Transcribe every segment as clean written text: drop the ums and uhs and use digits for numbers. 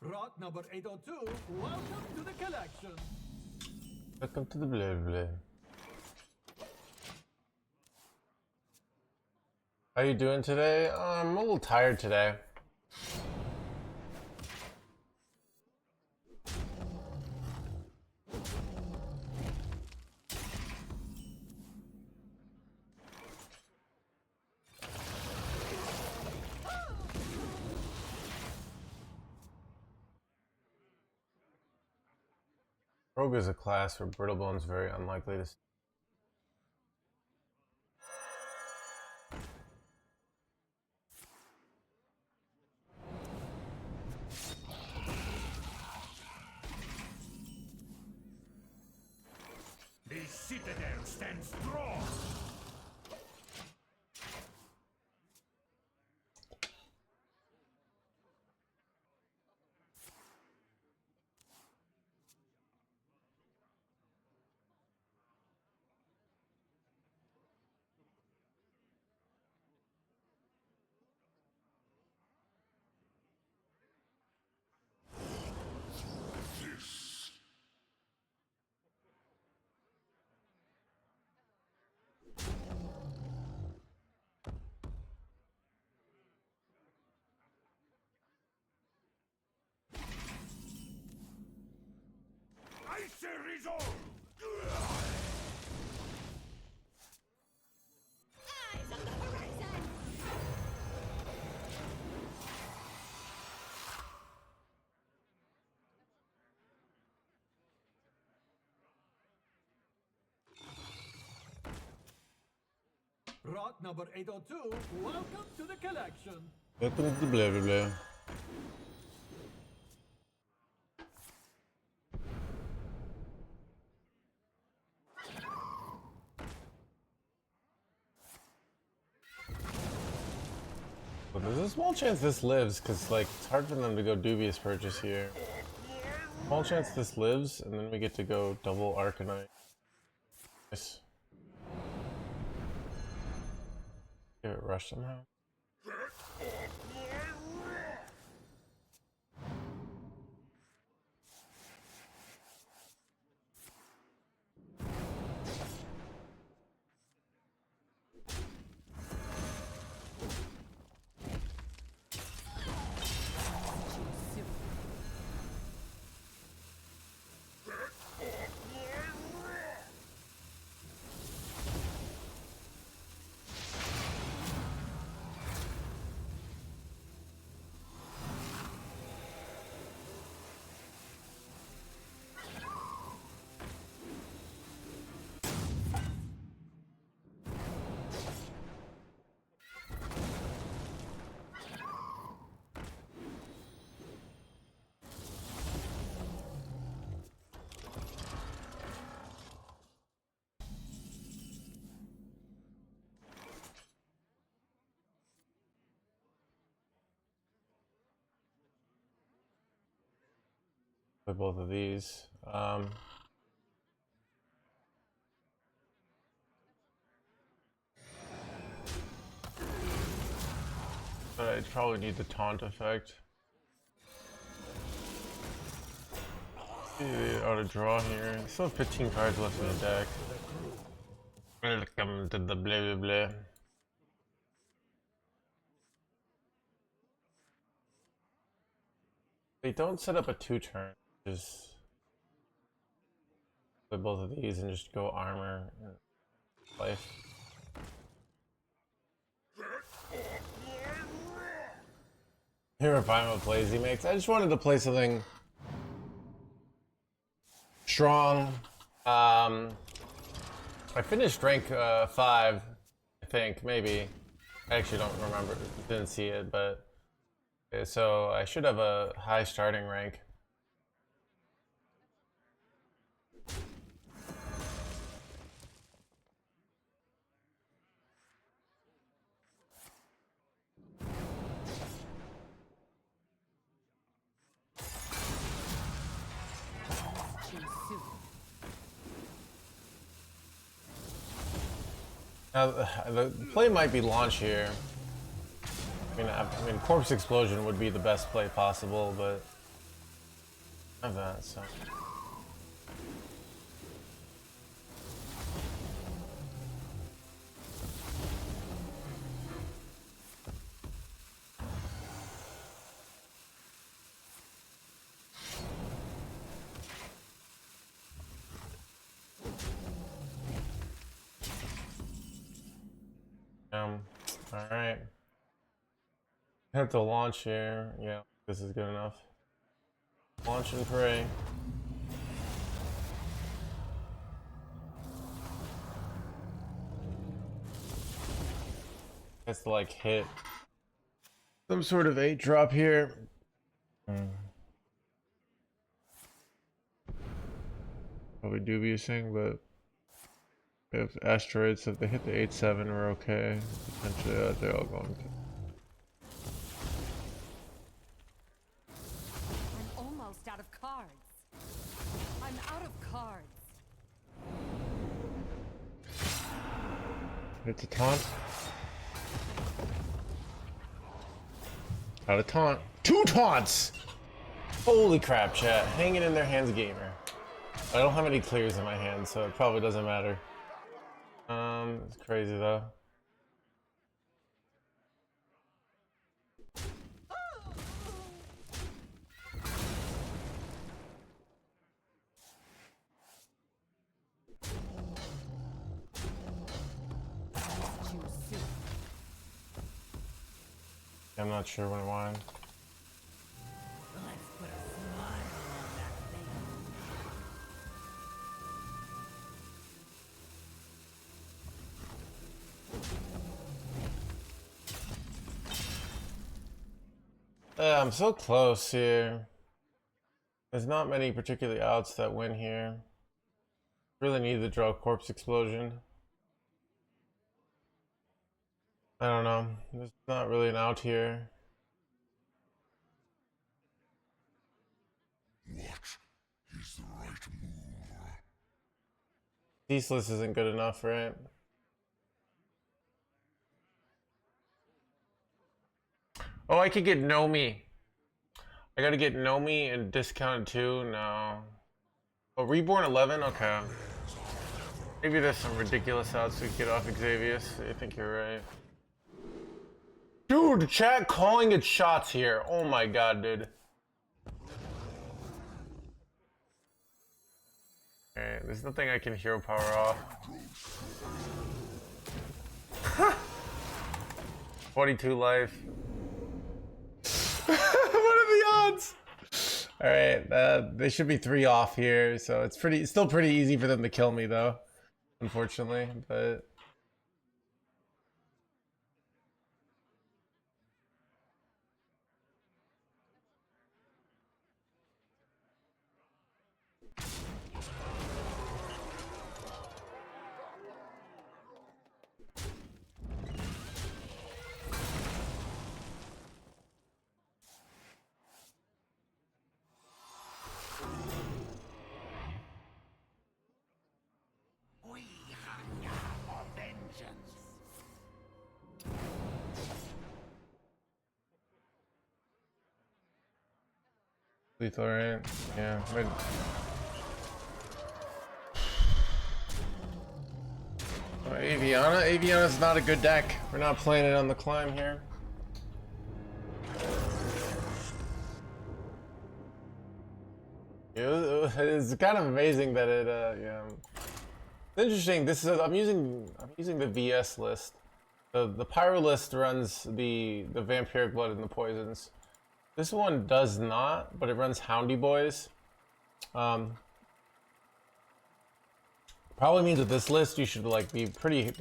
Rot number 802, welcome to the collection. Welcome to the blah blah. How you doing today? I'm a little tired today. Rogue is a class where Brittlebone's very unlikely to. The citadel stands strong. Icy resolve! Eyes on the horizon! Rot number 802, welcome to the collection. Welcome to the blah blah blah. But there's a small chance this lives, because like it's hard for them to go dubious purchase here. Small chance this lives, and then we get to go double Arcanite. Nice. Get it rushed somehow. Play both of these. But I'd probably need the taunt effect. Auto draw here. Still have 15 cards left in the deck. Welcome to the blah blah blah. They don't set up a 2-turn. Just play both of these and just go armor and life. Here Refinement plays he makes. I just wanted to play something strong. I finished rank 5, I think, maybe. I actually don't remember, didn't see it, but okay, so I should have a high starting rank. Now, the play might be launch here. I mean, Corpse Explosion would be the best play possible, but I have that, so. Alright. I have to launch here. Yeah, this is good enough. Launch and pray. Has to like hit some sort of 8 drop here. Probably dubious thing, but if asteroids, if they hit the 8-7, we're okay. Potentially, they're all going to. I'm almost out of cards. I'm out of cards. It's a taunt. Out of taunt. 2 taunts! Holy crap, chat. Hanging in their hands, gamer. I don't have any clears in my hand, so it probably doesn't matter. It's crazy though. I'm not sure what I want. Let's put a smile on that I'm so close here. There's not many particularly outs that win here. Really need to draw Corpse Explosion. I don't know. There's not really an out here. What is the right move? Ceaseless isn't good enough, right? Oh, I could get Nomi. I gotta get Nomi and discount 2? No. Oh, Reborn 11? Okay. Maybe there's some ridiculous outs we get off Xavius. I think you're right. Dude, chat calling it shots here. Oh my god, dude. Alright, there's nothing I can hero power off. 42 life. What are the odds? Alright, they should be 3 off here, so it's still pretty easy for them to kill me though. Unfortunately, but We hunger for vengeance. lethal, right? Yeah. Aviana? Aviana's not a good deck. We're not playing it on the climb here. It's kind of amazing that it, yeah. It's interesting. This is I'm using the VS list. The Pyro list runs the Vampiric Blood and the Poisons. This one does not, but it runs Houndy Boys. Probably means with this list you should like be pretty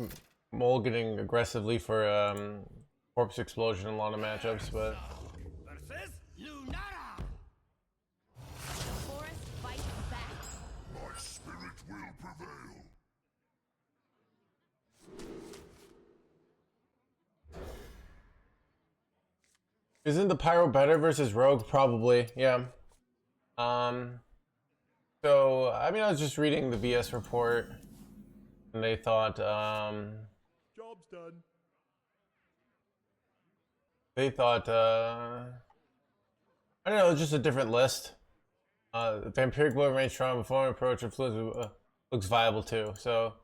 mulliganing aggressively for Corpse Explosion in a lot of matchups, but Versus Lunara. The forest fights back. My spirit will prevail. isn't the Pyro better versus Rogue? Probably, yeah. So I mean, I was just reading the VS report, and they thought Job's done. I don't know, it's just a different list. Vampiric Blow remains strong before approach influence looks viable too. So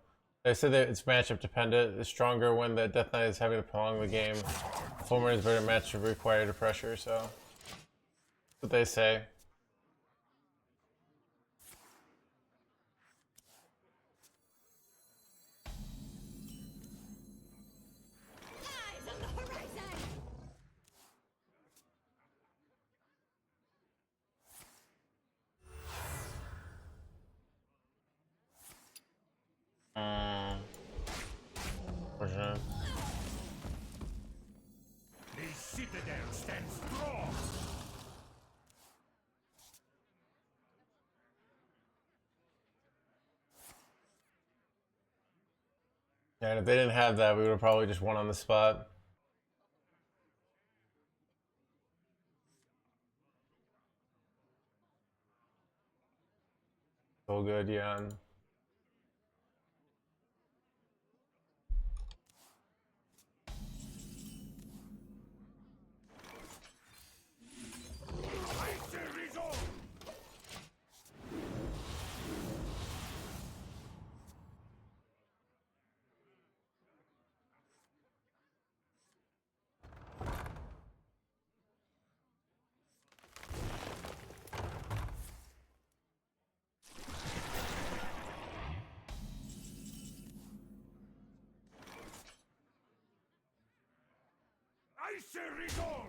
they said that it's matchup dependent. It's stronger when the Death Knight is having to prolong the game. Former is better match required pressure. So that's what they say. Eyes on the horizon! Unfortunate. The citadel stands strong. And if they didn't have that, we would have probably just won on the spot. So good, Jan. Icy resolve.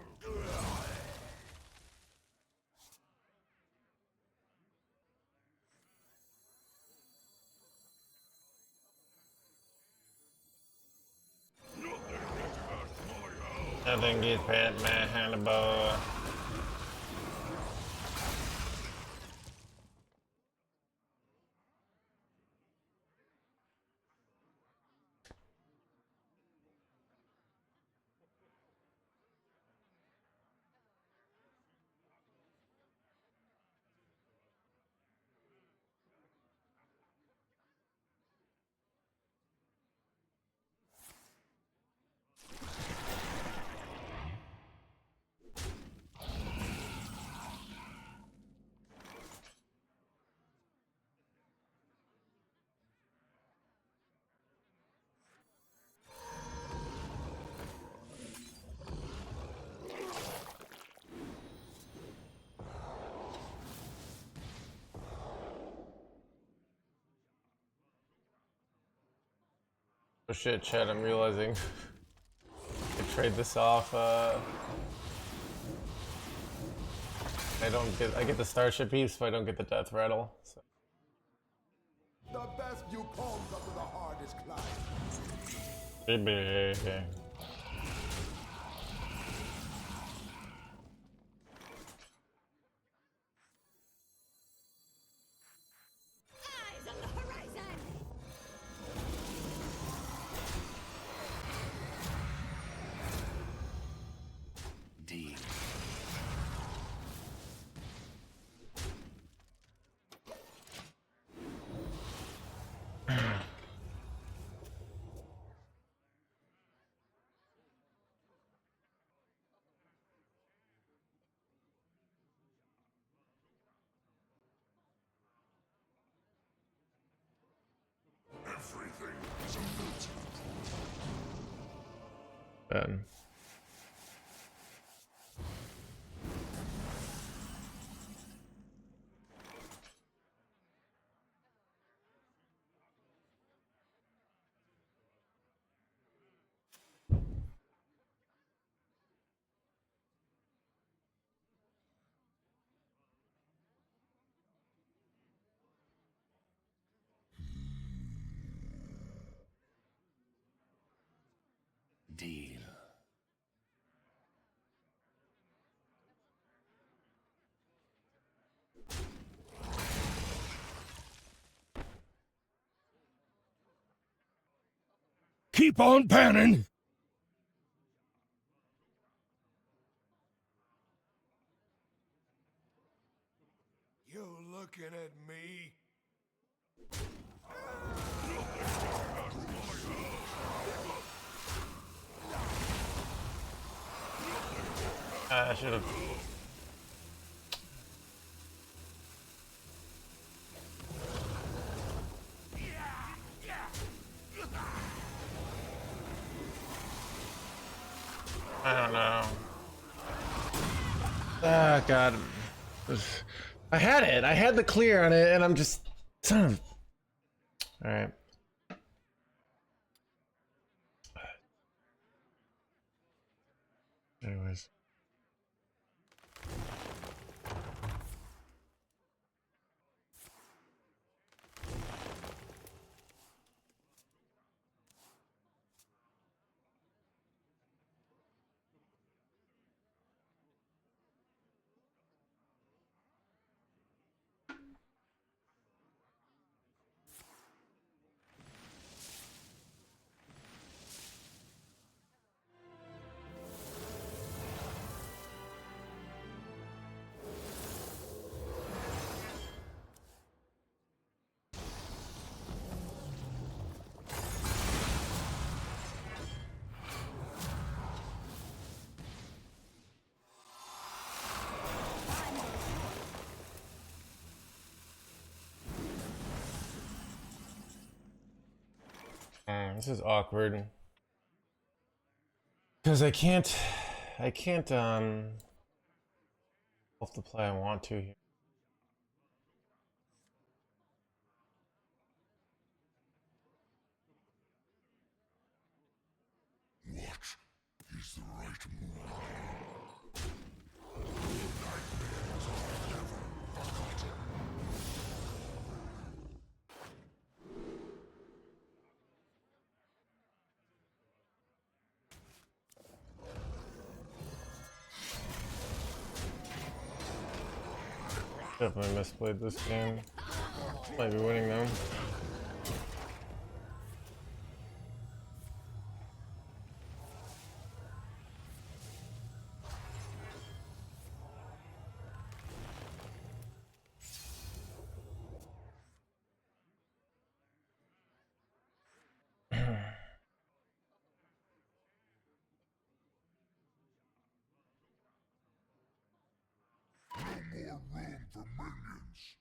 Nothing gets past my handlebar. Oh shit, Chad, I'm realizing I trade this off, I get the Starship piece, but I don't get the Death Rattle. So. The best you comes up to the hardest climb. Baby. Eyes on the horizon! Deal. Everything is a motive. Ben. Deal. Keep on panning. You looking at me? I should have. Oh god. I had it. I had the clear on it, and I'm just son of... All right. Anyways. This is awkward. Because I can't off the play I want to here. What is the right move? Definitely misplayed this game. Might be winning though. No more room for minions.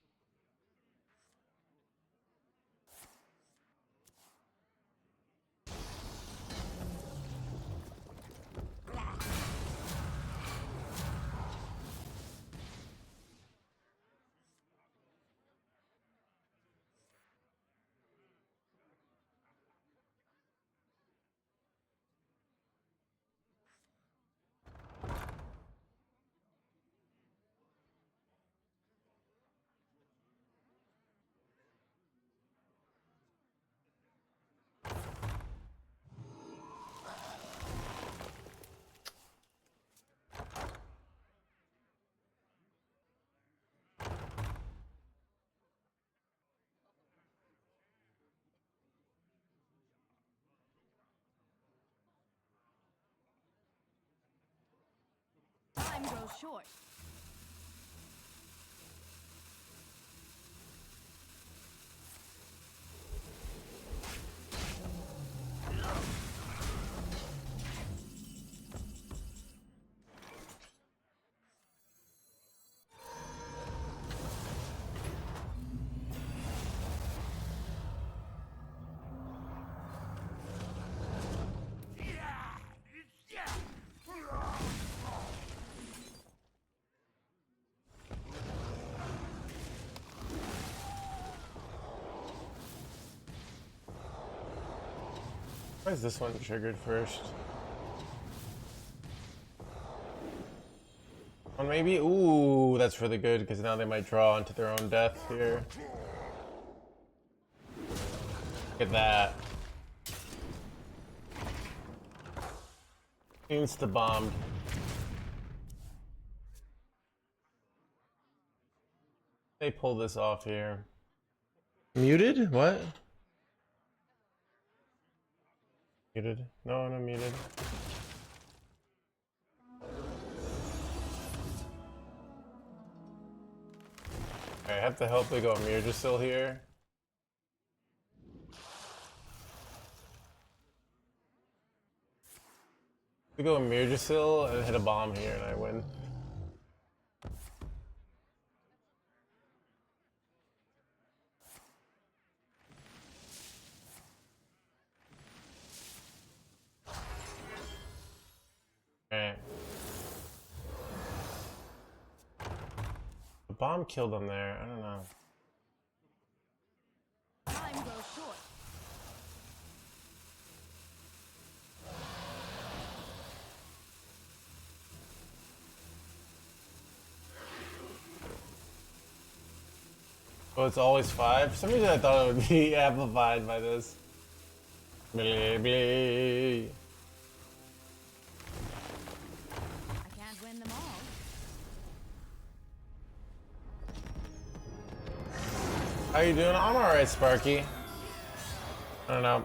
Time grows short. Why is this one triggered first? Well, maybe. Ooh, that's really good because now they might draw into their own death here. Look at that. Insta-bombed. They pull this off here. Muted? What? Muted? No, no muted. I have to help they go Mirja still here. We go Mirjasil and hit a bomb here and I win. Alright. bomb killed them there. I don't know. Time goes short. Oh, it's always 5? For some reason I thought it would be amplified by this. Blee, blee. I can't win them all. How you doing? I'm alright, Sparky. I don't know.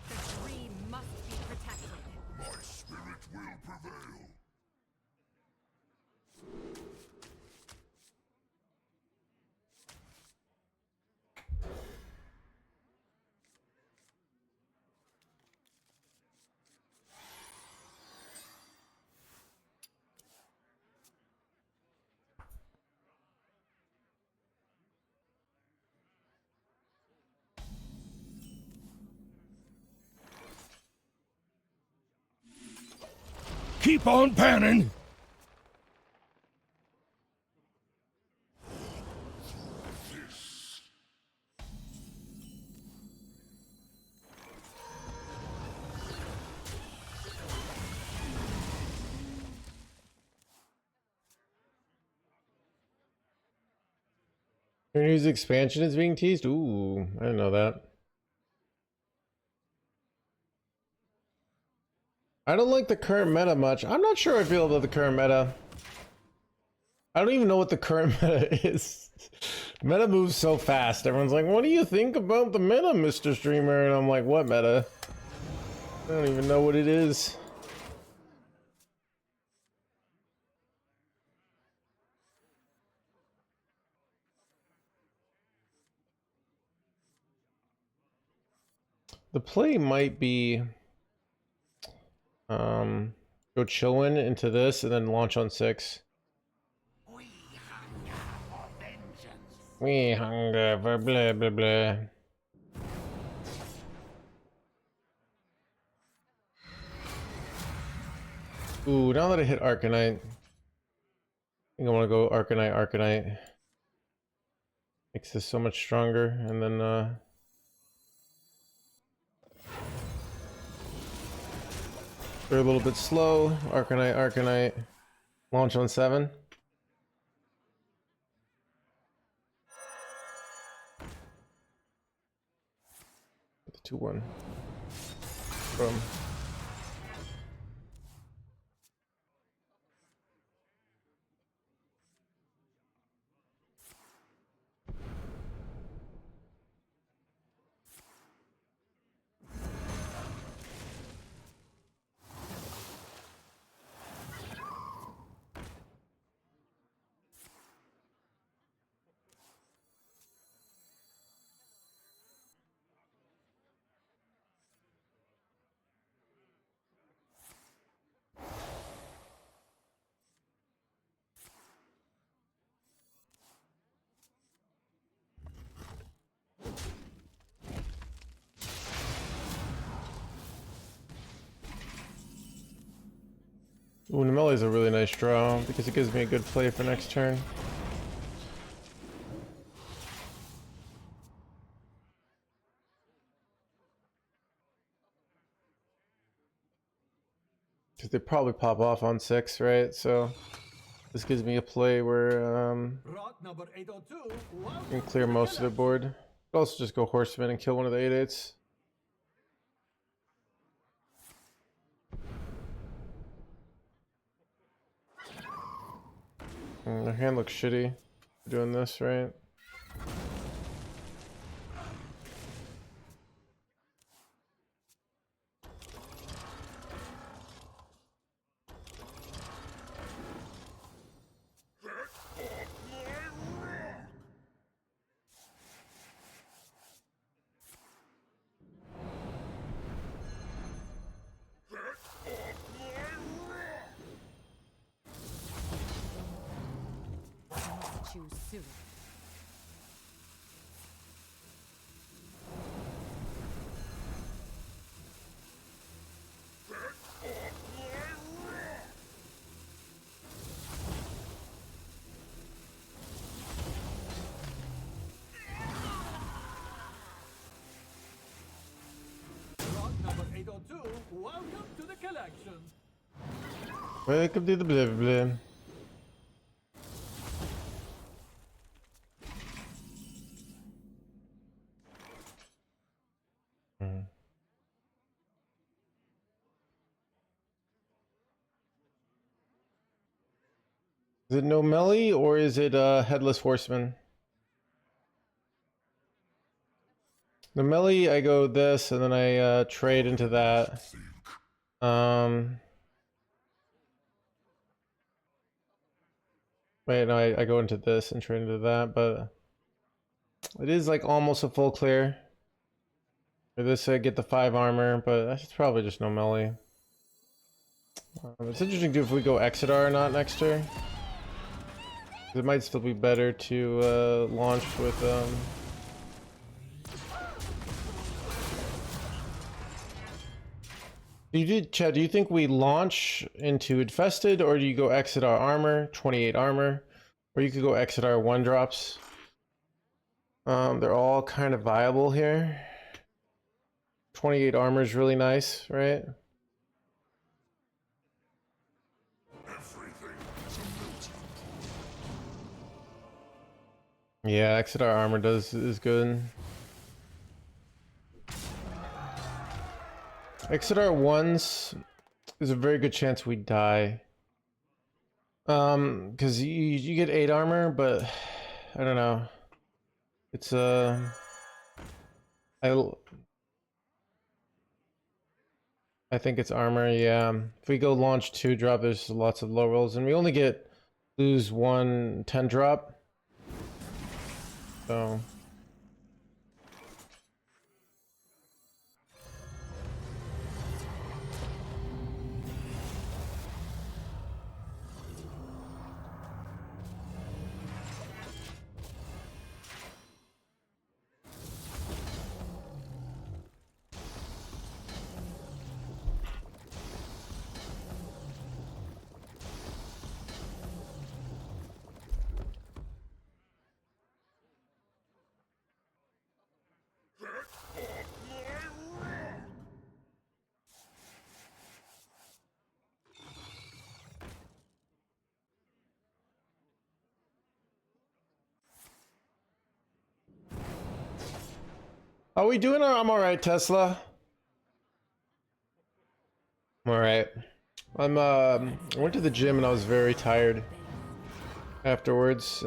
The dream must be protected. My spirit will prevail. Keep on panning. Your news expansion is being teased? Ooh, I didn't know that. I don't like the current meta much. I'm not sure how I feel about the current meta. I don't even know what the current meta is. Meta moves so fast. Everyone's like, what do you think about the meta, Mr. Streamer? And I'm like, what meta? I don't even know what it is. The play might be go chillin into this and then launch on 6. We hunger for blah blah blah. Ooh, now that I hit Arcanite, I think I want to go Arcanite. Makes this so much stronger, and then they're a little bit slow. Arcanite. Launch on 7. The 2-1. From. Ooh, Nameli is a really nice draw because it gives me a good play for next turn. Because they probably pop off on 6, right? So this gives me a play where Rock number 802. I can clear most of their board. Could also just go Horseman and kill one of the 8/8s. Their hand looks shitty doing this, right? too soon. Rock number 802, welcome to the collection. Welcome to the blah blah. Is it no melee or is it headless horseman? The melee, I go this and then I trade into that. Wait, no, I go into this and trade into that, but it is like almost a full clear. For this, I get the 5 armor, but that's probably just no melee. It's interesting too if we go Exeter or not next turn. It might still be better to launch with Chad, do you think we launch into Infested, or do you go exit our armor, 28 armor, or you could go exit our 1-drops? They're all kind of viable here. 28 armor is really nice, right? Yeah, exit our armor is good. Exit our 1s is a very good chance we die. Because you get 8 armor, but I don't know. It's I think it's armor, yeah. If we go launch 2-drop, there's lots of low rolls, and we only lose 1 10-drop. So how we doing? I'm alright, Tesla. I'm alright. I went to the gym and I was very tired afterwards.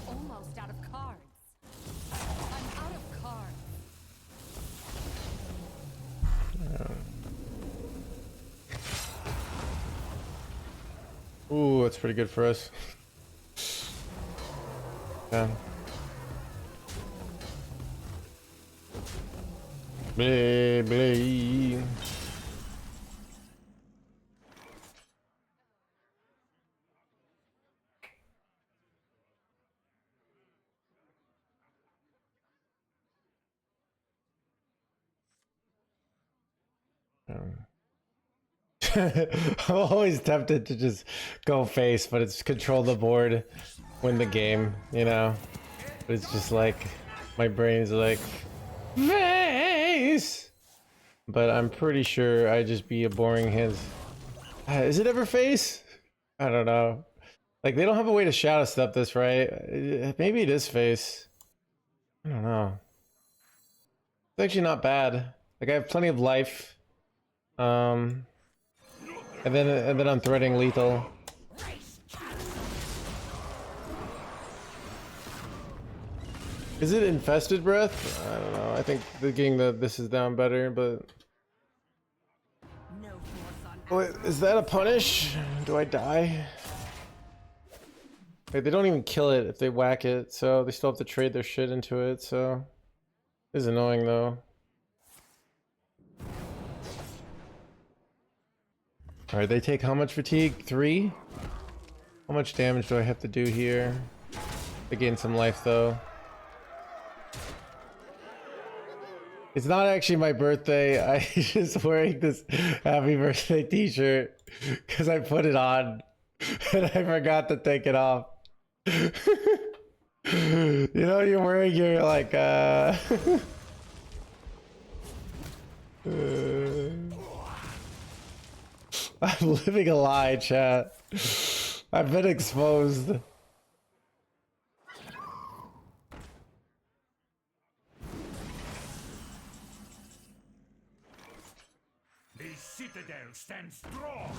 Almost out of cards. I'm out of cards. Ooh, that's pretty good for us. Yeah. Blah, blah. I'm always tempted to just go face, but it's control the board, win the game, you know? But it's just like, my brain's like, face! But I'm pretty sure I just be a boring hand. Is it ever face? I don't know. Like, they don't have a way to shadow step this, right? Maybe it is face. I don't know. It's actually not bad. Like, I have plenty of life. And then I'm threading lethal. Is it infested breath? I don't know. I think getting this is down better, but No force on wait, is that a punish? Do I die? Wait, they don't even kill it if they whack it, so they still have to trade their shit into it. So it's annoying though. All right, they take how much fatigue? 3? How much damage do I have to do here? To gain some life though. It's not actually my birthday. I just wearing this happy birthday t-shirt because I put it on and I forgot to take it off. You know, you're wearing your like I'm living a lie, chat. I've been exposed. The citadel stands strong.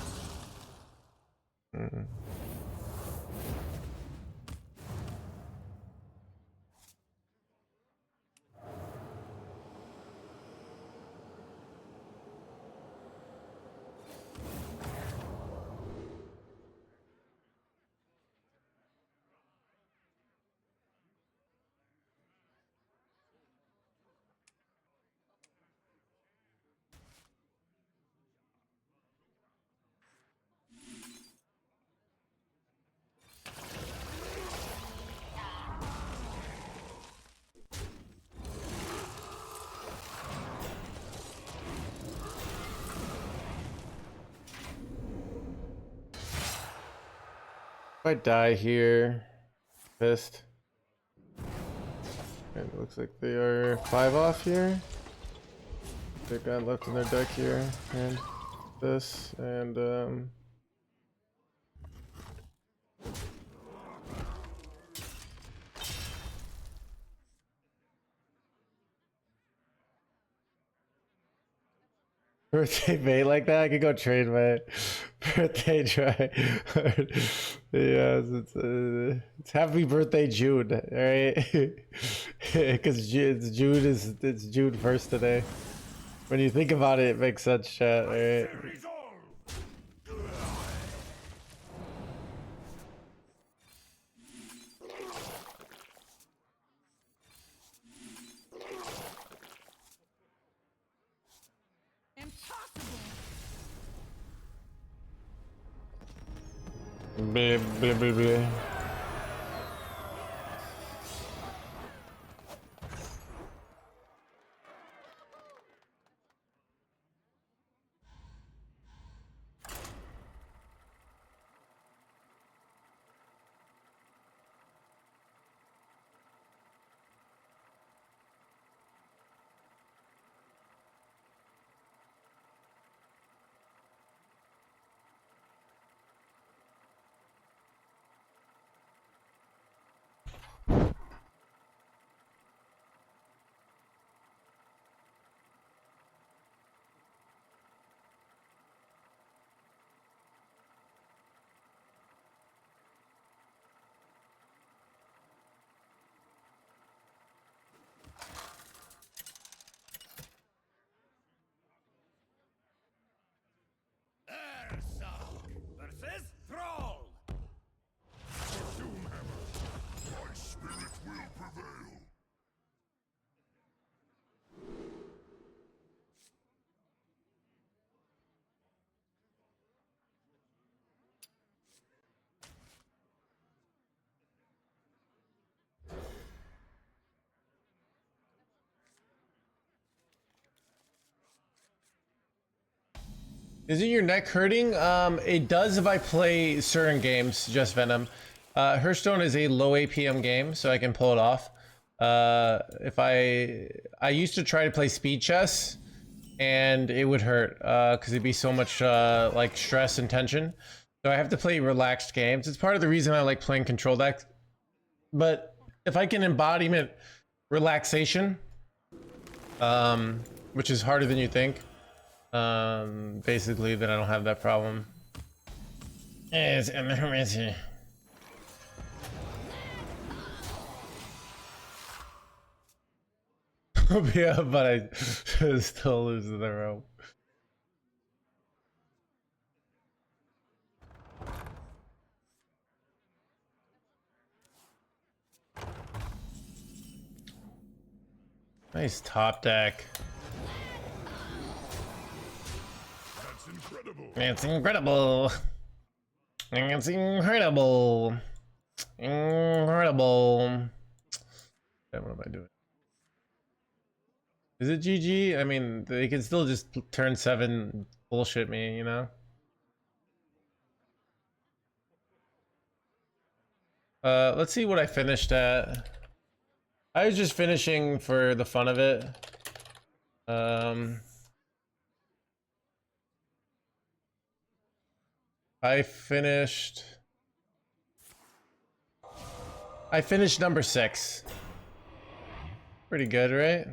If I die here, pissed. And it looks like they are 5 off here. They've got left in their deck here, and this, and birthday bait like that. I could go trade my birthday try. Yes, it's happy birthday June, all right? Because it's June 1st today. When you think about it, it makes sense, chat, all right? impossible. Blah, blah, blah, blah. Versus Thrall. Doomhammer. My spirit will prevail. Isn't your neck hurting? It does if I play certain games, just Venom. Hearthstone is a low APM game, so I can pull it off. If I used to try to play speed chess, and it would hurt, because it'd be so much like stress and tension. So I have to play relaxed games. It's part of the reason I like playing control decks. But if I can embodiment relaxation, which is harder than you think, basically, then I don't have that problem. Yes, I'm Yeah, but I still lose the rope. Nice top deck. That's incredible. It's incredible. It's incredible. Incredible. What am I doing? Is it GG? I mean, they can still just turn 7 bullshit me, you know? Let's see what I finished at. I was just finishing for the fun of it. I finished number 6. Pretty good, right?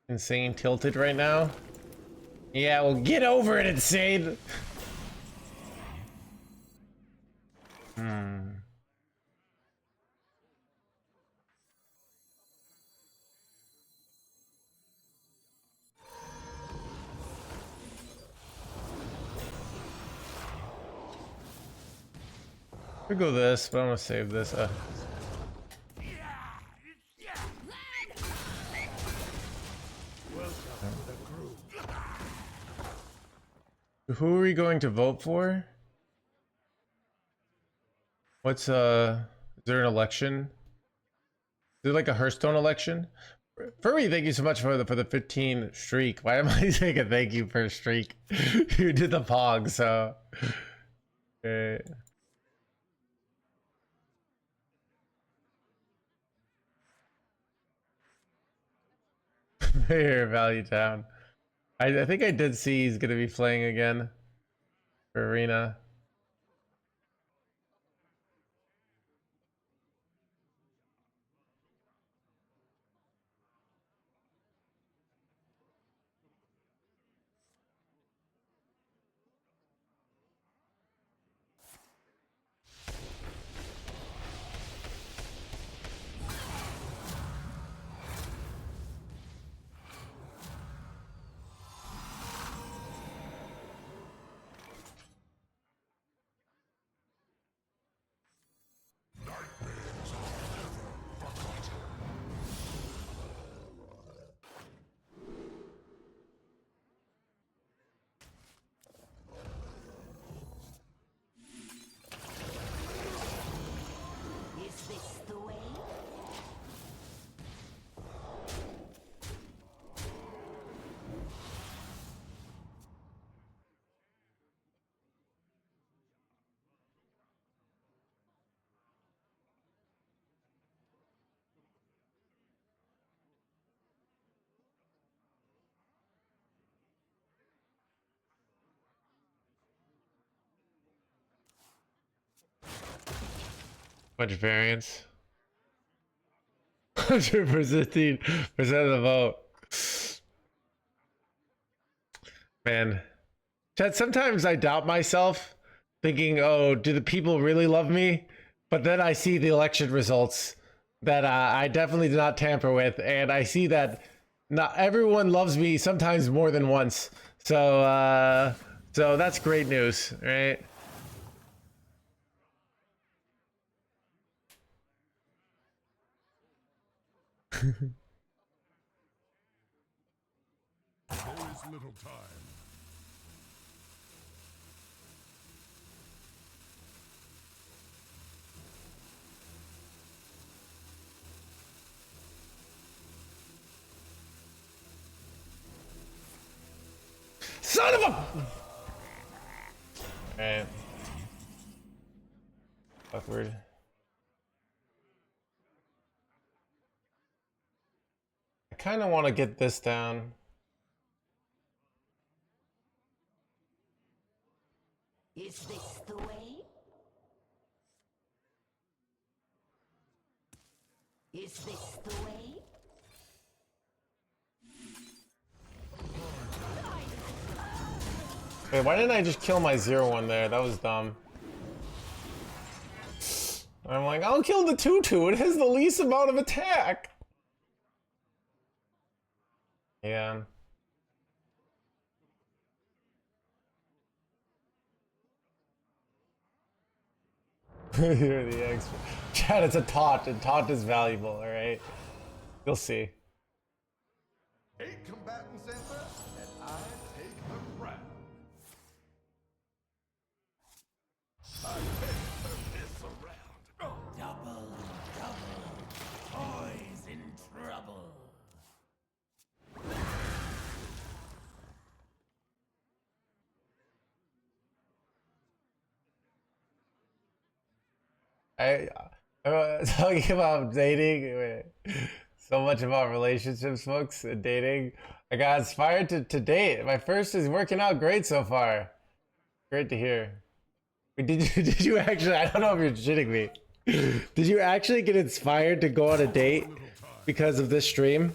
Insane tilted right now. Yeah, well, get over it, Insane. We'll go this, but I'm gonna save this. Who are we going to vote for? What's is there an election? Is there like a Hearthstone election? Furry, thank you so much for the 15 streak. Why am I saying a thank you for a streak? You did the pog, so okay. Here, Value Town. I think I did see he's gonna be playing again for Arena. Much variance. 100% of the vote. Man. Chad, sometimes I doubt myself, thinking, oh, do the people really love me? But then I see the election results that I definitely did not tamper with, and I see that not everyone loves me, sometimes more than once. So that's great news, right? There is little time. Son of a... Man. Awkward. I kind of want to get this down. Is this the way? Is this the way? Wait, why didn't I just kill my 0-1 there? That was dumb. I'm like, I'll kill the 2-2. It has the least amount of attack. Yeah. You're the expert. Chad, it's a taunt, and taunt is valuable, alright? You'll see. 8 combatants enter, and I take the crown. I take this around. Double, toys in trouble. I talking about dating, so much about relationships, folks, and dating. I got inspired to date. My first is working out great so far. Great to hear. Wait, did you actually? I don't know if you're shitting me. Did you actually get inspired to go on a date because of this stream?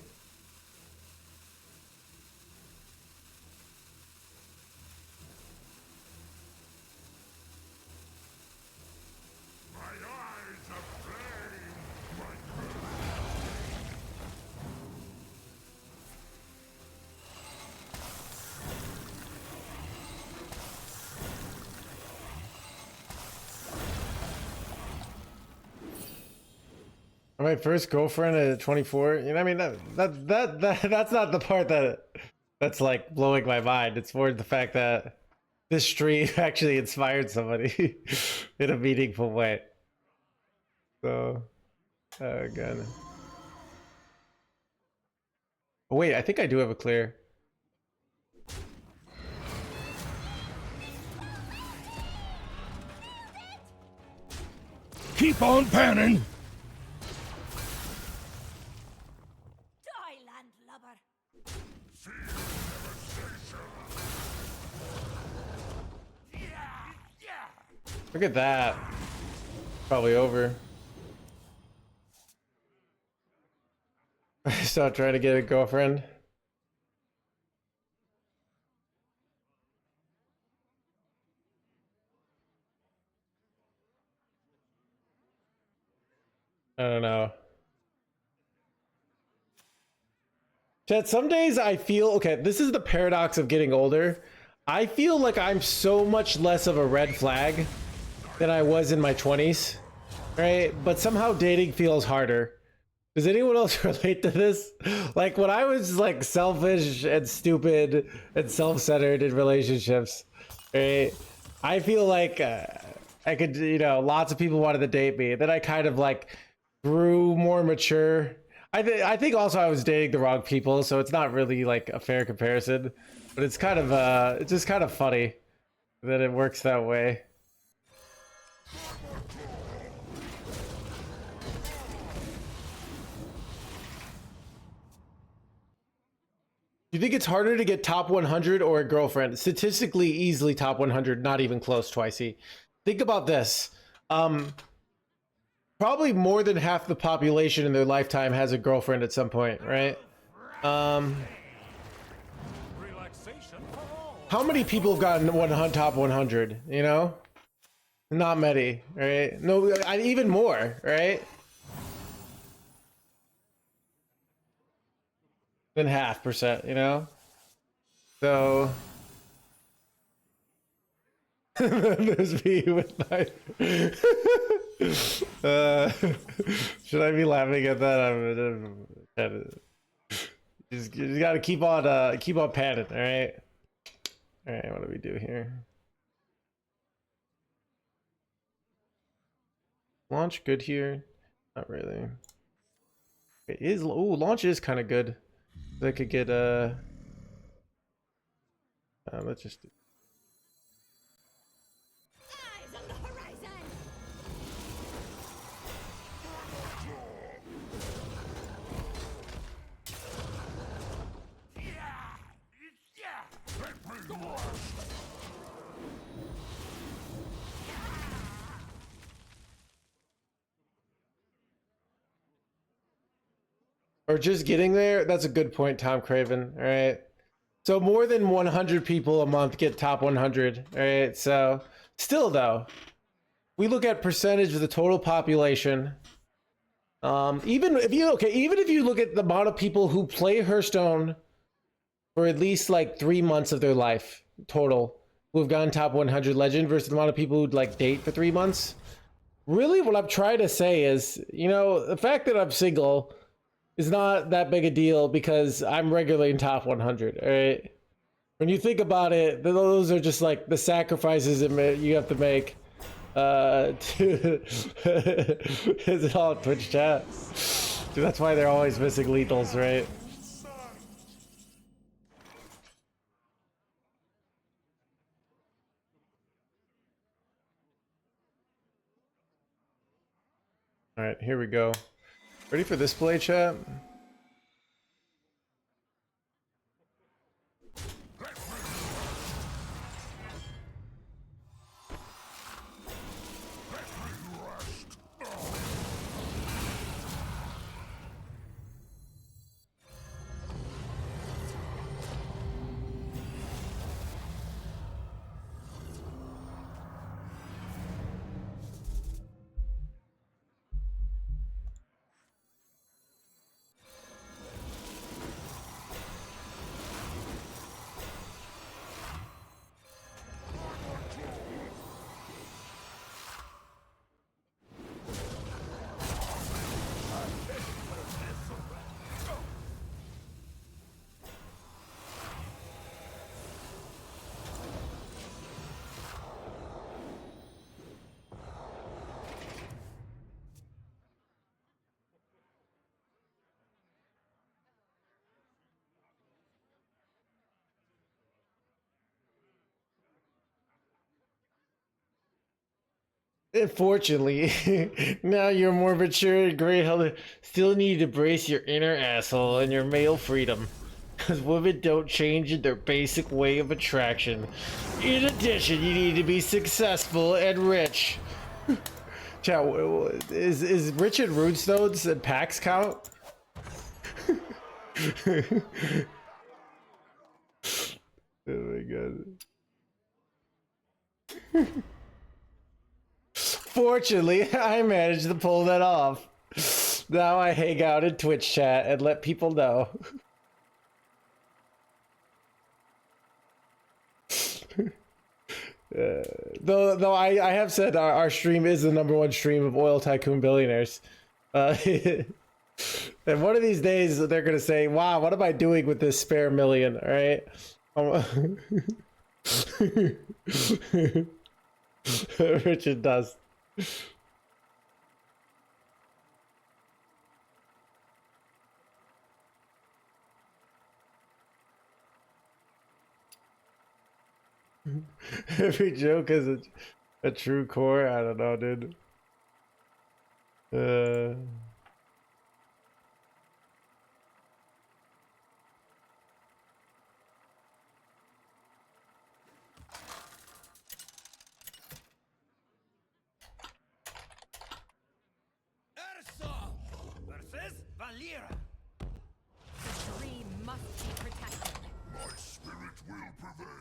My first girlfriend at 24. You know, I mean, that's not the part that's like blowing my mind. It's more the fact that this stream actually inspired somebody in a meaningful way. So, again. Oh, wait, I think I do have a clear. Keep on panning. Look at that. Probably over. Stop trying to get a girlfriend. I don't know. Chad, some days I feel, okay, this is the paradox of getting older. I feel like I'm so much less of a red flag than I was in my 20s, right? But somehow dating feels harder. Does anyone else relate to this? Like when I was like selfish and stupid and self-centered in relationships, right? I feel like I could, you know, lots of people wanted to date me. Then I kind of like grew more mature. I think also I was dating the wrong people, so it's not really like a fair comparison. But it's kind of it's just kind of funny that it works that way. Do you think it's harder to get top 100 or a girlfriend? Statistically, easily top 100, not even close, Twicey. Think about this. Probably more than half the population in their lifetime has a girlfriend at some point, right? How many people have gotten top 100, you know? Not many, right? No, even more, right? Than 0.5%, you know? So there's me with my should I be laughing at that? You just gotta keep on panning, all right? All right, what do we do here? Launch good here? Not really. It is. Oh, launch is kind of good. I could get let's just do. Eyes on the horizon. Or just getting there? That's a good point, Tom Craven. All right. So more than 100 people a month get top 100. All right. So still though, we look at percentage of the total population. Even if you look at the amount of people who play Hearthstone for at least like 3 months of their life total who've gone top 100 legend versus the amount of people who'd like date for 3 months. Really, what I'm trying to say is, you know, the fact that I'm single is not that big a deal because I'm regularly in top 100, all right? When you think about it, those are just like the sacrifices that you have to make to is it all Twitch chat? Dude, that's why they're always missing lethals, right? All right, here we go. Ready for this play, chat? Unfortunately, now you're more mature and great health. Still need to brace your inner asshole and your male freedom. Because women don't change in their basic way of attraction. In addition, you need to be successful and rich. Chat, is rich and runestones and packs count? Oh my god. Fortunately, I managed to pull that off. Now I hang out in Twitch chat and let people know. Though I have said our stream is the #1 stream of oil tycoon billionaires. And one of these days they're gonna say, "Wow, what am I doing with this spare million?" All right. Richard does. Every joke has a true core. I don't know, dude. Hearthstone versus Valera. The dream must be protected. My spirit will prevail.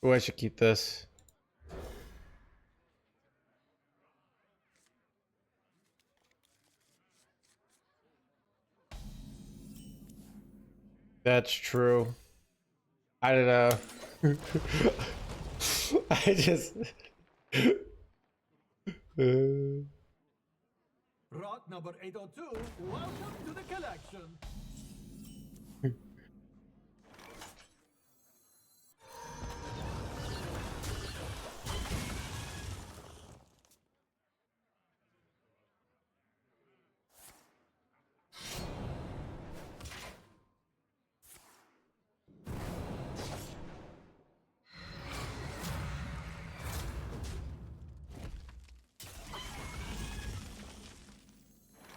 Oh, I should keep this. That's true. I don't know. I just. Rot number 802, welcome to the collection.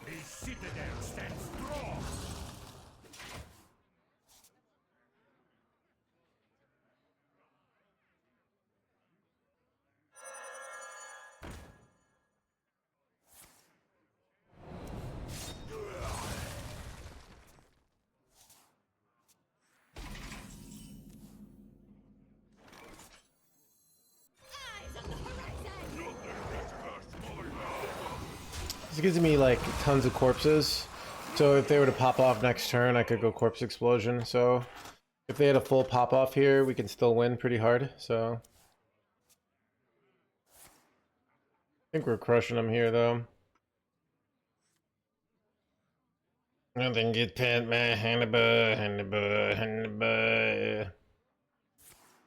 The citadel stands strong. This gives me like tons of corpses. So if they were to pop off next turn, I could go corpse explosion. So if they had a full pop off here, we can still win pretty hard. So I think we're crushing them here though. Nothing get pent, man. Handaba.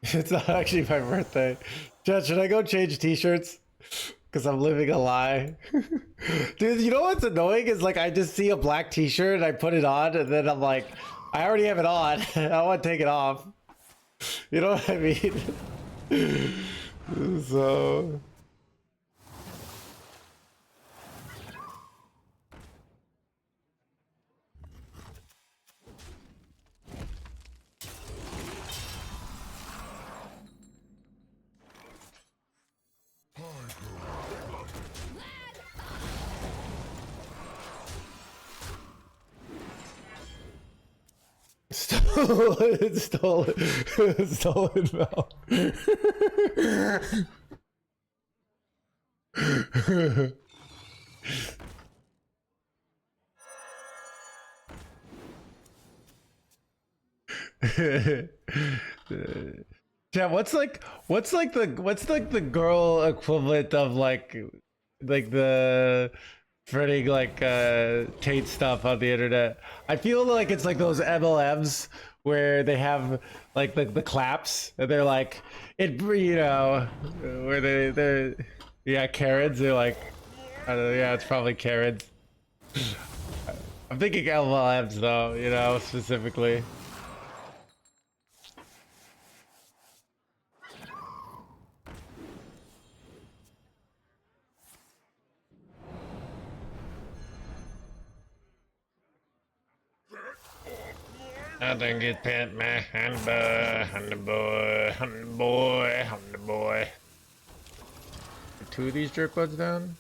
It's not actually my birthday. Chat, should I go change t-shirts? Because I'm living a lie. Dude, you know what's annoying is like I just see a black t-shirt and I put it on and then I'm like, I already have it on. I don't want to take it off. You know what I mean? So... stolen Val. Yeah, what's like the girl equivalent of like the pretty like Tate stuff on the internet? I feel like it's like those MLMs where they have like the claps and they're like it, you know, where they're yeah, Karens. They're like, I don't know, yeah, it's probably Karens. I'm thinking MLMs though, you know, specifically. I think it's pent, man. I'm the boy. Two of these jerkbuds down.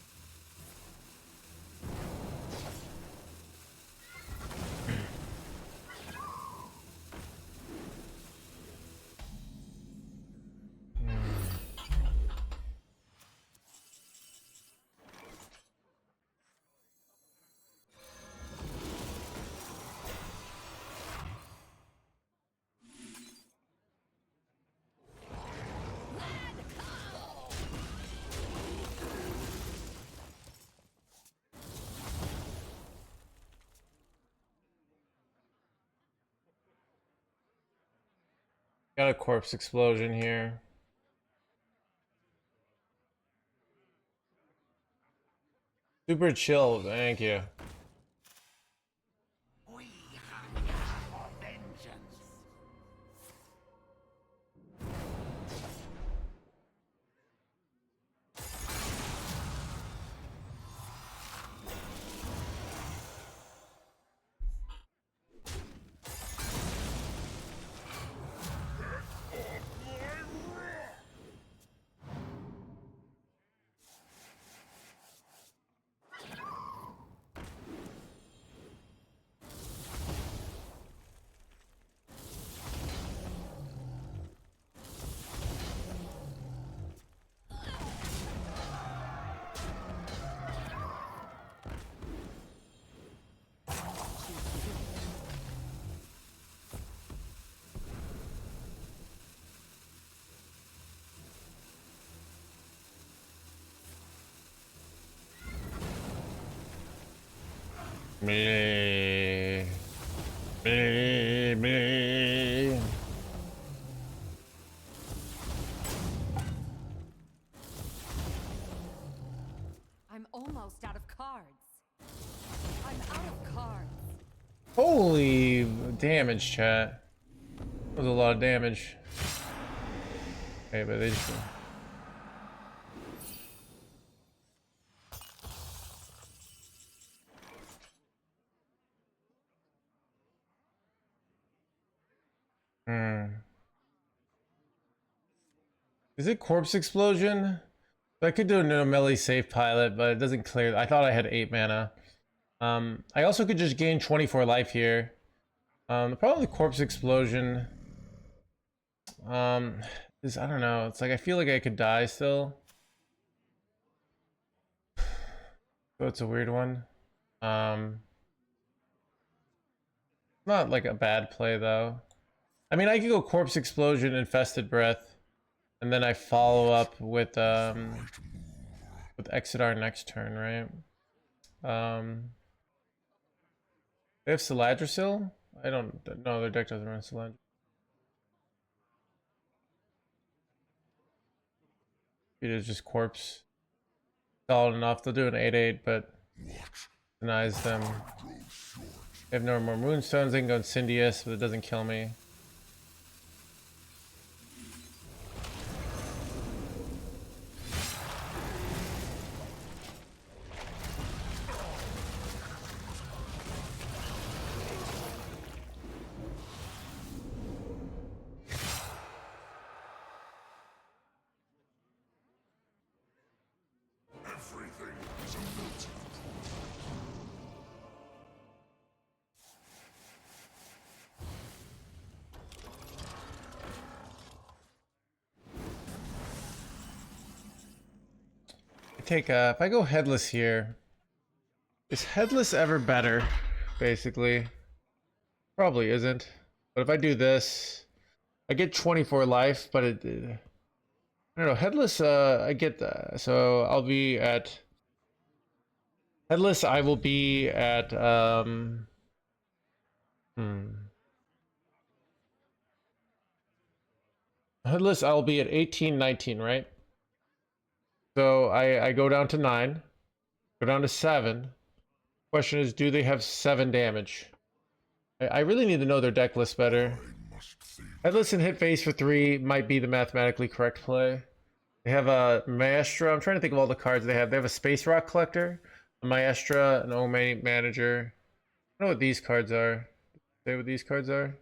Got a corpse explosion here. Super chill, thank you. We hunger for vengeance. Me. I'm almost out of cards. I'm out of cards. Holy damage, chat. That was a lot of damage. Okay, but they just... Is it corpse explosion? I could do a melee safe pilot, but it doesn't clear. I thought I had 8 mana. I also could just gain 24 life here. The problem with corpse explosion is, I don't know. It's like I feel like I could die still. So it's a weird one. Not like a bad play though. I mean, I could go Corpse Explosion, Infested Breath, and then I follow up with Exit our next turn, right? They have Saladrisil? I don't know, their deck doesn't run Saladrisil. It is just Corpse. Solid enough. They'll do an 8/8, but denies them. They have no more Moonstones. They can go Incendious, but it doesn't kill me. Everything is a melting I take if I go Headless here, is Headless ever better? Basically, probably isn't. But if I do this, I get 24 life, but I don't know. Headless, I get so I'll be at Headless. I will be at Headless. I'll be at 18, 19, right? So I go down to 9, go down to 7. Question is, do they have 7 damage? I really need to know their deck list better. Headless and hit face for 3 might be the mathematically correct play. They have a Maestra. I'm trying to think of all the cards they have. They have a Space Rock Collector, a Maestra, an Omani Manager. I don't know what these cards are. Say what these cards are.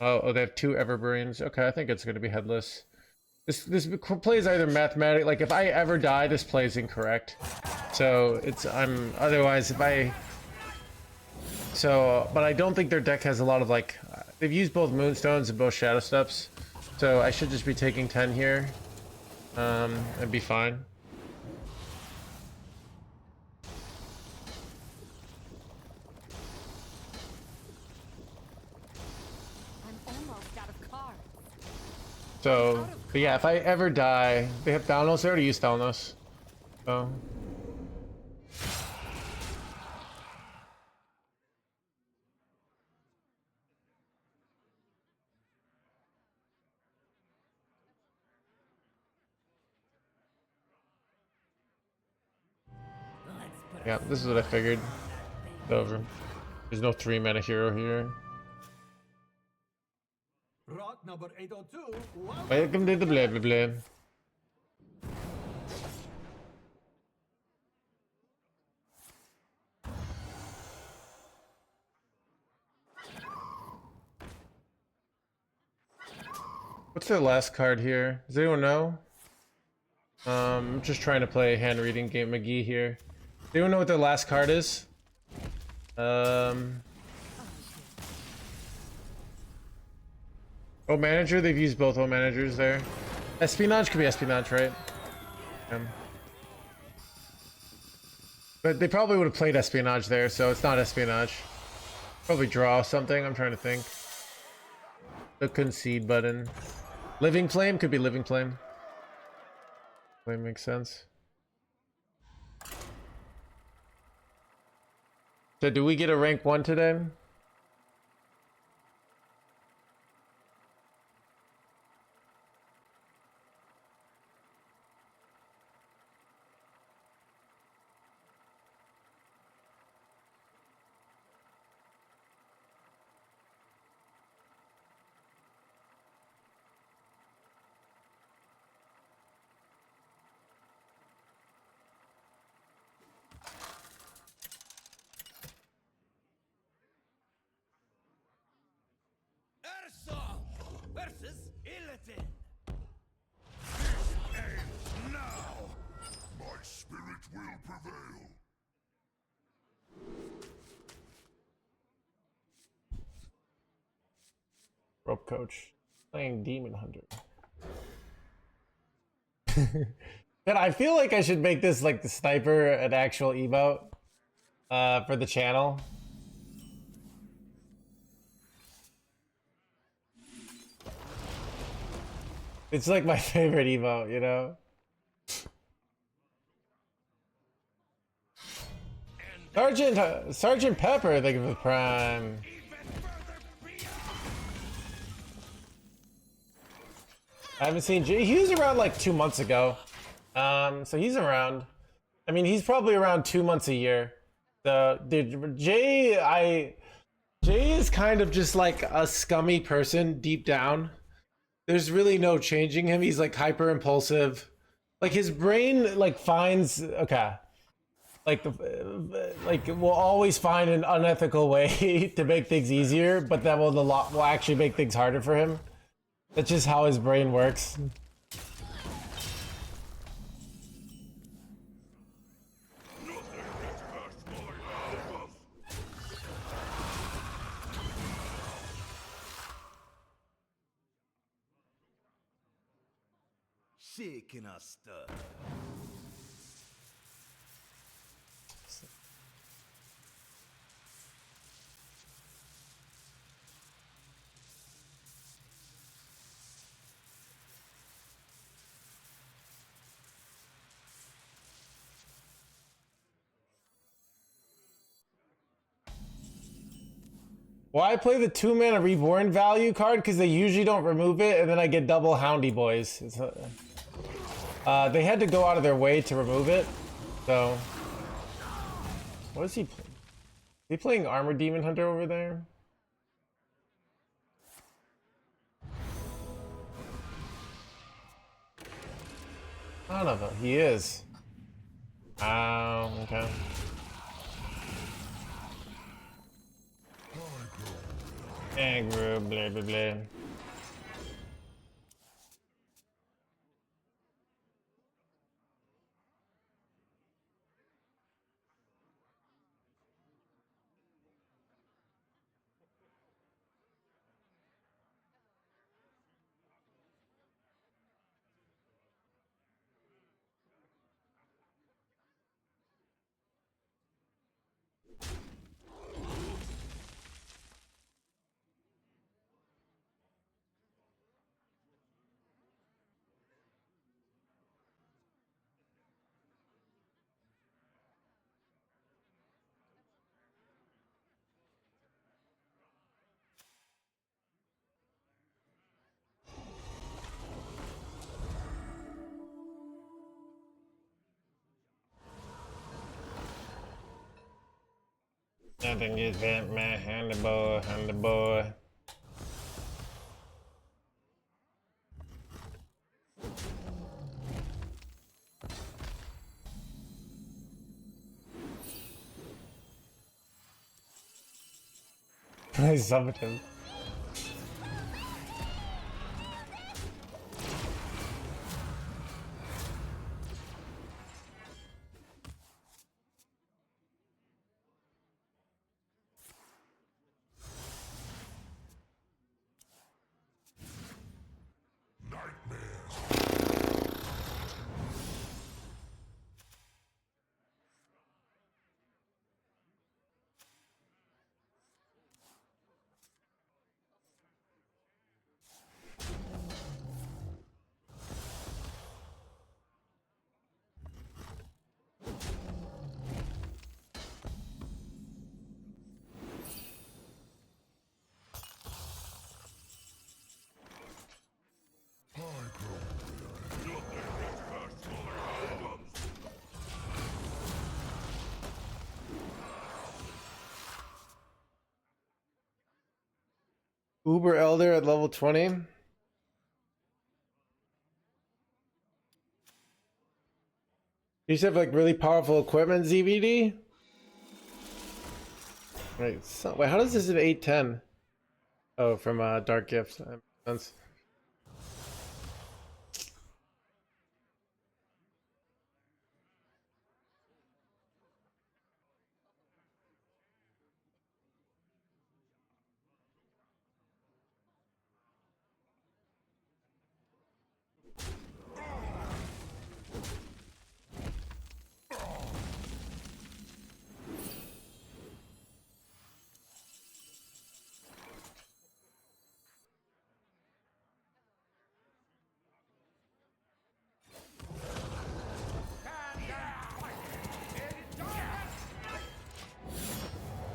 Oh, they have 2 Everbrains. Okay, I think it's going to be Headless. This play is either mathematic. Like if I ever die, this play is incorrect. So otherwise if I. So, but I don't think their deck has a lot of like. They've used both Moonstones and both Shadow Steps, so I should just be taking 10 here, and be fine. I'm almost out of cards. So, but yeah, if I ever die, they have Thalnos. They already used Thalnos. So. Yeah, this is what I figured. It's over. There's no 3-mana hero here. Rock number 802. Welcome to the blah blah blah. What's their last card here? Does anyone know? I'm just trying to play hand reading game McGee here. Does anyone know what their last card is? Oh, manager. They've used both managers there. Espionage could be Espionage, right? But they probably would have played Espionage there, so it's not Espionage. Probably draw something. I'm trying to think. The concede button. Living Flame could be Living Flame. Flame makes sense. So do we get a rank 1 today? Versus Illidan. now. My spirit will prevail. Rope Coach. Playing Demon Hunter. But I feel like I should make this like the sniper an actual emote for the channel. It's like my favorite emote, you know? Sergeant Pepper, thank you for the prime. I haven't seen Jay. He was around like 2 months ago. So he's around. I mean, he's probably around 2 months a year. So, dude, Jay is kind of just like a scummy person deep down. There's really no changing him. He's like hyper impulsive. Like his brain like finds okay. Like will always find an unethical way to make things easier, but that will actually make things harder for him. That's just how his brain works. Shaking our stuff. Why play the 2-mana Reborn value card? Because they usually don't remove it, and then I get double Houndy Boys. They had to go out of their way to remove it, so... What is he playing? Is he playing Armor Demon Hunter over there? Son of a... He is. Okay. Aggro, blah blah blah. Nothing is that man, hand the boy, hand the boy. I summoned him. Uber Elder at level 20. You just have like really powerful equipment, ZVD? Right, so, wait, how does this at 810? Oh, from Dark Gift. That makes sense.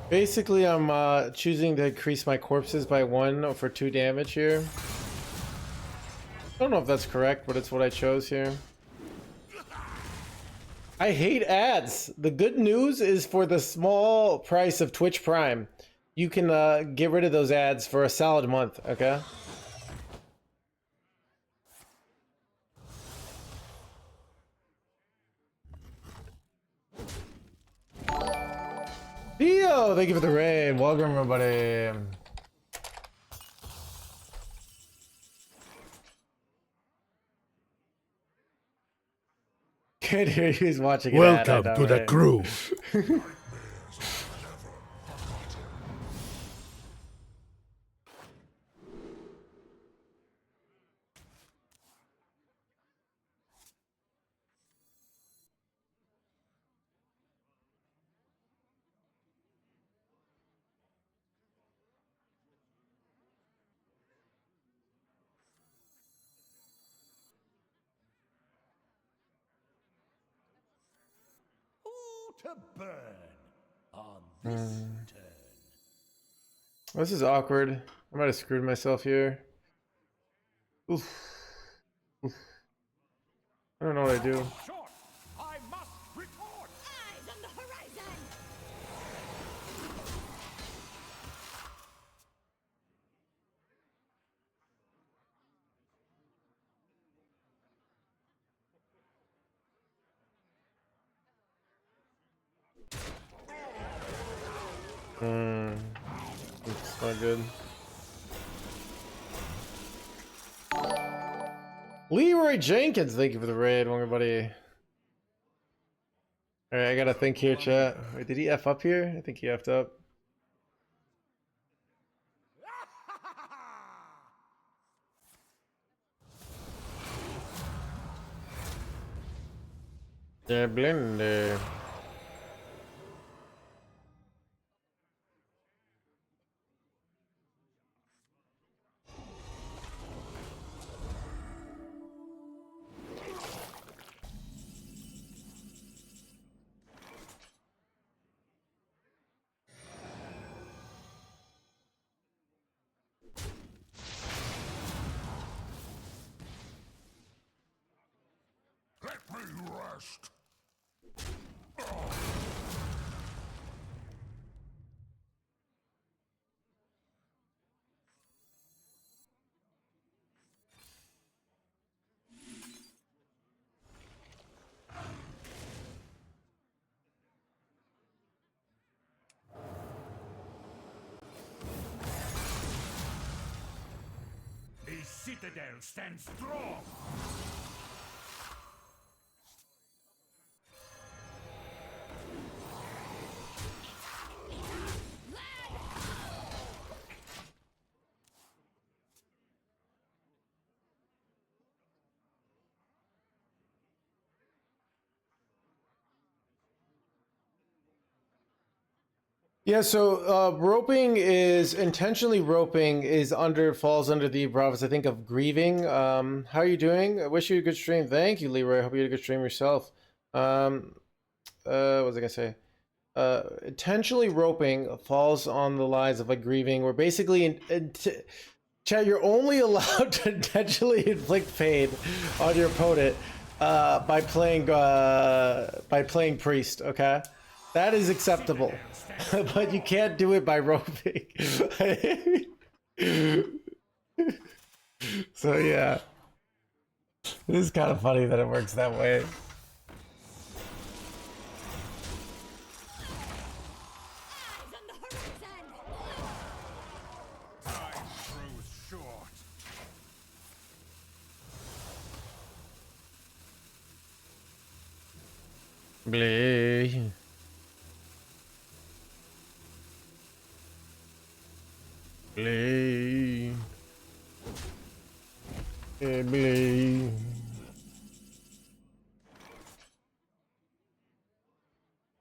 Basically, I'm choosing to increase my corpses by 1 for 2 damage here. I don't know if that's correct, but it's what I chose here. I hate ads. The good news is for the small price of Twitch Prime, you can get rid of those ads for a solid month, okay? Theo, thank you for the raid. Welcome, everybody. Can't hear you. He's watching it. Welcome to the crew. Who to burn on this turn? This is awkward. I might have screwed myself here. Oof. Oof. I don't know what I do. Short! I must report! Eyes on the horizon! It's not good. Leroy Jenkins, thank you for the raid, everybody. Alright, I gotta think here, chat. Wait, did he F up here? I think he F'd up. Yeah, blender. Let me rest. The citadel stands strong! Yeah, so roping is intentionally roping is falls under the province, I think, of grieving. How are you doing? I wish you a good stream. Thank you, Leroy. I hope you had a good stream yourself. What was I gonna say? Intentionally roping falls on the lines of like grieving, where basically, Chad, you're only allowed to intentionally inflict pain on your opponent by playing priest. Okay, that is acceptable. But you can't do it by roping. So yeah, it is kind of funny that it works that way. Eyes on the horizon! Time grows short. Bleh. Bleh. Bleh.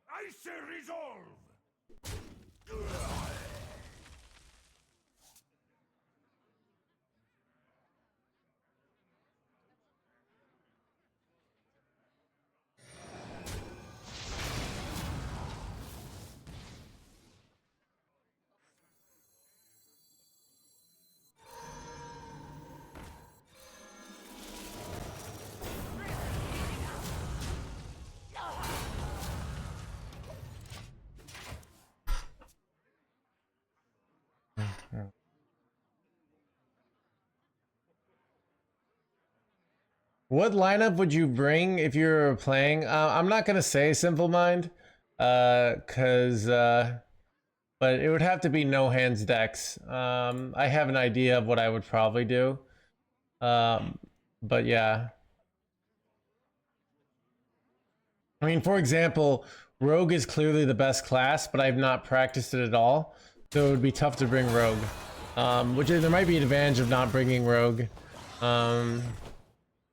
Icy resolve! What lineup would you bring if you were playing? I'm not gonna say Simple Mind, but it would have to be no hands decks. I have an idea of what I would probably do, but yeah. I mean, for example, Rogue is clearly the best class, but I've not practiced it at all, so it would be tough to bring Rogue. There might be an advantage of not bringing Rogue.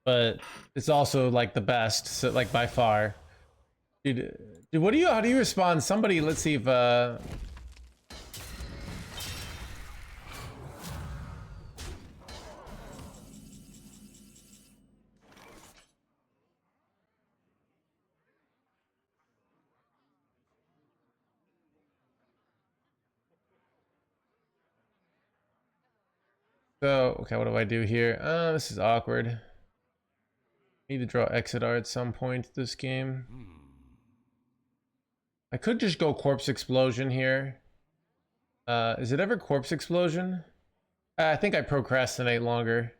But it's also like the best, so like by far. Dude, how do you respond? Somebody, let's see if so okay, what do I do here? This is awkward. Need to draw exit art at some point this game. I could just go Corpse Explosion here. Is it ever Corpse Explosion? I think I procrastinate longer.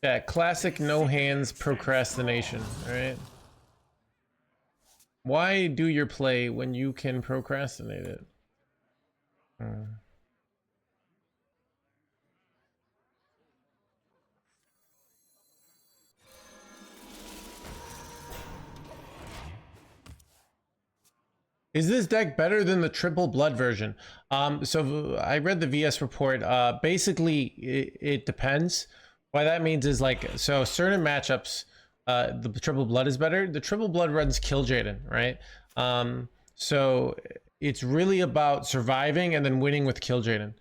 Yeah, classic no hands procrastination, right? Why do your play when you can procrastinate it? Is this deck better than the triple blood version? So I read the VS report. Basically, it depends. What that means is like, so certain matchups, the triple blood is better. The triple blood runs Kill Jaden, right? So it's really about surviving and then winning with Kill Jaden.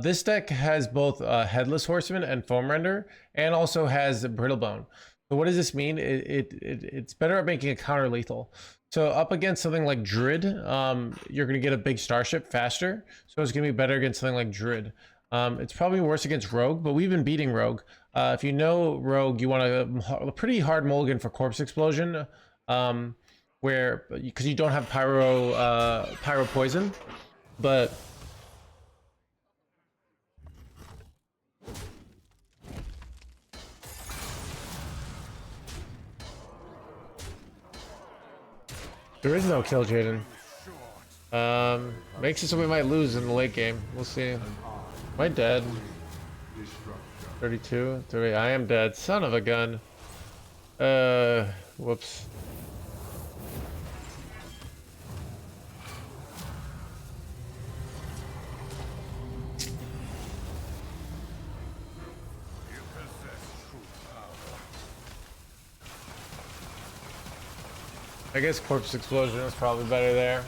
This deck has both Headless Horseman and Foam Render, and also has Brittle Bone. So what does this mean? It's better at making a counter lethal. So up against something like Druid, you're going to get a big Starship faster. So it's going to be better against something like Druid. It's probably worse against Rogue, but we've been beating Rogue. If you know Rogue, you want a pretty hard mulligan for Corpse Explosion, because you don't have Pyro Poison, but there is no Kill Jaden. Makes it so we might lose in the late game. We'll see. Am I dead? 32? 30. I am dead. Son of a gun. Whoops. I guess Corpse Explosion is probably better there.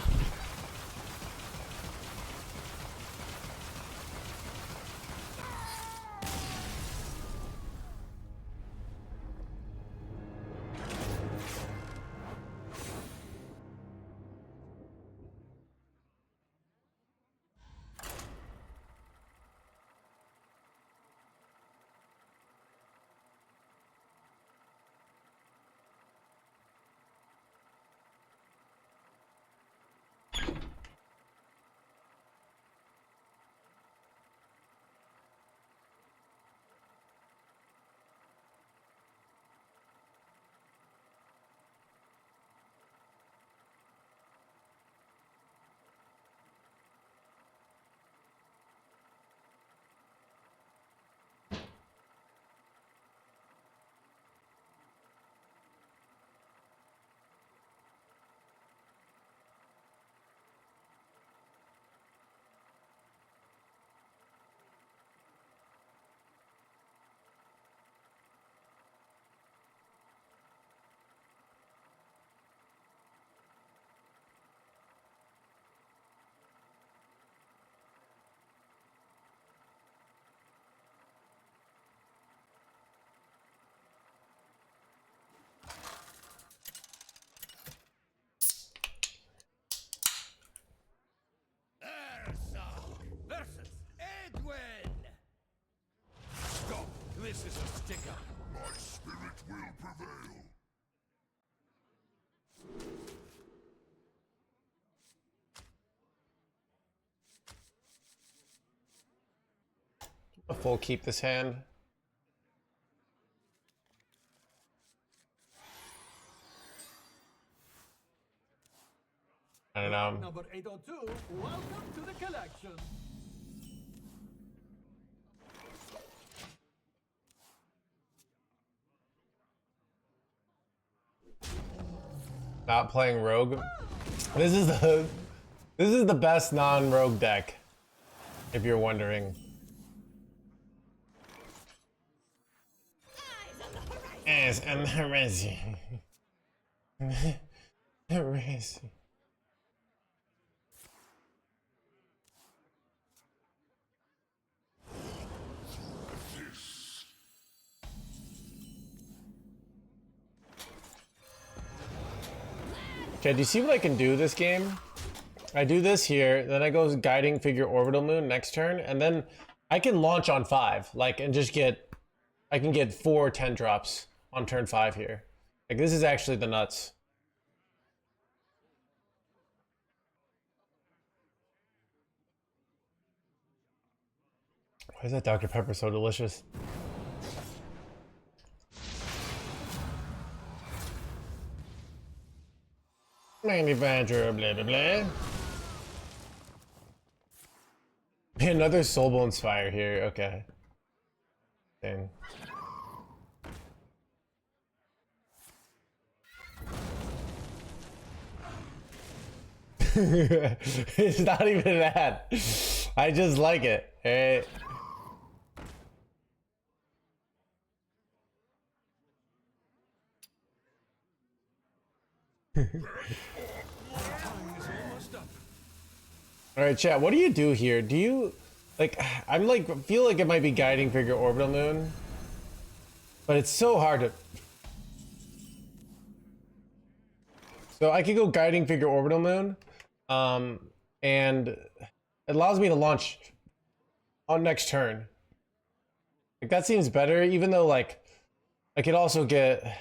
A full keep this hand. I don't know. Number 802, welcome to the collection. Not playing rogue. This is the best non-rogue deck, if you're wondering. Eyes on the horizon. Horizon. Okay, do you see what I can do this game? I do this here, then I go guiding figure orbital moon next turn, and then I can launch on 5, like, and just get, I can get 4 10 drops on turn 5 here. Like, this is actually the nuts. Why is that Dr. Pepper so delicious? Manufacturer, blah blah blah. Another Soulbone Spire here, okay. Dang. It's not even that. I just like it. Hey. All right, chat. What do you do here? Do you like? I'm like feel like it might be guiding figure orbital moon, but it's so hard to. So I could go guiding figure orbital moon, and it allows me to launch on next turn. Like that seems better, even though like I could also get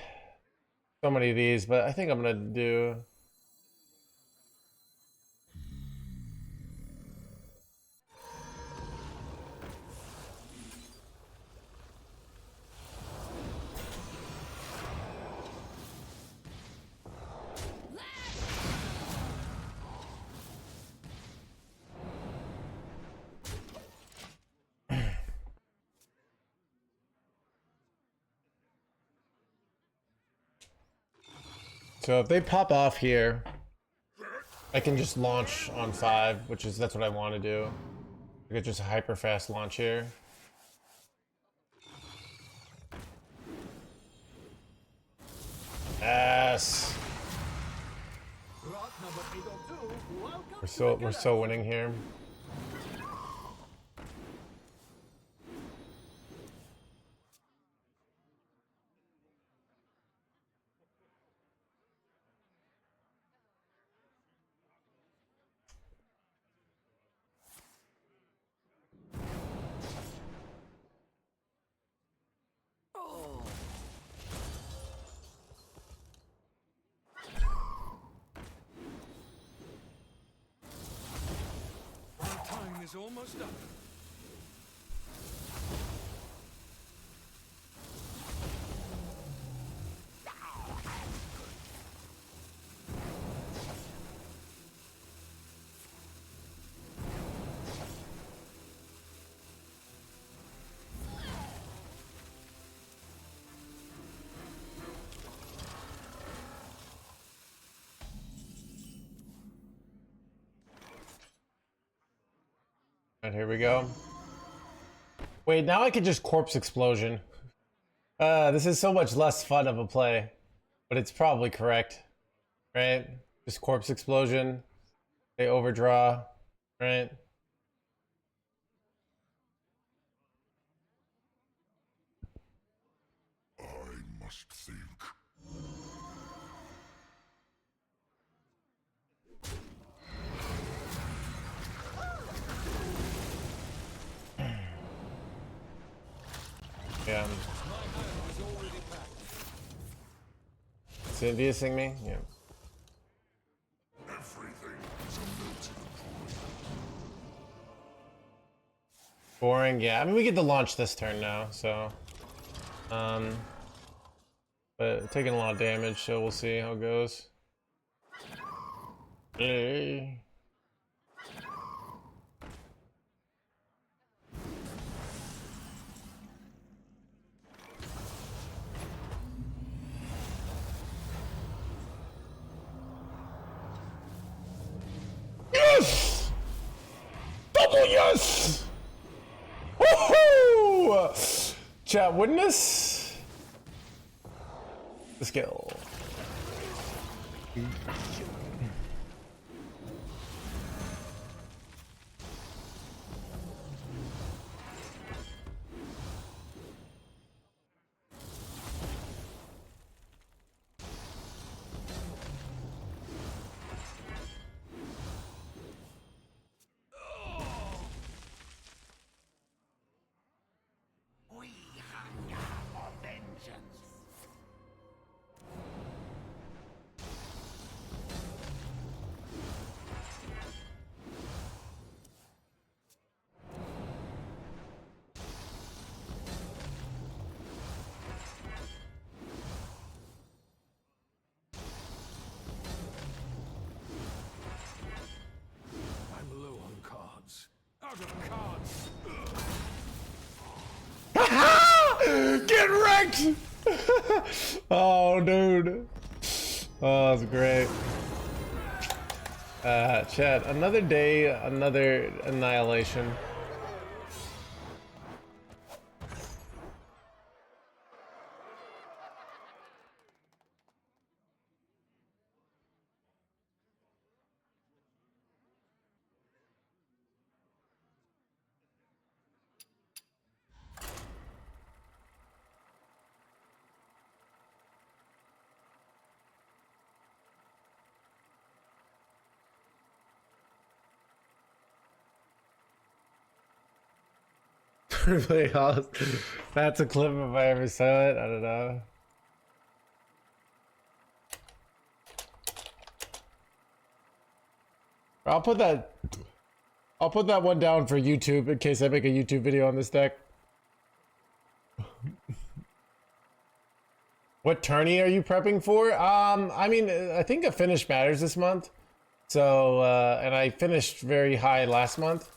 so many of these, but I think I'm gonna do. So if they pop off here, I can just launch on 5, that's what I want to do. I get just a hyper fast launch here. Yes. Rock number 802, welcome to the We're so winning here. Time is almost up. And here we go. Wait, now I can just corpse explosion. This is so much less fun of a play, but it's probably correct, right? Just corpse explosion. They overdraw, right? I must think. Yeah. Cynthia sing me? Yeah. Everything is a melting Boring, yeah. I mean, we get to launch this turn now, so. But taking a lot of damage, so we'll see how it goes. Hey. Yes! Double yes! Woohoo! Chat witness. The skill. I'm low on cards. Out of cards. Get wrecked! Oh, dude. Oh, that's great. Chat, another day, another annihilation. Really awesome. That's a clip if I ever saw it. I don't know. I'll put that one down for YouTube in case I make a YouTube video on this deck. What tourney are you prepping for? I mean, I think a finish matters this month. So, and I finished very high last month.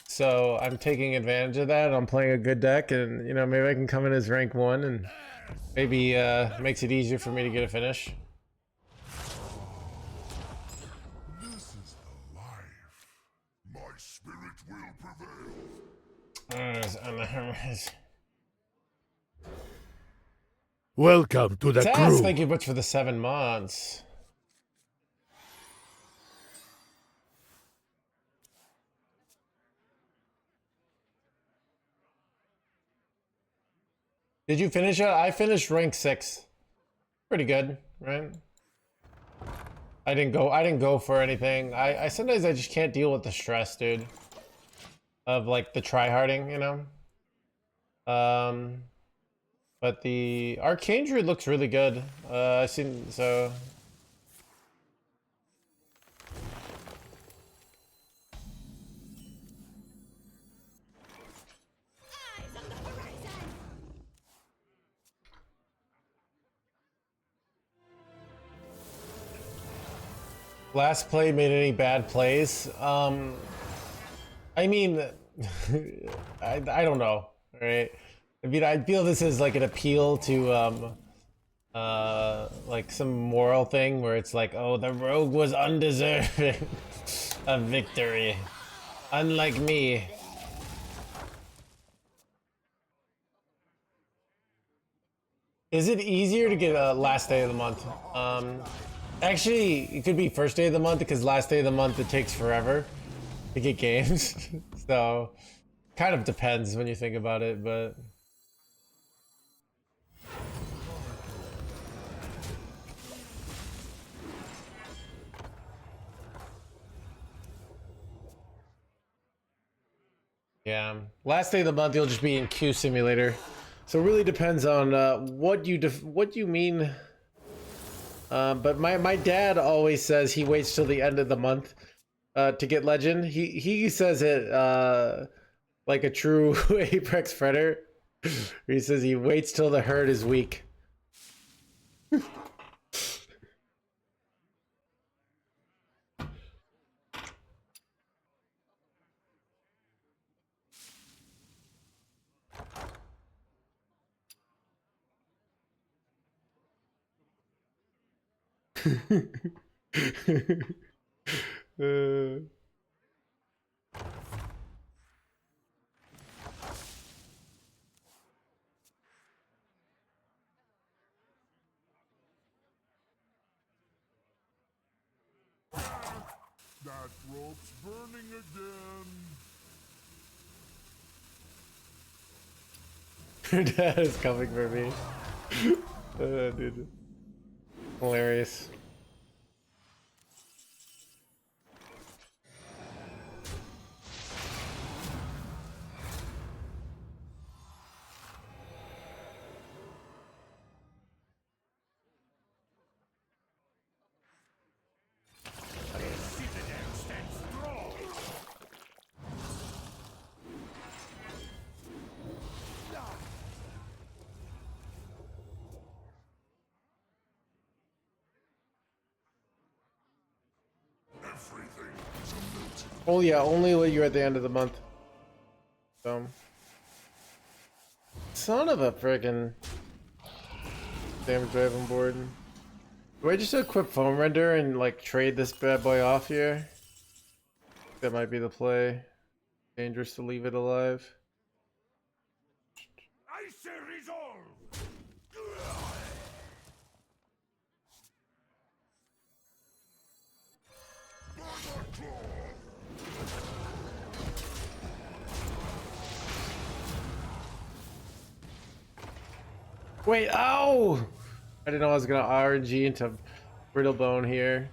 So I'm taking advantage of that. I'm playing a good deck, and you know, maybe I can come in as rank 1 and maybe makes it easier for me to get a finish. This is the life. My spirit will prevail. Welcome to the Tess, crew. thank you much for the 7 months. Did you finish it? I finished rank 6. Pretty good, right? I didn't go for anything. I sometimes I just can't deal with the stress, dude. Of like the tryharding, you know? But the Arcane Druid looks really good. I seen so last play made any bad plays? I mean, I don't know, right? I mean, I feel this is like an appeal to like some moral thing where it's like, oh, the rogue was undeserving of victory, unlike me. Is it easier to get a last day of the month? Actually, it could be first day of the month because last day of the month it takes forever to get games. So, kind of depends when you think about it, but. Yeah, last day of the month you'll just be in Q Simulator. So it really depends on what you mean. But my dad always says he waits till the end of the month to get legend. He says it like a true apex predator. He says he waits till the herd is weak. uh... That rope's burning again. Her dad is coming for me. Dude. Hilarious. Oh yeah, only when you're at the end of the month. Son of a friggin' damage drive on board. Do I just equip foam render and like trade this bad boy off here? That might be the play. Dangerous to leave it alive. Icy resolve! Wait, ow! I didn't know I was gonna RNG into Brittle Bone here.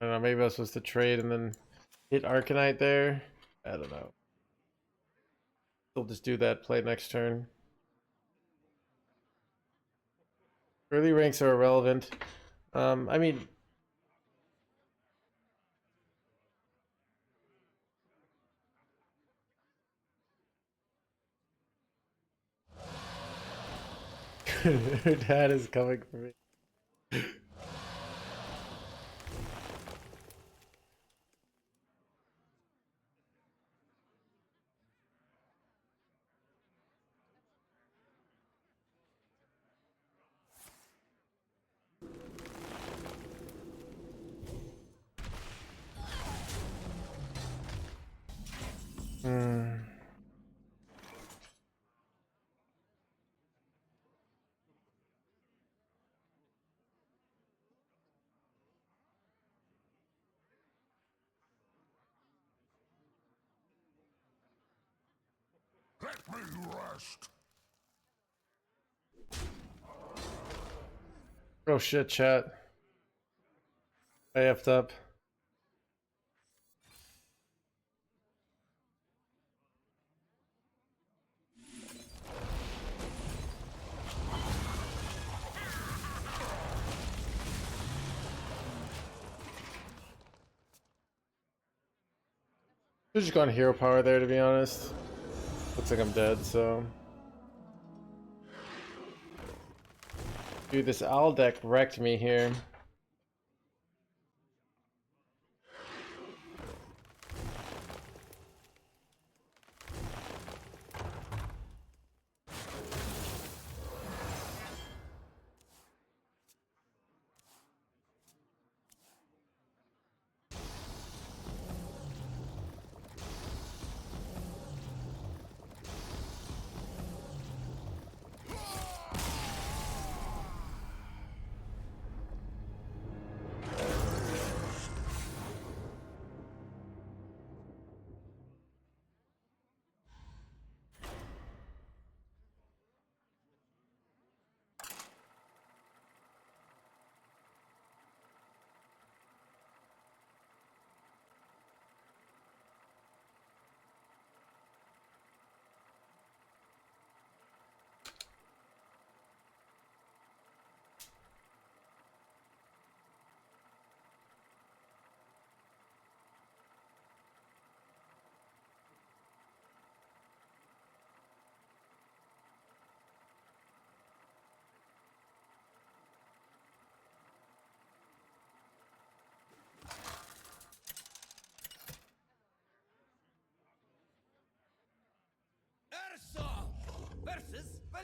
I don't know, maybe I was supposed to trade and then hit Arcanite there. I don't know. We'll just do that play next turn. Early ranks are irrelevant. I mean... Her dad is coming for me. Let me rest. Oh shit, chat. I effed up. I've just gone hero power there, to be honest. Looks like I'm dead, so... Dude, this owl deck wrecked me here.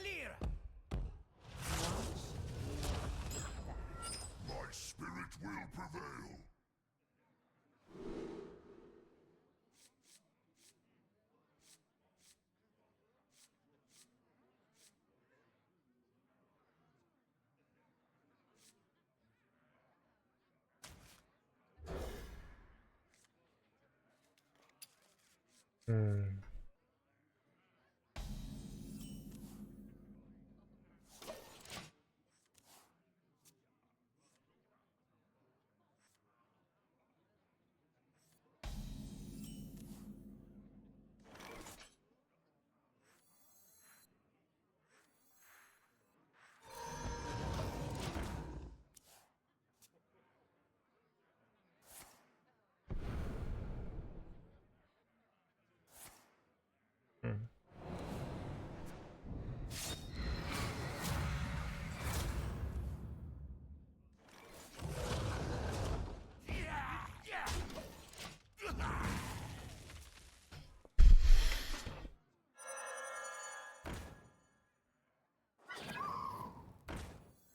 My spirit will prevail.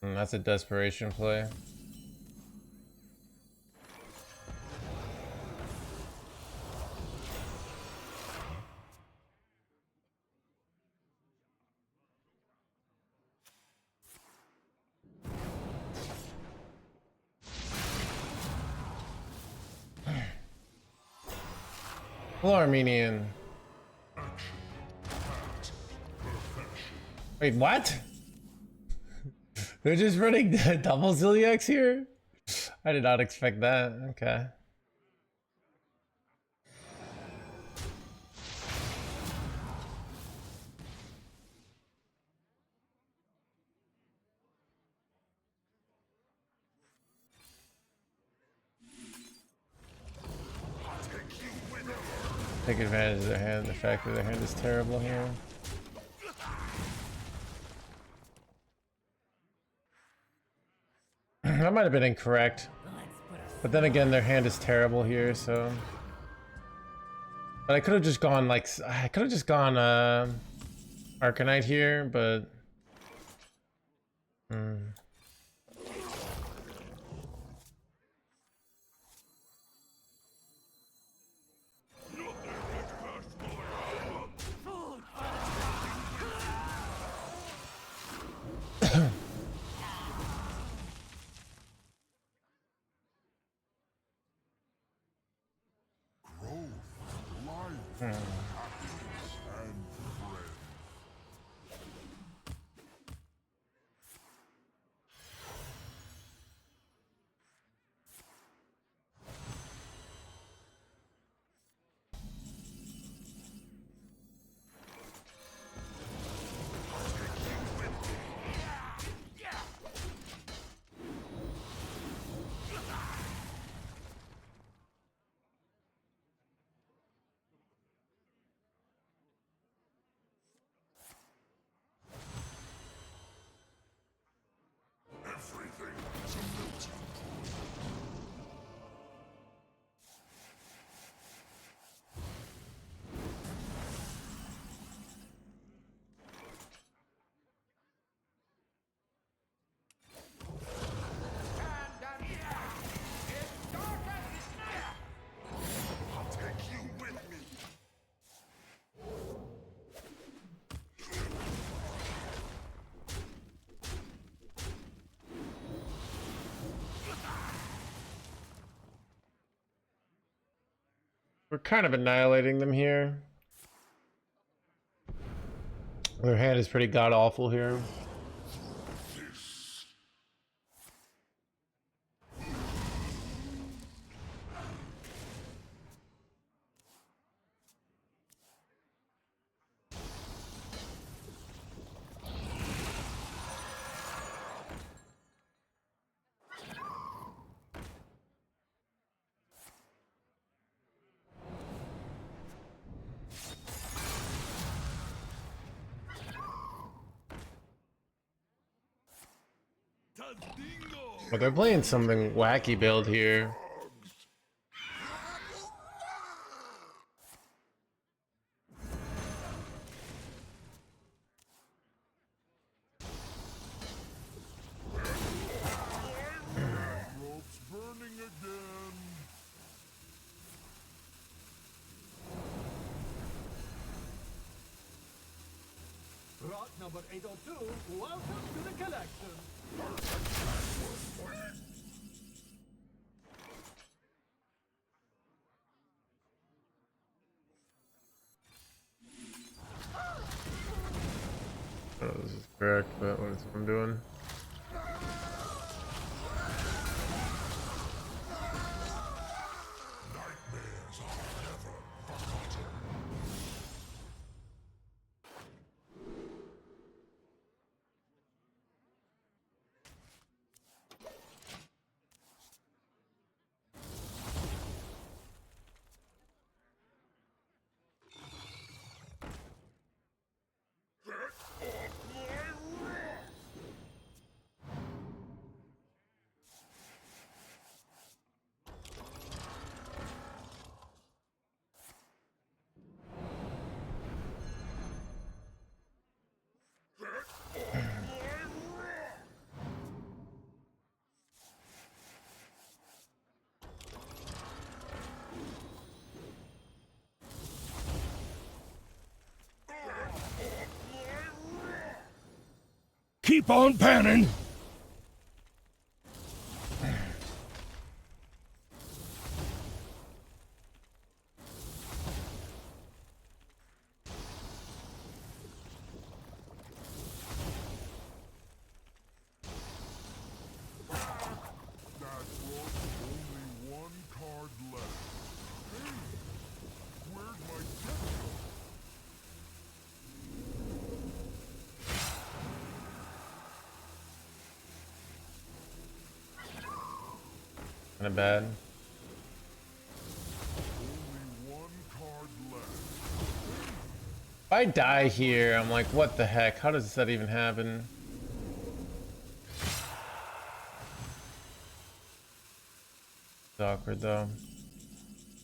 That's a desperation play. Hello, Armenian. Wait, what? They're just running double Ziliax here? I did not expect that. Okay. Take advantage of their hand, the fact that their hand is terrible here. That might have been incorrect. But then again, their hand is terrible here, so... But I could have just gone, like... I could have just gone, Arcanite here, but... We're kind of annihilating them here. Their hand is pretty god-awful here. But they're playing something wacky build here. number 802, welcome to the collection. I don't know if this is correct, but what is I'm doing? Keep on panning. That was only one card left. Hey, where'd my deck go? Kind of bad. Only one card left. If I die here, I'm like, what the heck? How does that even happen? It's awkward though.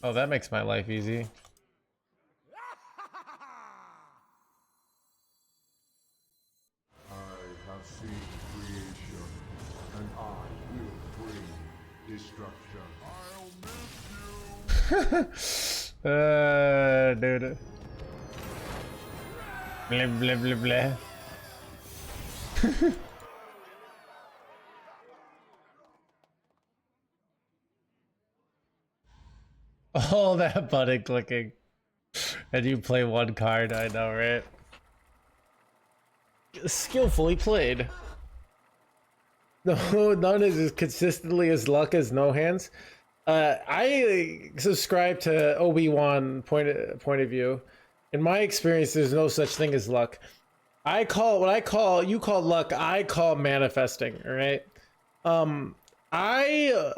Oh, that makes my life easy. I have seen creation, and I will bring destruction. I'll miss you. Dude. Blah blah blah blah. All that button clicking. And you play one card, I know, right? Skillfully played. No, none is as consistently as luck as no hands. I subscribe to Obi-Wan point of view. In my experience, there's no such thing as luck. You call luck, I call manifesting. All right. I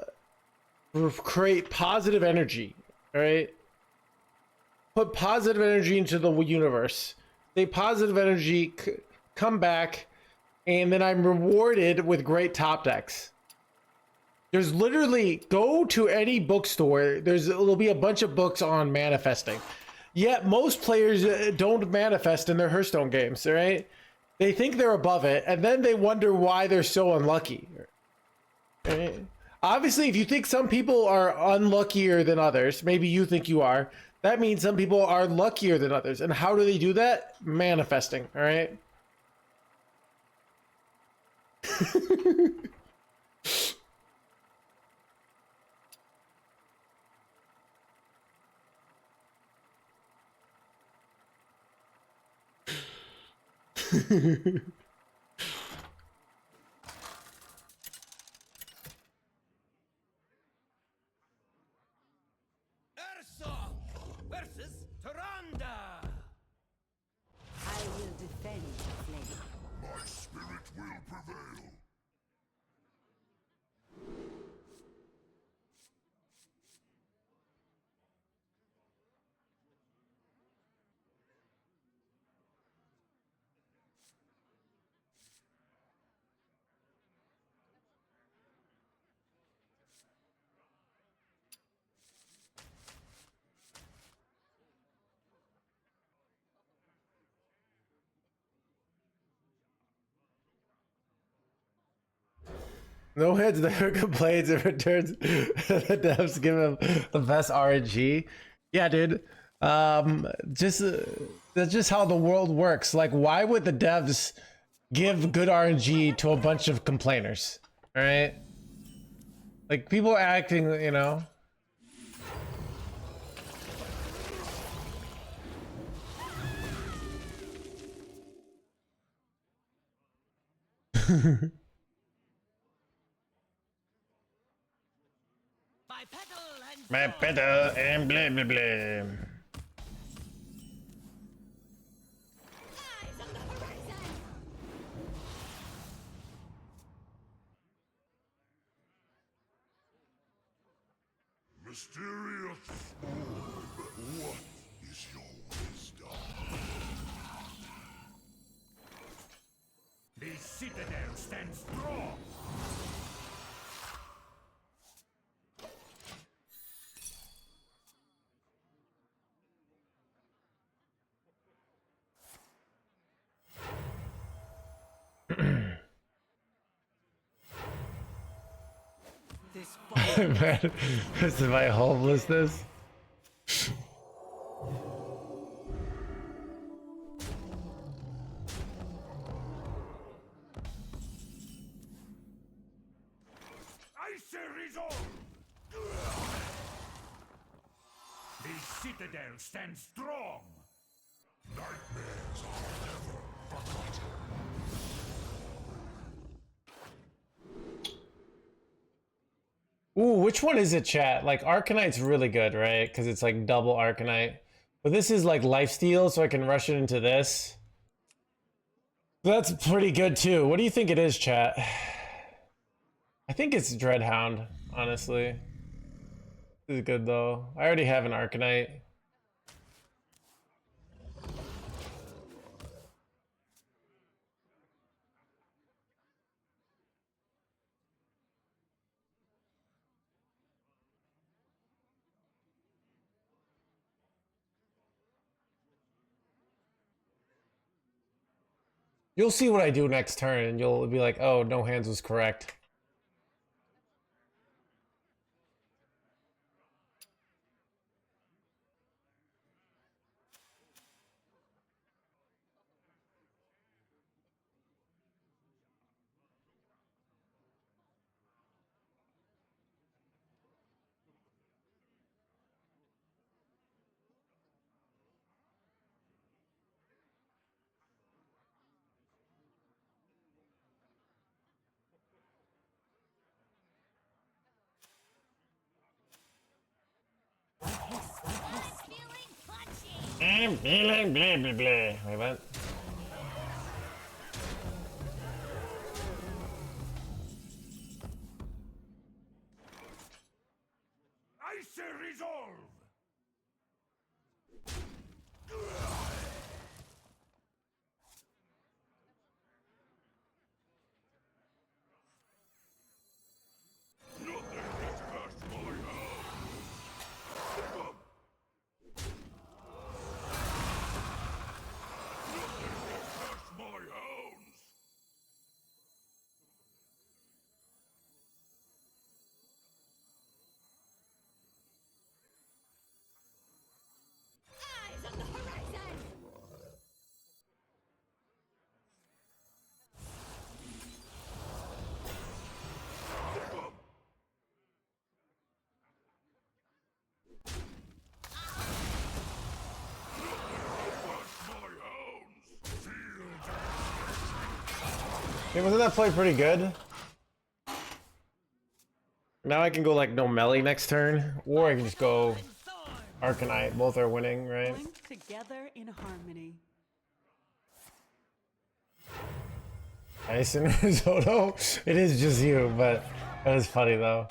create positive energy. All right. Put positive energy into the universe. Say positive energy, come back, and then I'm rewarded with great top decks. There's literally, go to any bookstore. There'll be a bunch of books on manifesting. Yet most players don't manifest in their Hearthstone games, all right? They think they're above it, and then they wonder why they're so unlucky. Right? Obviously, if you think some people are unluckier than others, maybe you think you are, that means some people are luckier than others. And how do they do that? Manifesting, all right? versus Taranda. I will defend the flame. My spirit will prevail. No heads never complains if it turns the devs give him the best RNG. Yeah, dude. Just That's just how the world works. Like, why would the devs give good RNG to a bunch of complainers? All right? Like, people are acting, you know. My pedal and blah blah blah. Mysterious orb, what is your wisdom? The citadel stands strong. Man, this is my homelessness. Icy resolve. The citadel stands strong. Nightmares are never forgotten. Ooh, which one is it, chat? Like, Arcanite's really good, right? Because it's like double Arcanite. But this is like lifesteal, so I can rush it into this. That's pretty good too. What do you think it is, chat? I think it's Dreadhound, honestly. This is good though. I already have an Arcanite. You'll see what I do next turn, and you'll be like, oh, no hands was correct. I'm feeling blah blah blah. Wait, what? Icy resolve. Hey, wasn't that play pretty good? Now I can go like no melee next turn, or I can just go Arcanite. Both are winning, right? Joined together in harmony. Tyson Risotto? It is just you, but that is funny though.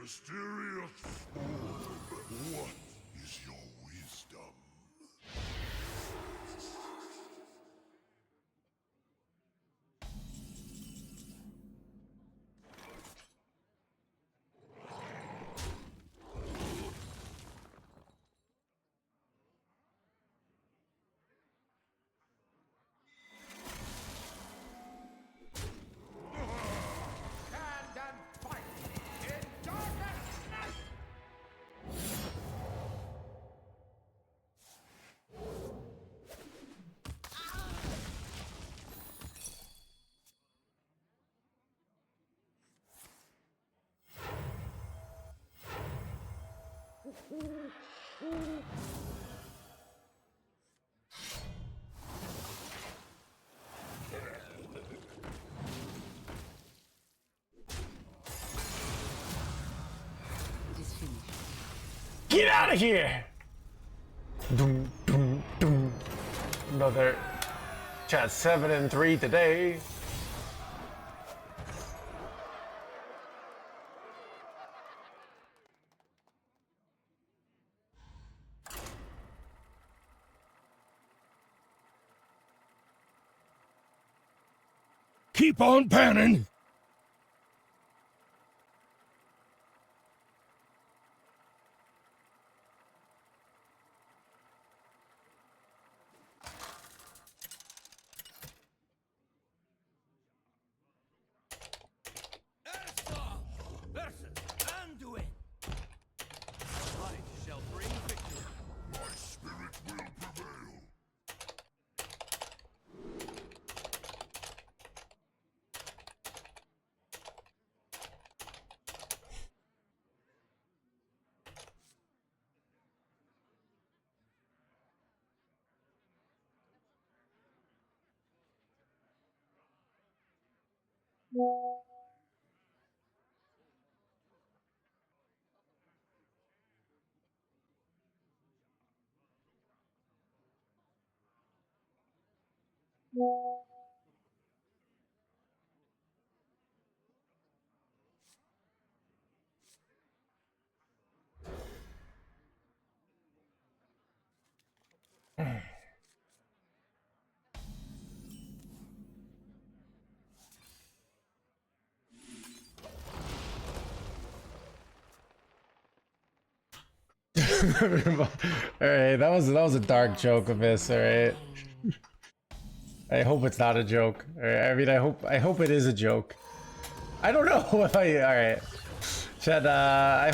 Mysterious orb, what is your wisdom? Stand and fight in darkest night! It is finished. Get out of here! Doom, doom, doom. Another chat 7 and 3 today. Keep on panning. Hearthstone versus Anduin. Light shall bring victory. My spirit will prevail. Alright, that was a dark joke of this, alright. I hope it's not a joke. Alright, I mean I hope it is a joke. I don't know if alright. Chad, I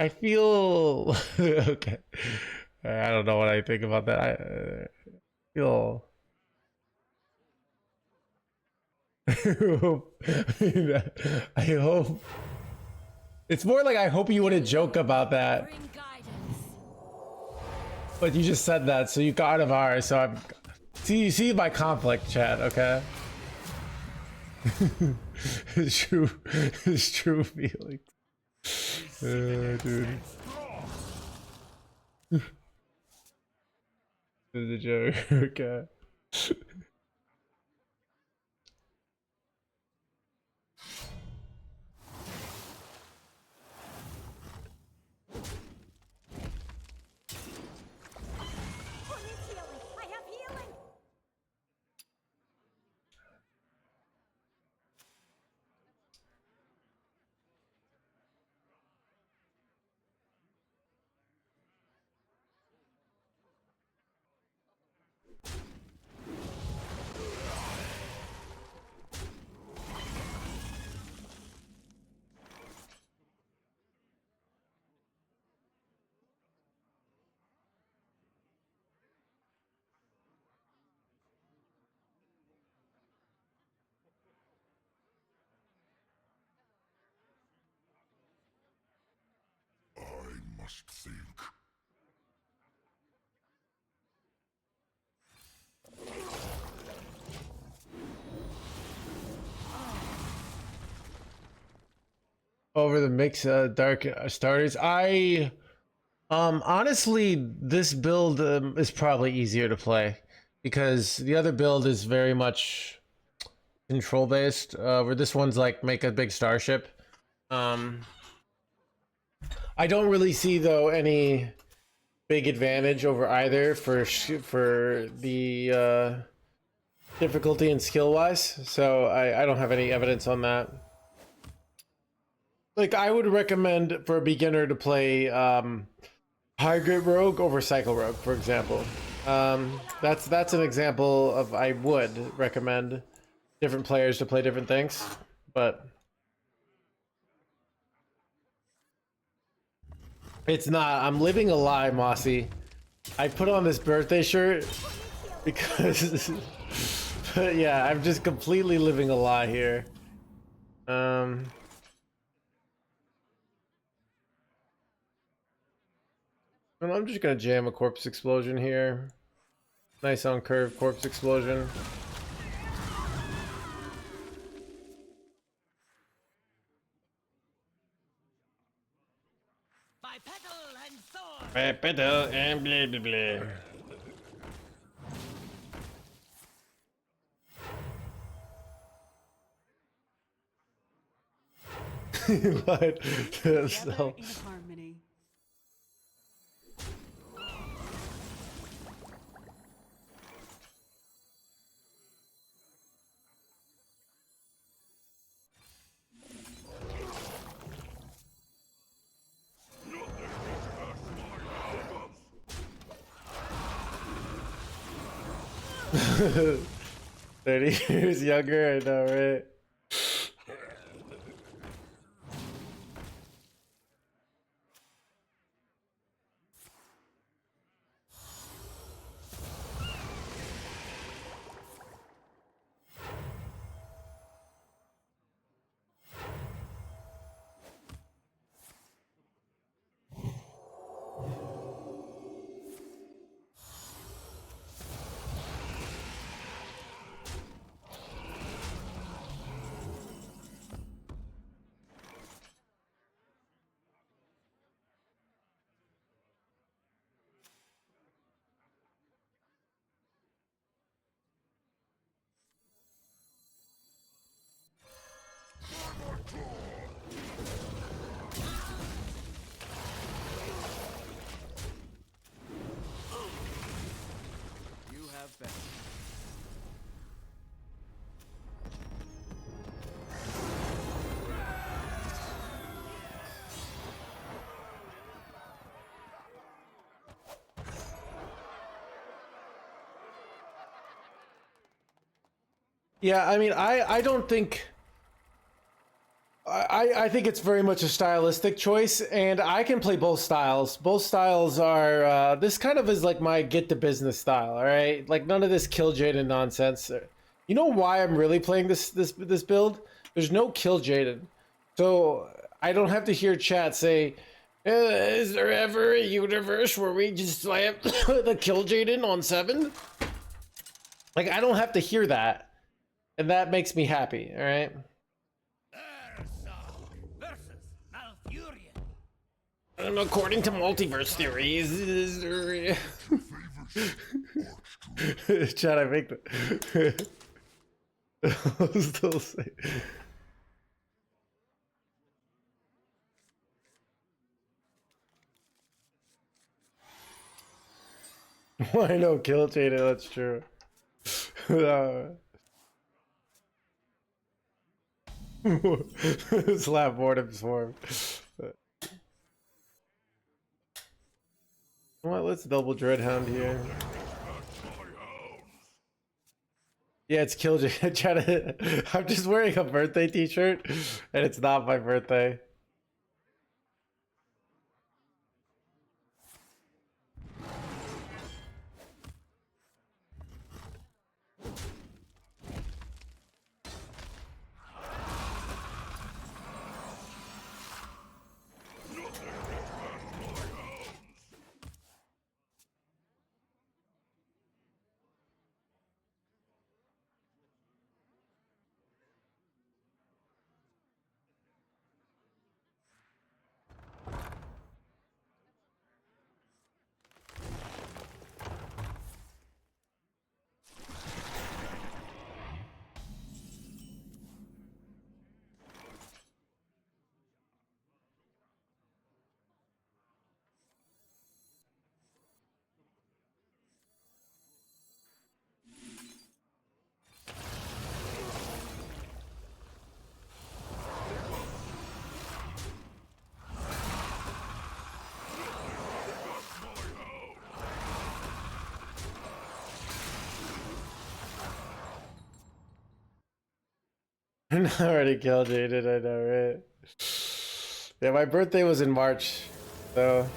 feel okay. I don't know what I think about that. I feel I hope it's more like I hope you wouldn't joke about that. Bring guidance. But you just said that, so you got of ours, so I'm you see my conflict, chat, okay? It's true feelings. Dude. It's a joke, okay. I have healing. I must think. Over the mix dark starters. I honestly this build is probably easier to play because the other build is very much control based, where this one's like make a big starship. I don't really see though any big advantage over either for the difficulty and skill wise. So I don't have any evidence on that. Like I would recommend for a beginner to play high grit rogue over cycle rogue, for example. That's an example of I would recommend different players to play different things, but it's not. I'm living a lie, Mossy. I put on this birthday shirt because but yeah, I'm just completely living a lie here. And I'm just gonna jam a corpse explosion here. Nice on curve corpse explosion. By petal and sword. Petal and blah blah blah. What? Together So, in harmony. – 30 years younger, I know, right? You have been. Yeah, I mean, I don't think. I think it's very much a stylistic choice, and I can play both styles. Both styles are this kind of is like my get to business style. All right, like none of this kill Jaden nonsense. You know why I'm really playing this build? There's no kill Jaden, so I don't have to hear chat say, "Is there ever a universe where we just slam the kill Jaden on 7?" Like I don't have to hear that, and that makes me happy. All right. Versus Malfurion. And according to multiverse theories, Chad, I make the. I'll still say. Why no kill Jada? That's true. Slap boredom swarm. Well, let's double Dreadhound here. Yeah, it's Killjoy. I'm just wearing a birthday t-shirt, and it's not my birthday. Already killed Jaden, I know, right? Yeah, my birthday was in March, so.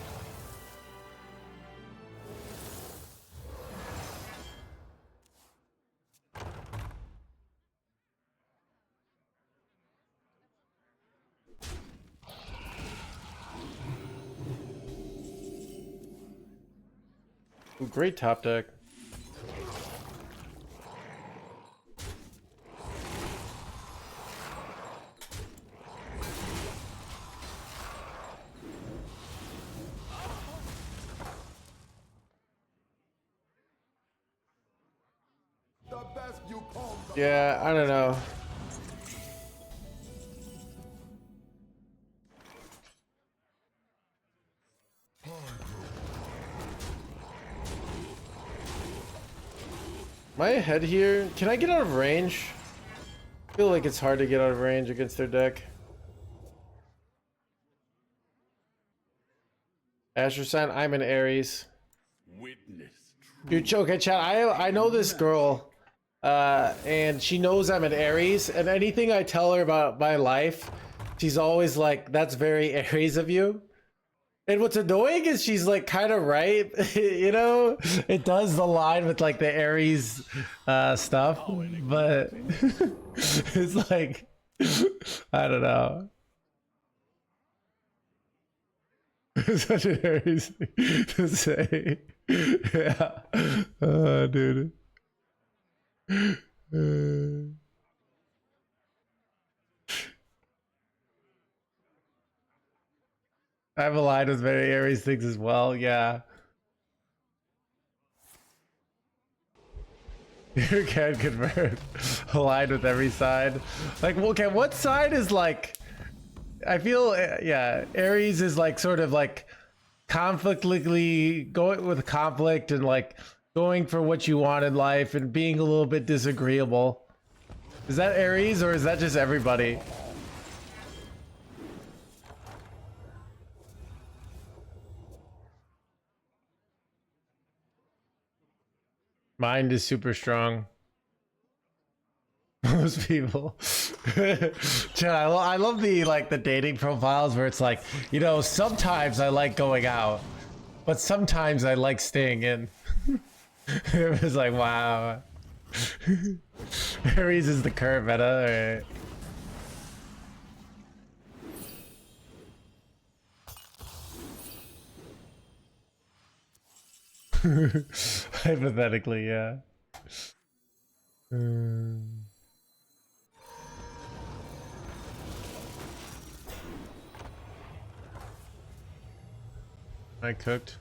Ooh, great top deck. The best you pawns of Yeah, I don't know. Am I ahead here? Can I get out of range? I feel like it's hard to get out of range against their deck. Asher sign, I'm an Aries. Witness. Dude, okay, chat, I know this girl, and she knows I'm an Aries, and anything I tell her about my life, she's always like, that's very Aries of you. And what's annoying is she's like kind of right, you know? It does align with like the Aries stuff, but it's like, I don't know. Such an Aries thing to say. Yeah. Dude. I've aligned with many Aries things as well, yeah. You can convert. Aligned with every side. Like, okay, what side is like... I feel, yeah, Aries is like sort of like conflictly going with conflict and like going for what you want in life and being a little bit disagreeable. Is that Aries or is that just everybody? Mind is super strong. Most people. Chad, I love the like the dating profiles where it's like, you know, sometimes I like going out, but sometimes I like staying in. It was like, wow. Aries is the current meta, alright. Hypothetically, yeah. I cooked.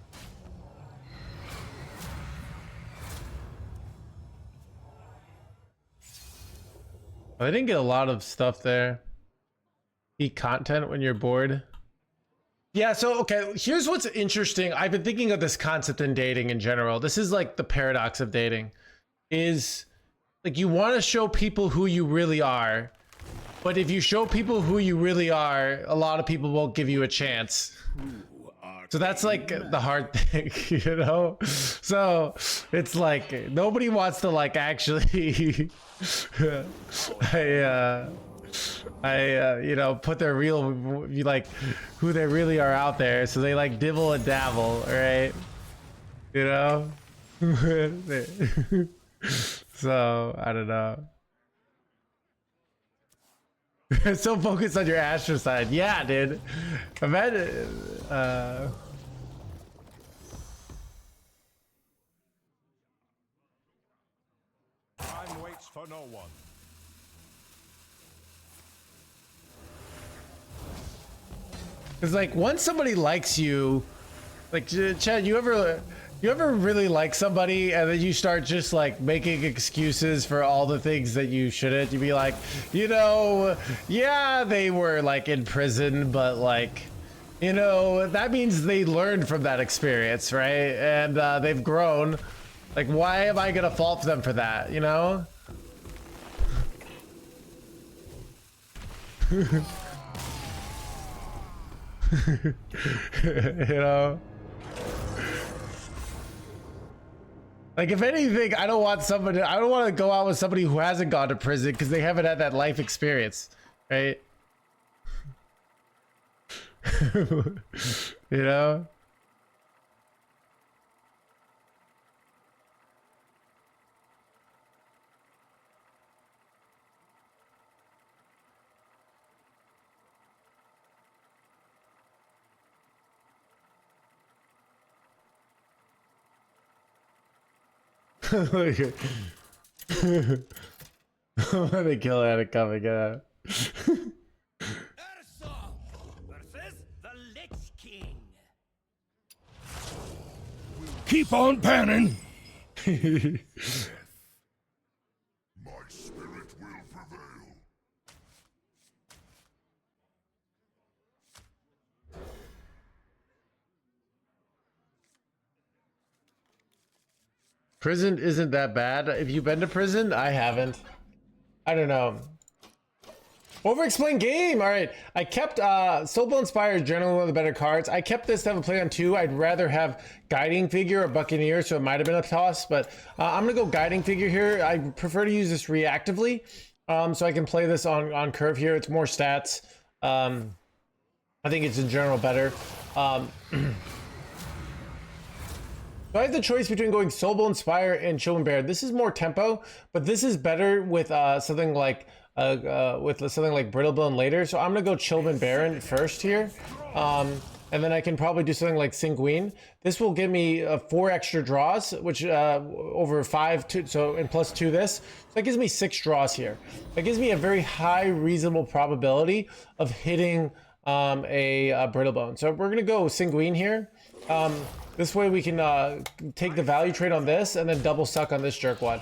I didn't get a lot of stuff there. Eat content when you're bored. Yeah, so okay, here's what's interesting. I've been thinking of this concept in dating in general. This is like the paradox of dating. Is like you want to show people who you really are, but if you show people who you really are, a lot of people won't give you a chance. So that's like the hard thing, you know? So it's like nobody wants to like actually you know, put their real, like who they really are out there. So they like dibble and dabble, right? You know? So I don't know. So focused on your Astro side. Yeah, dude. Imagine, time waits for no one. Cause like once somebody likes you, like Chad, you ever really like somebody and then you start just like making excuses for all the things that you shouldn't? You'd be like, you know, yeah, they were like in prison, but like, you know, that means they learned from that experience, right? And they've grown. Like, why am I gonna fault them for that, you know? You know? Like, if anything, I don't want to go out with somebody who hasn't gone to prison because they haven't had that life experience, right? You know? They kill it coming out. Ursa versus the Lich King. Keep on panning. My spirit will prevail. Prison isn't that bad. If you've been to prison, I haven't. I don't know. Over-explain game. All right. I kept Soulbone Spire, generally one of the better cards. I kept this to have a play on 2. I'd rather have Guiding Figure or Buccaneer, so it might have been a toss, but I'm going to go Guiding Figure here. I prefer to use this reactively, so I can play this on curve here. It's more stats. I think it's in general better. So I have the choice between going Soulbone Spire and Chillman Bear. This is more tempo, but this is better with something like Brittlebone later. So I'm gonna go Chillman Baron first here, and then I can probably do something like Sanguine. This will give me 4 extra draws, which over 5, and plus 2 this. So that gives me 6 draws here. That gives me a very high reasonable probability of hitting a Brittlebone. So we're gonna go Sanguine here. This way we can take the value trade on this and then double suck on this jerkwad.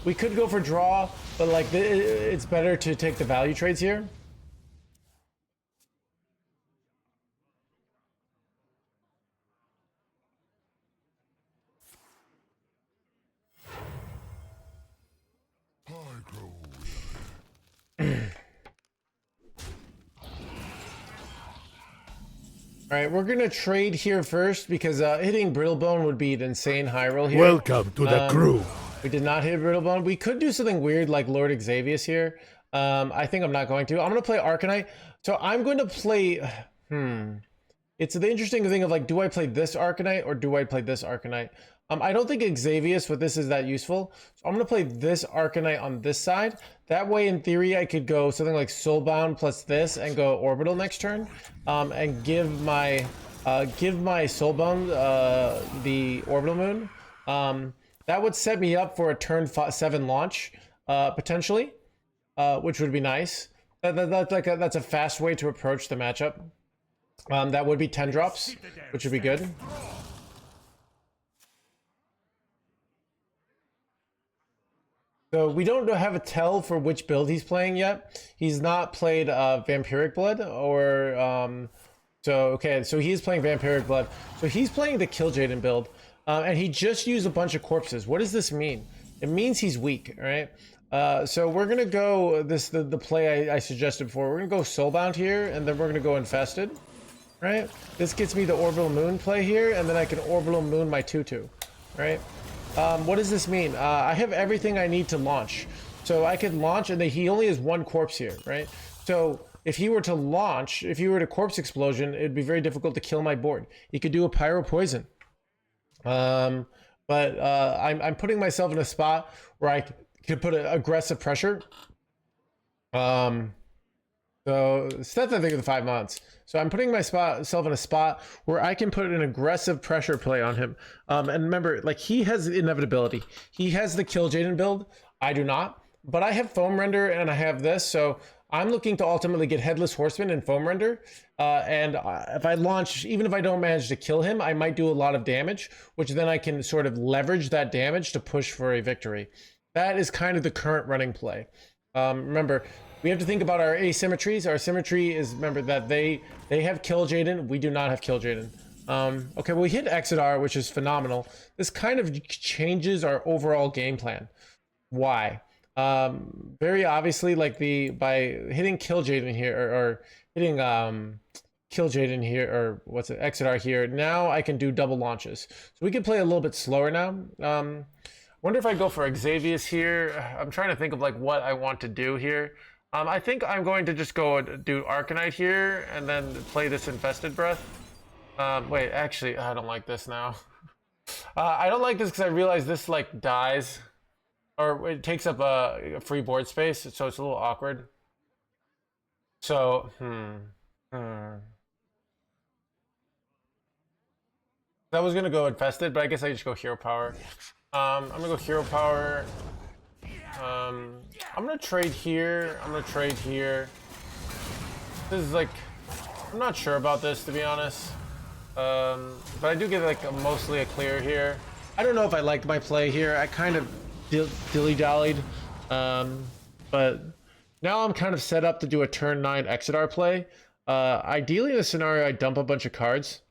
We could go for draw, but like it's better to take the value trades here. I grow. All right, we're gonna trade here first because hitting Brittlebone would be an insane high roll here. Welcome to the crew. We did not hit Brittlebone. We could do something weird like Lord Xavius here. I think I'm not going to. I'm gonna play Arcanite. So I'm going to play. It's the interesting thing of like, do I play this Arcanite or do I play this Arcanite? I don't think Xavius with this is that useful. So I'm gonna play this Arcanite on this side. That way, in theory, I could go something like Soulbound plus this and go Orbital next turn, and give my Soulbound the Orbital Moon. That would set me up for a turn 7 launch potentially, which would be nice. That's a fast way to approach the matchup. That would be 10 drops, which would be good. So we don't have a tell for which build he's playing yet. He's not played Vampiric Blood or so he's playing Vampiric Blood. So he's playing the Kill Jaden build, and he just used a bunch of corpses. What does this mean? It means he's weak, right? So we're gonna go the play I suggested before. We're gonna go Soulbound here, and then we're gonna go Infested, right? This gets me the Orbital Moon play here, and then I can Orbital Moon my 2/2, right? What does this mean? I have everything I need to launch. So I could launch, and he only has 1 corpse here, right? So if he were to launch, if he were to Corpse Explosion, it'd be very difficult to kill my board. He could do a Pyro Poison. I'm putting myself in a spot where I could put aggressive pressure. So that's I think of the 5 months. So I'm putting myself in a spot where I can put an aggressive pressure play on him. And remember, like, he has inevitability. He has the Kill Jaden build. I do not. But I have Foam Render and I have this. So I'm looking to ultimately get Headless Horseman and Foam Render. If I launch, even if I don't manage to kill him, I might do a lot of damage, which then I can sort of leverage that damage to push for a victory. That is kind of the current running play. Remember, we have to think about our asymmetries. Our symmetry is, remember, that they have Kill Jaden. We do not have Kill Jaden. Okay, well, we hit Exodar, which is phenomenal. This kind of changes our overall game plan. Why? Very obviously, like by hitting Kill Jaden here, or hitting Killjade in here, or what's it, Exodar here. Now I can do double launches. So we can play a little bit slower now. Wonder if I go for Xavius here. I'm trying to think of like what I want to do here. I think I'm going to just go do Arcanite here and then play this Infested Breath. Wait, actually, I don't like this now. I don't like this because I realize this like dies, or it takes up a free board space, so it's a little awkward. So, I was gonna go Infested, but I guess I just go Hero Power. I'm gonna go Hero Power. I'm gonna trade here. I'm gonna trade here. This is like, I'm not sure about this, to be honest. But I do get like mostly a clear here. I don't know if I liked my play here. I kind of dilly-dallied. But now I'm kind of set up to do a turn 9 Exodar play. Ideally in this scenario, I dump a bunch of cards.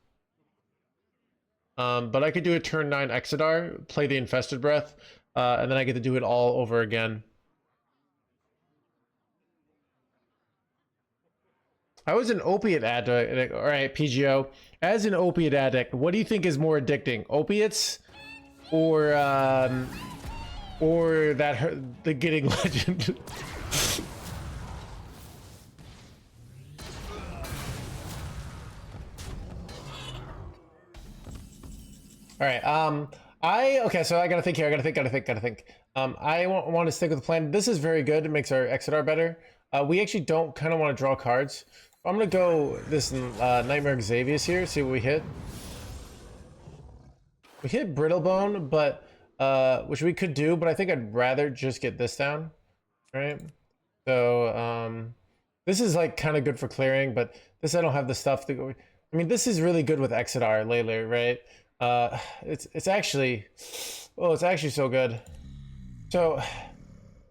But I could do a turn 9 Exodar, play the Infested Breath, and then I get to do it all over again. I was an opiate addict. All right, PGO. As an opiate addict, what do you think is more addicting, opiates, or the getting legend? All right. Okay. So I gotta think here. I gotta think. I want to stick with the plan. This is very good. It makes our Exodar better. We actually don't kind of want to draw cards. I'm gonna go this Nightmare Xavius here. See what we hit. We hit Brittlebone, but which we could do, but I think I'd rather just get this down. Right. So this is like kind of good for clearing, but this I don't have the stuff to go. I mean, this is really good with Exodar lately, right? It's actually so good. So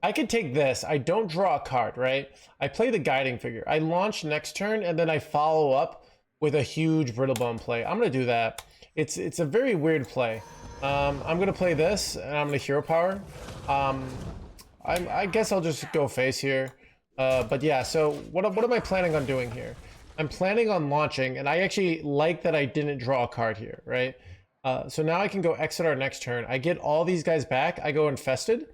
I could take this. I don't draw a card, right? I play the Guiding Figure. I launch next turn and then I follow up with a huge Brittlebone play. I'm gonna do that. It's a very weird play. I'm gonna play this and I'm gonna Hero Power. I guess I'll just go face here. But yeah. So what am I planning on doing here? I'm planning on launching, and I actually like that I didn't draw a card here, right? So now I can go Exodar next turn. I get all these guys back. I go Infested,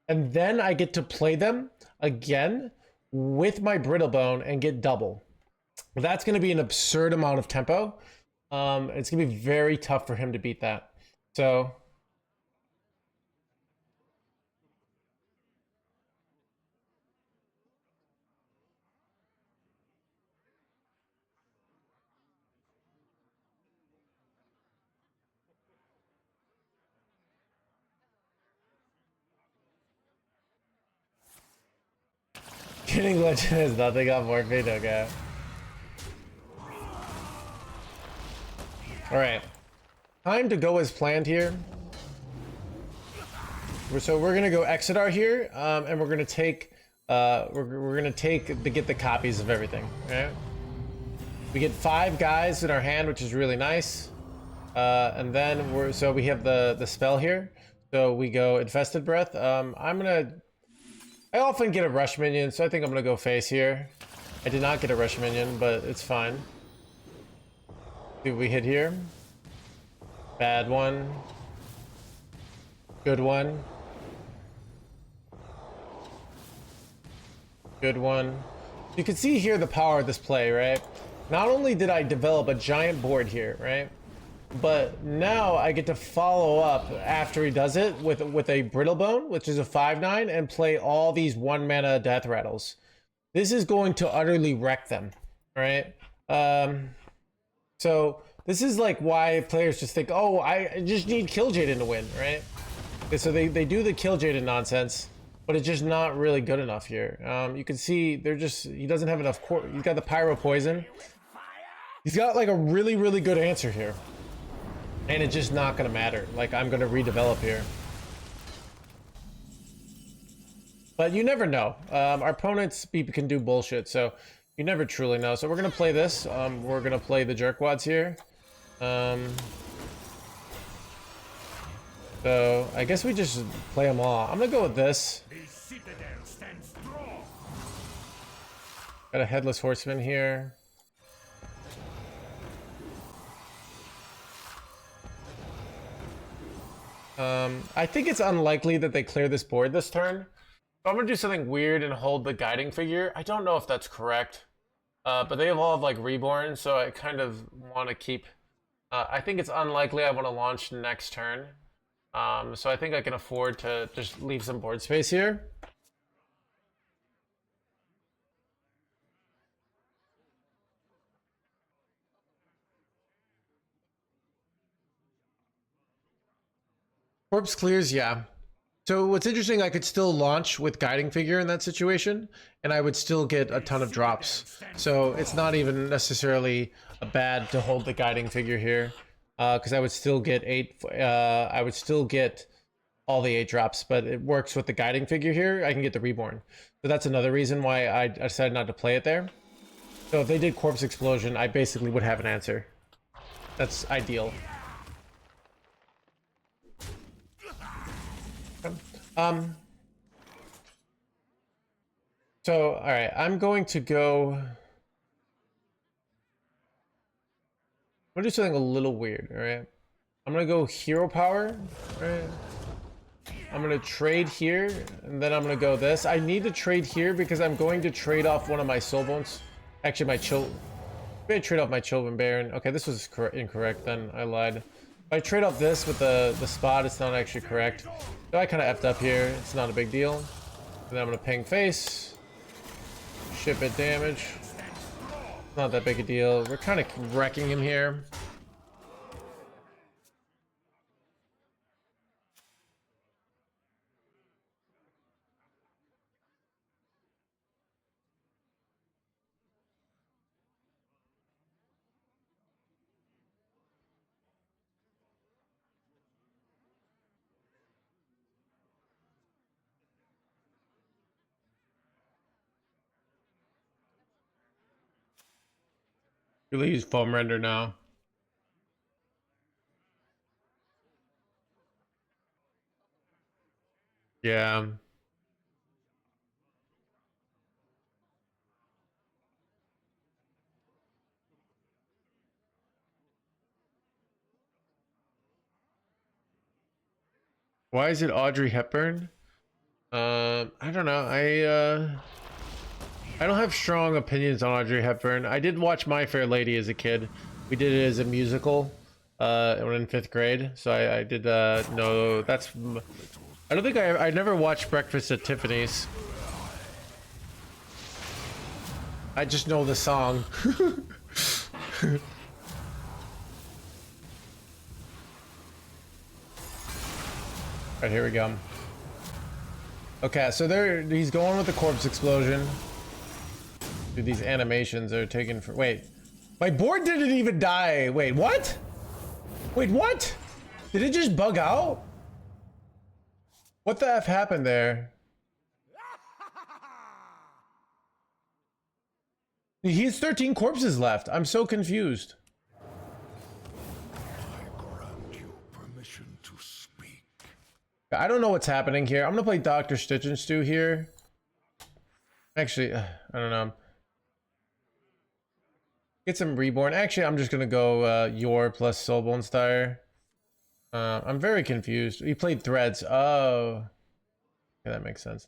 and then I get to play them again with my Brittlebone and get double. That's going to be an absurd amount of tempo. It's going to be very tough for him to beat that. So... Getting legend is nothing on Morphine, okay. Alright. Time to go as planned here. So we're gonna go Exodar here, and we're gonna take get the copies of everything, right? We get 5 guys in our hand, which is really nice. And then we have the spell here. So we go Infested Breath. I often get a rush minion, so I think I'm gonna go face here. I did not get a rush minion, but it's fine. See what we hit here. Bad one. Good one. Good one. You can see here the power of this play, right? Not only did I develop a giant board here, right? But now I get to follow up after he does it with a Brittlebone, which is a 5/9, and play all these 1-mana Death Rattles. This is going to utterly wreck them, right? So this is like why players just think, oh, I just need Killjaden to win, right? So they do the Killjaden nonsense, but it's just not really good enough here. You can see he doesn't have enough core. He's got the Pyro Poison. He's got like a really, really good answer here. And it's just not going to matter. Like, I'm going to redevelop here. But you never know. Our opponents can do bullshit, so you never truly know. So we're going to play this. We're going to play the Jerkwads here. So I guess we just play them all. I'm going to go with this. Got a Headless Horseman here. I think it's unlikely that they clear this board this turn. So I'm gonna do something weird and hold the guiding figure. I don't know if that's correct. But they evolve like Reborn, so I kind of want to keep... I think it's unlikely I want to launch next turn. So I think I can afford to just leave some board space here. Corpse clears, yeah. So what's interesting, I could still launch with guiding figure in that situation, and I would still get a ton of drops. So it's not even necessarily bad to hold the guiding figure here, because I would still get I would still get all the 8 drops, but it works with the guiding figure here. I can get the Reborn. So that's another reason why I decided not to play it there. So if they did Corpse Explosion, I basically would have an answer. That's ideal. So, all right, I'm going to go... I'm gonna do something a little weird, all right? I'm gonna go Hero Power, all right? I'm gonna trade here, and then I'm gonna go this. I need to trade here because I'm going to trade off one of my Soul Bones. Actually, I'm gonna trade off my Children Baron. Okay, this was incorrect then, I lied. If I trade off this with the spot, it's not actually correct. So I kind of effed up here. It's not a big deal. And then I'm going to ping face. Ship it damage. Not that big a deal. We're kind of wrecking him here. Really use foam render now. Yeah. Why is it Audrey Hepburn? I don't know. I don't have strong opinions on Audrey Hepburn. I did watch My Fair Lady as a kid. We did it as a musical when in 5th grade. So I did know that's... I don't think I never watched Breakfast at Tiffany's. I just know the song. Alright, here we go. Okay, so he's going with the Corpse Explosion. Dude, these animations are taken for... Wait. My board didn't even die. Wait, what? Wait, what? Did it just bug out? What the F happened there? He has 13 corpses left. I'm so confused. I grant you permission to speak. I don't know what's happening here. I'm gonna play Dr. Stitch and Stew here. Actually, I don't know. Get some Reborn. Actually, I'm just gonna go Yor plus Soulbone Star. I'm very confused. He played Threads. Oh. Okay, that makes sense.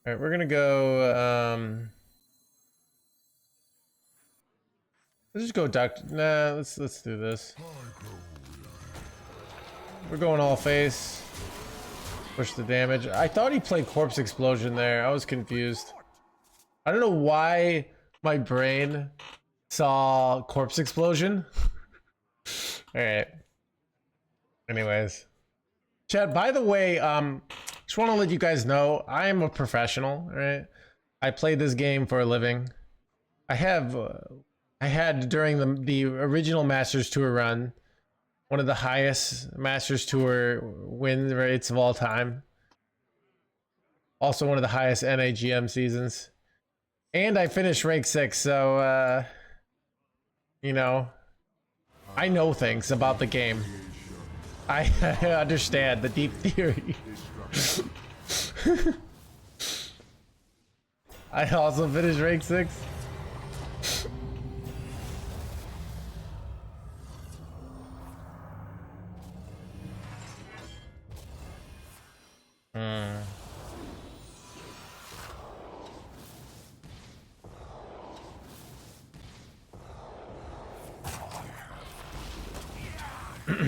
Alright, we're gonna go let's just go Doctor. Nah, let's do this. We're going all face. Push the damage. I thought he played Corpse Explosion there. I was confused. I don't know why my brain saw Corpse Explosion. Alright. Anyways. Chat, by the way, just want to let you guys know, I am a professional, right? I play this game for a living. I had during the original Masters Tour run, one of the highest Masters Tour win rates of all time. Also one of the highest NAGM seasons. And I finished rank 6, so, you know, I know things about the game. I understand the deep theory. I also finished rank 6. All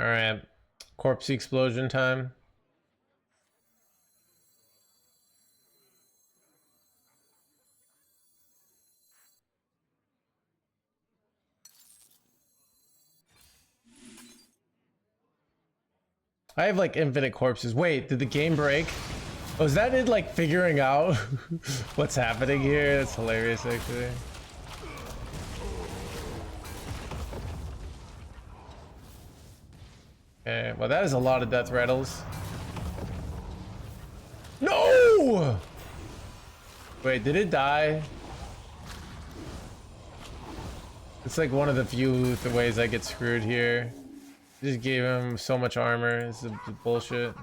right, corpse explosion time. I have like infinite corpses. Wait, did the game break? Was that it, like figuring out what's happening here? That's hilarious, actually. Okay, well, that is a lot of death rattles. No! Wait, did it die? It's like one of the few ways I get screwed here. Just gave him so much armor. This is bullshit.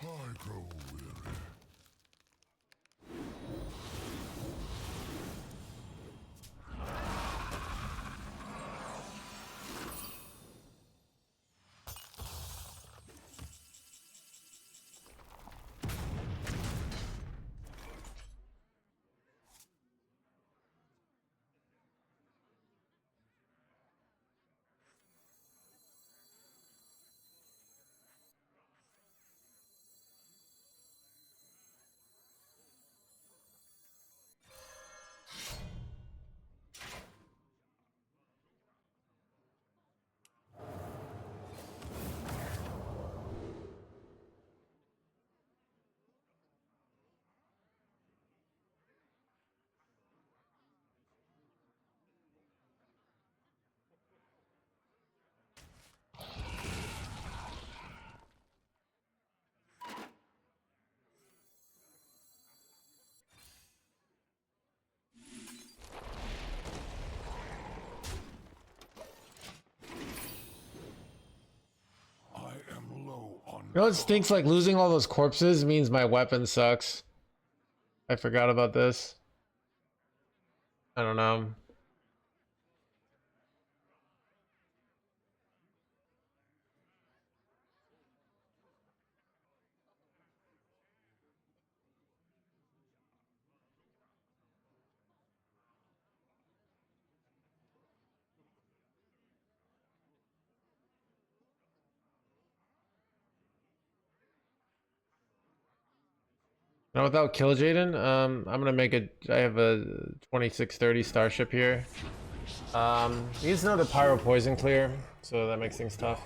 I grow weary. You know what stinks? Like losing all those corpses means my weapon sucks. I forgot about this. I don't know. Now without kill Jaden, I'm gonna make it. I have a 2630 Starship here. He needs another Pyro Poison clear, so that makes things tough.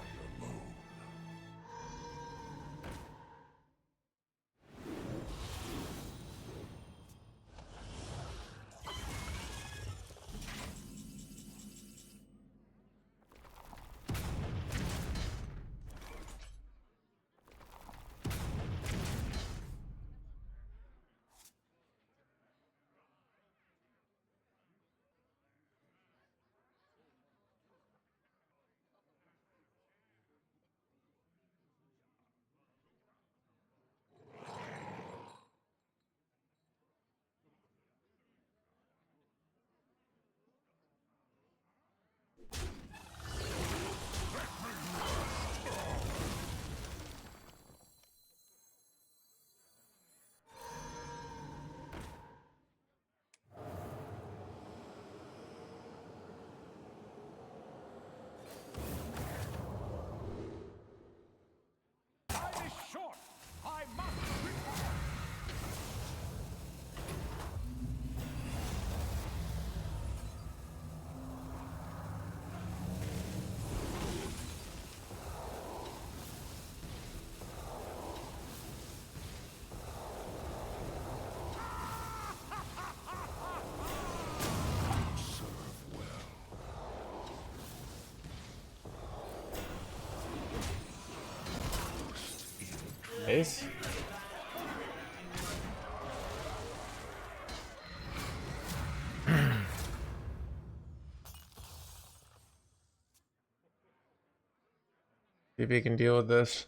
Ace? See if he can deal with this.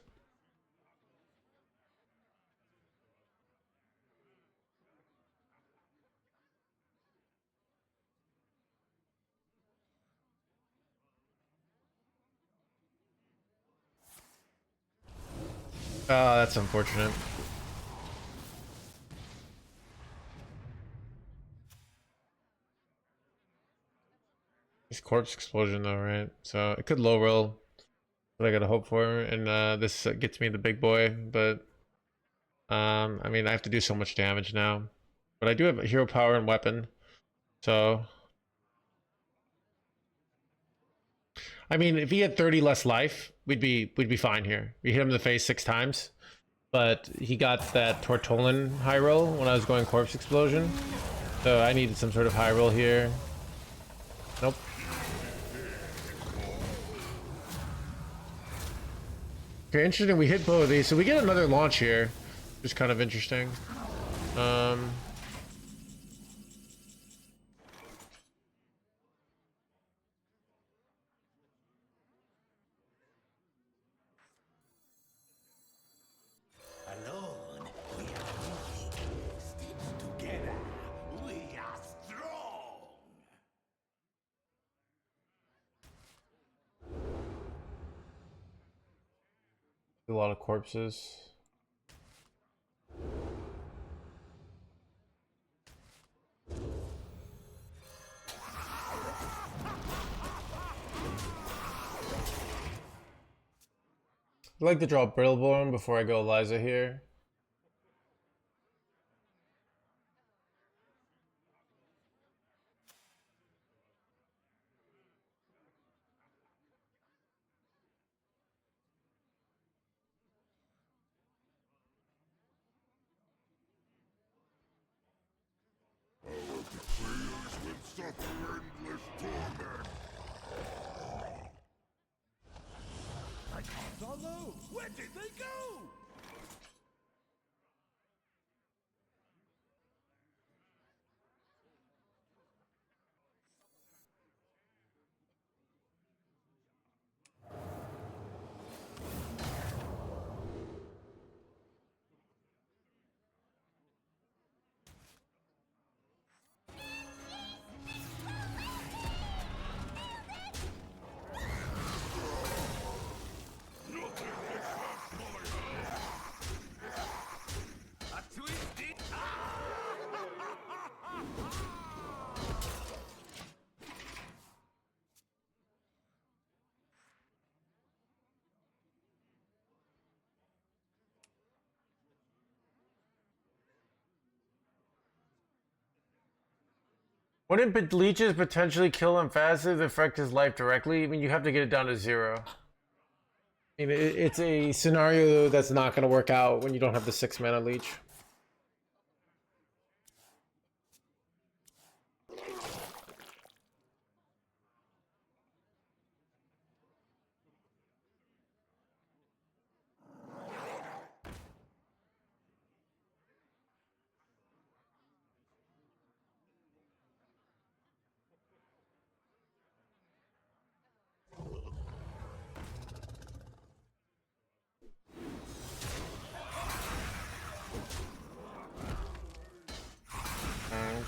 Oh, that's unfortunate. It's corpse explosion though, right? So it could low roll. What I gotta hope for, and this gets me the big boy, but I mean I have to do so much damage now. But I do have hero power and weapon, so I mean if he had 30 less life, we'd be fine here. We hit him in the face 6 times, but he got that Tortolan high roll when I was going corpse explosion, so I needed some sort of high roll here. Nope. Okay, interesting. We hit both of these, so we get another launch here, which is kind of interesting. Alone, we are weak. Stitched together, we are strong. A lot of corpses. I'd like to draw Brittleborn before I go Eliza here. Players will suffer endless torment. I can't follow. Where did they go? A twisted. Wouldn't leeches potentially kill him faster to affect his life directly? I mean, you have to get it down to 0. I mean, it's a scenario that's not going to work out when you don't have the 6 mana leech.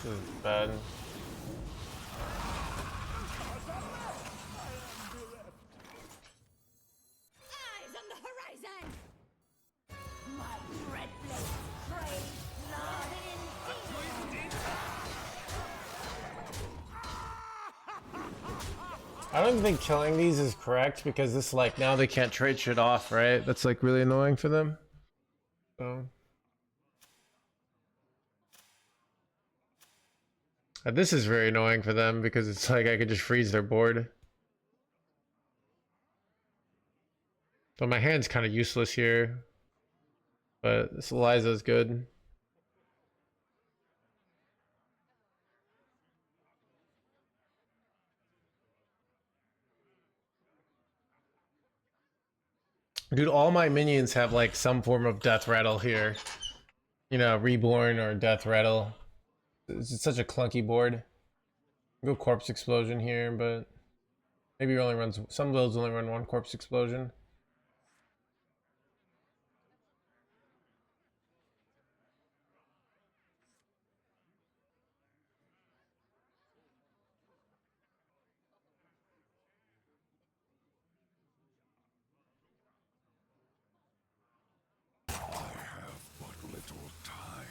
This is bad. Eyes on the horizon! My red blade crave blood indeed! I don't even think killing these is correct because this, like, now they can't trade shit off, right? That's like really annoying for them. So this is very annoying for them because it's like I could just freeze their board. So my hand's kind of useless here, but this Eliza's good. Dude, all my minions have like some form of death rattle here. You know, reborn or death rattle. It's such a clunky board. Go corpse explosion here, but maybe it only runs, some builds only run one corpse explosion. But little time.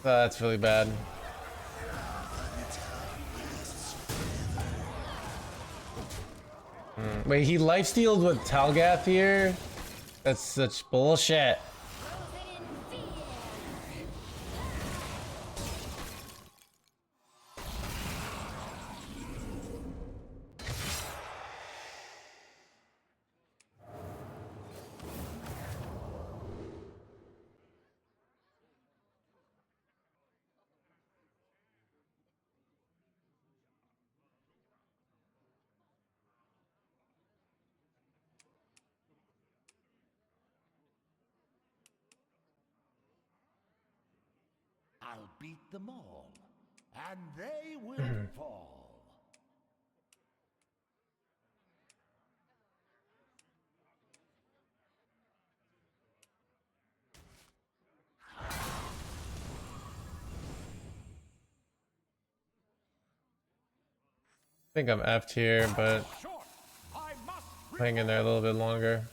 That's really bad. Wait, he lifestealed with Talgath here? That's such bullshit. I'll beat them all, and they will fall. I think I'm F'd here, but hang in there a little bit longer.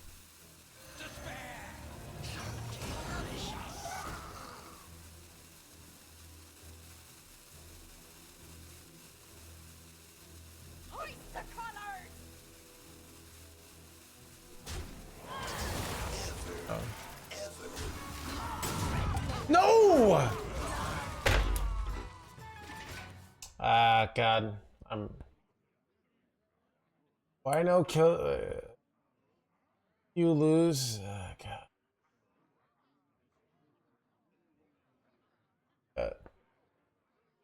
No! Ah, God. Why no kill? You lose? God.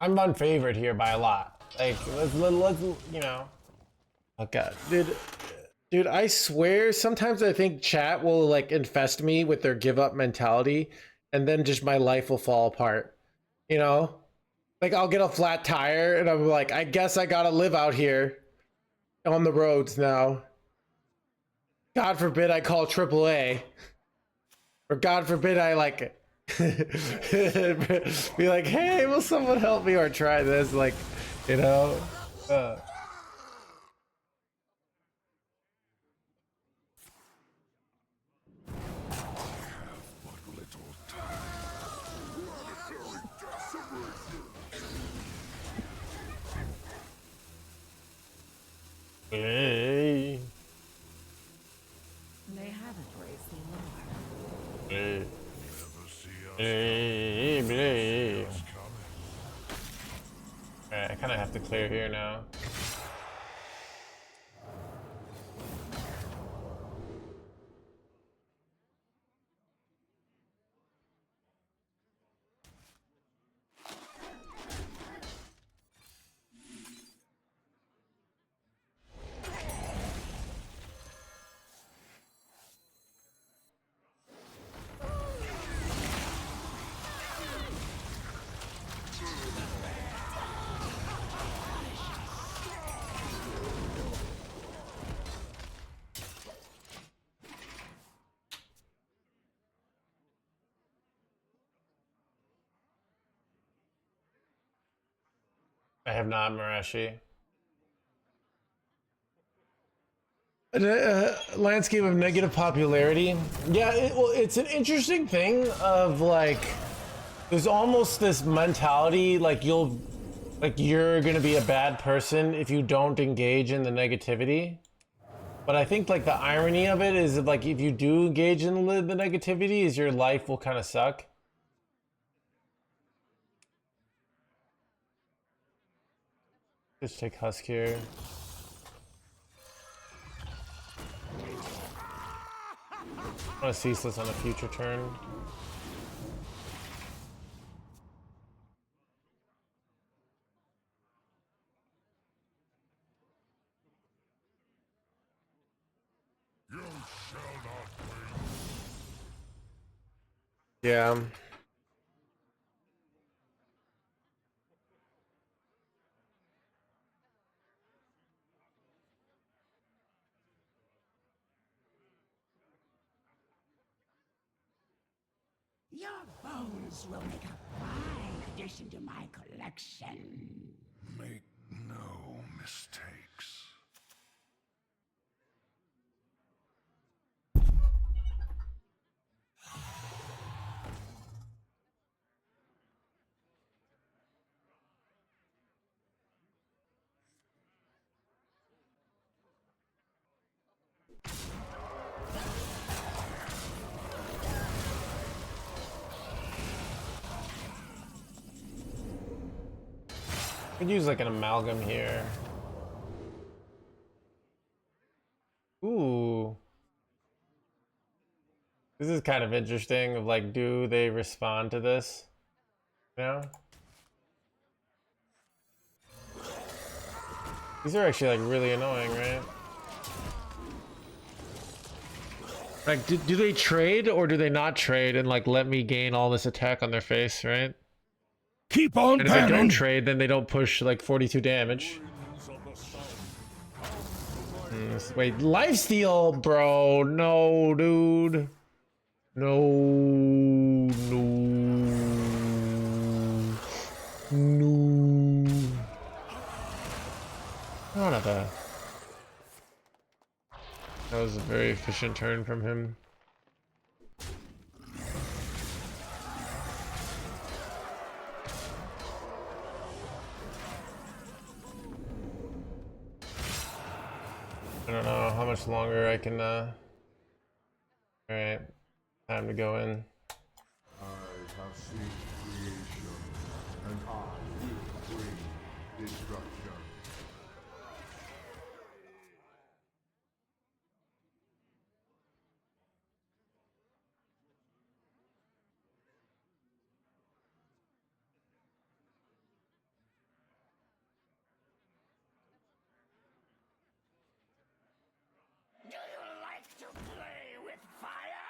I'm unfavored here by a lot. Like, let's you know. Oh, God. Dude, I swear, sometimes I think chat will, like, infest me with their give-up mentality, and then just my life will fall apart. You know? Like, I'll get a flat tire, and I'm like, I guess I gotta live out here on the roads now. God forbid I call AAA. Or God forbid I, like, be like, hey, will someone help me or try this? Like, you know? Hey. They haven't raised the alarm. Hey. Hey. Alright, I kind of have to clear here now. I have not, Marashi. Landscape of negative popularity. Yeah, well, it's an interesting thing of like, there's almost this mentality like you're gonna be a bad person if you don't engage in the negativity. But I think like the irony of it is that, like, if you do engage in the negativity, is your life will kind of suck. Just take Husk here. I want to ceaseless on a future turn. You shall not win. Yeah. Your bones will make a fine addition to my collection. Make no mistakes. Could use like an amalgam here. Ooh. This is kind of interesting of like, do they respond to this? You know? These are actually like really annoying, right? Like, do they trade or do they not trade and like let me gain all this attack on their face, right? Keep on And if they don't panning. trade, then they don't push like 42 damage. Wait, lifesteal, bro? No, dude. No, no, no. None of that. That was a very efficient turn from him. I don't know how much longer I can, Alright, time to go in. I have seen creation, and I will bring destruction. Do you like to play with fire?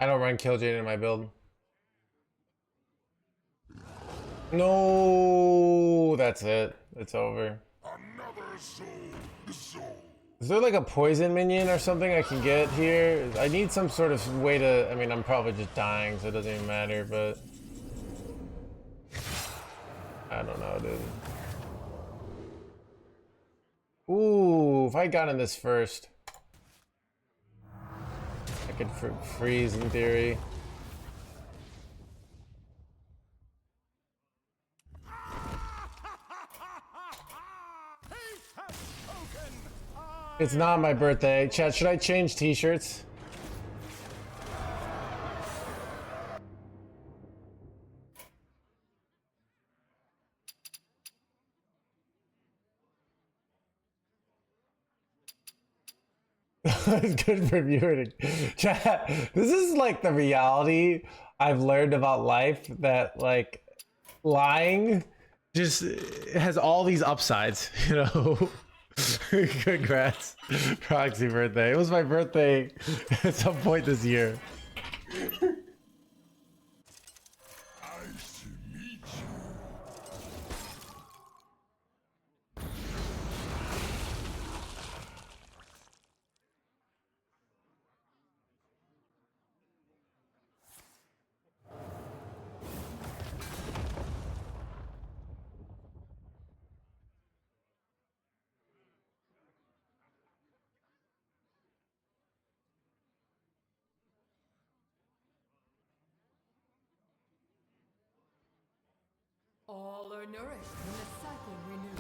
I don't run Kill Jade in my build. No, that's it. It's over. Another soul. Is there like a poison minion or something I can get here? I need some sort of way to... I mean, I'm probably just dying, so it doesn't even matter, but... I don't know, dude. Ooh, if I got in this first... I could freeze in theory. It's not my birthday. Chat, should I change t-shirts? It's good for viewing. Chat, this is like the reality I've learned about life, that like lying Just has all these upsides, you know. Congrats, Proxy birthday. It was my birthday at some point this year. All are nourished when the cycle renews.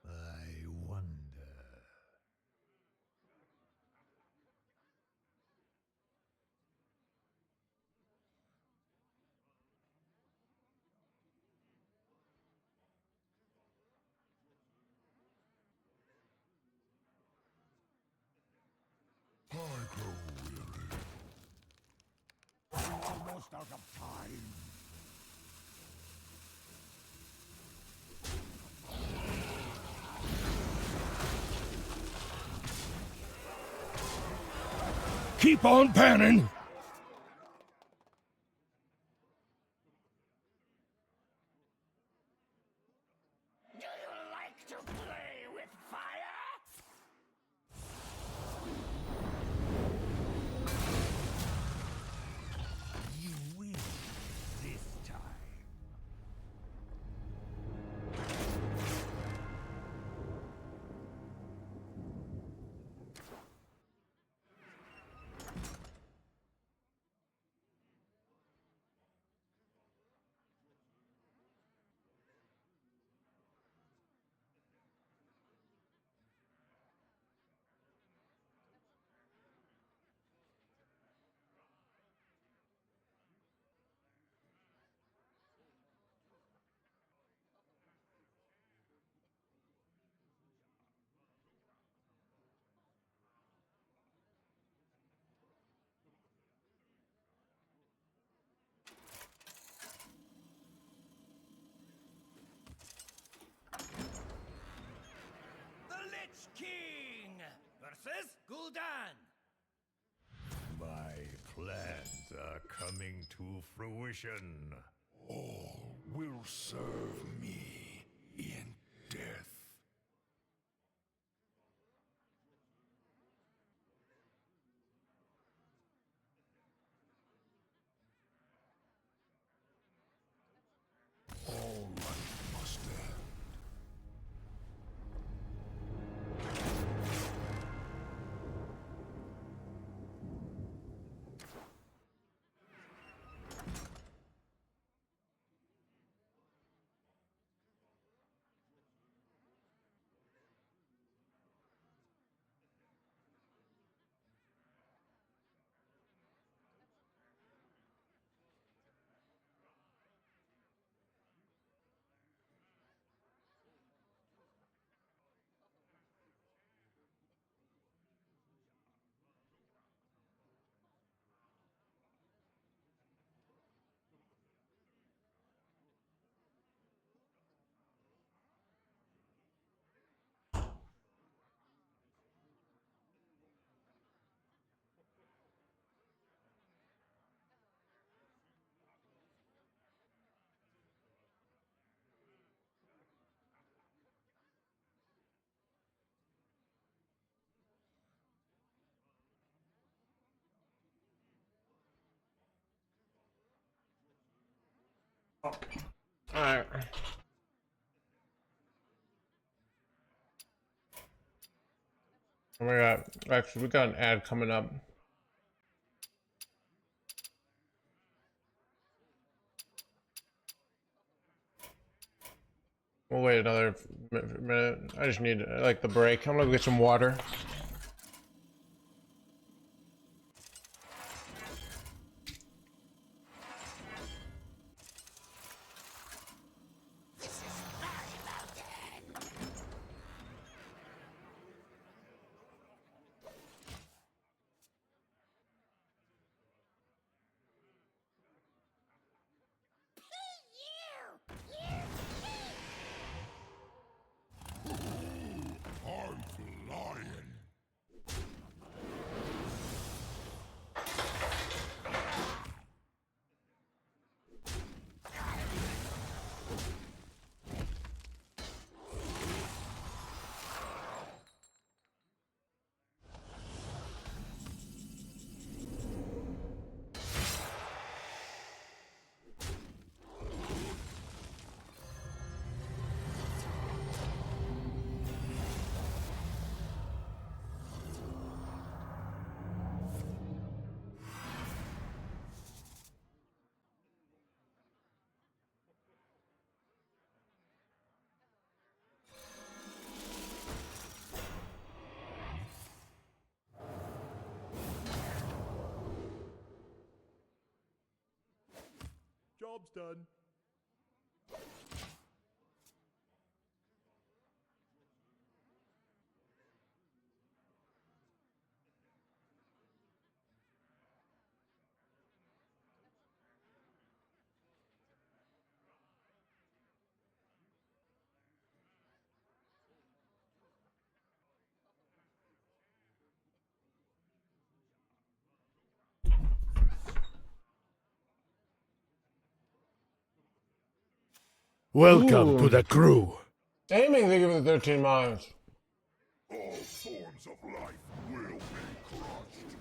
I wonder. I grow weary. I'm almost out of time. Keep on panning! Do you like to play with fire? You win this time. The Lich King versus Gul'dan. My plans are coming to fruition. All will serve me in death. All life must end. Alright. Oh my god. Actually, we got an ad coming up. We'll wait another minute. I just need like the break. I'm gonna go get some water. I'm flying. job's done. Welcome to Ooh. the crew. Aiming, thank you for the 13 miles. All forms of life will be crushed.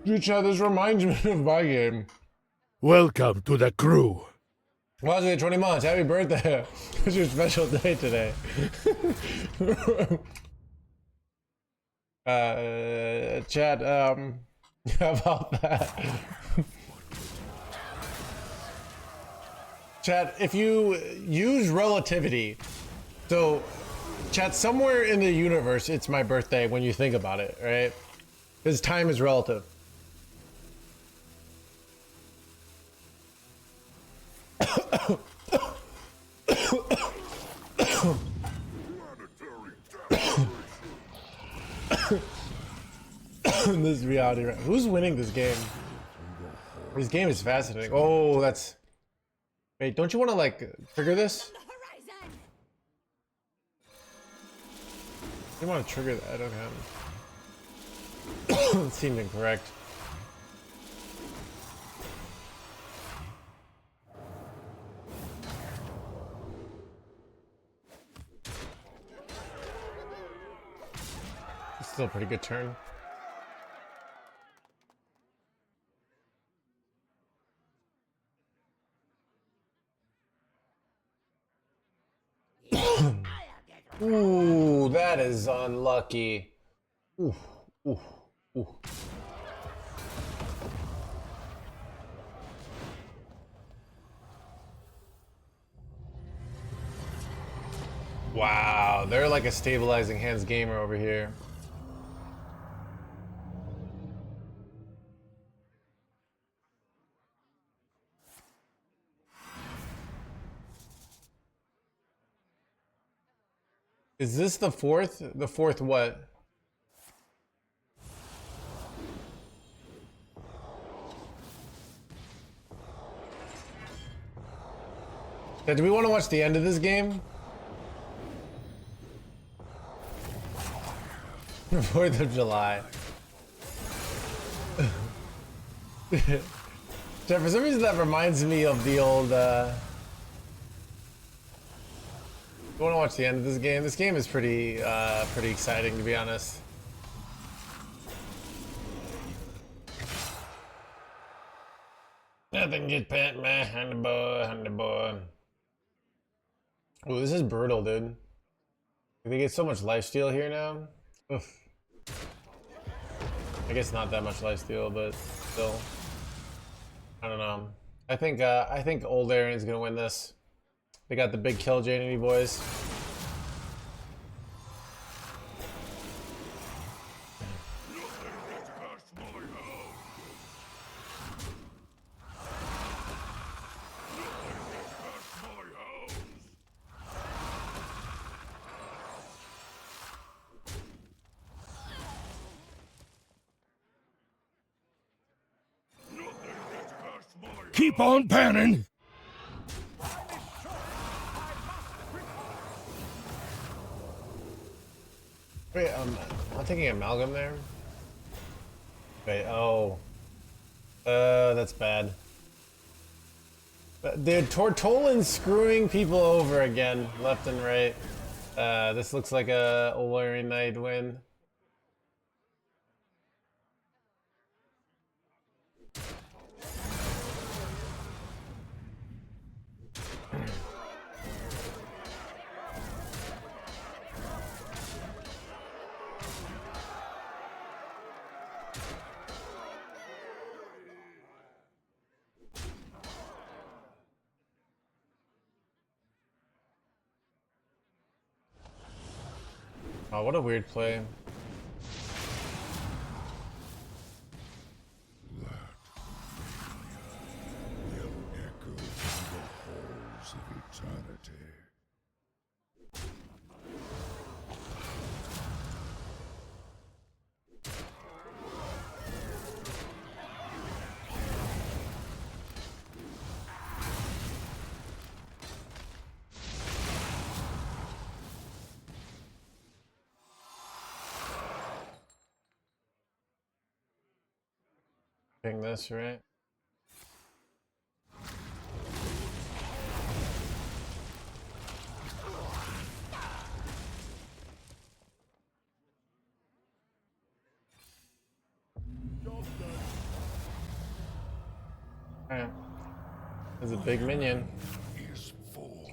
Dude, chat, this reminds me of my game. Welcome to the crew. Rosie, 20 months. Happy birthday. It's your special day today. Chat, how about that? Chat, if you use relativity, so, chat, somewhere in the universe, it's my birthday when you think about it, right? Because time is relative. This reality, right? Who's winning this game? This game is fascinating. Oh, that's... Wait, don't you want to, like, trigger this? You want to trigger that? Okay. It seemed incorrect. It's still a pretty good turn. Ooh, that is unlucky. Ooh, ooh, ooh. Wow, they're like a stabilizing hands gamer over here. Is this the fourth? The fourth what? Yeah, do we want to watch the end of this game? 4th of July. Jeff, for some reason that reminds me of the old, I want to watch the end of this game. This game is pretty exciting, to be honest. Nothing gets past my honey boy, honey boy. Oh, this is brutal, dude. They get so much lifesteal here now. Oof. I guess not that much lifesteal, but still. I don't know. I think old Aaron is gonna win this. They got the big kill, JND boys. Keep on panning. Wait, I'm taking amalgam there. Wait, oh. That's bad. Dude, Tortolan's screwing people over again, left and right. This looks like a Olarian Knight win. Oh, what a weird play. Will humanity. Ping this, right? Alright. There's a big minion. Is full.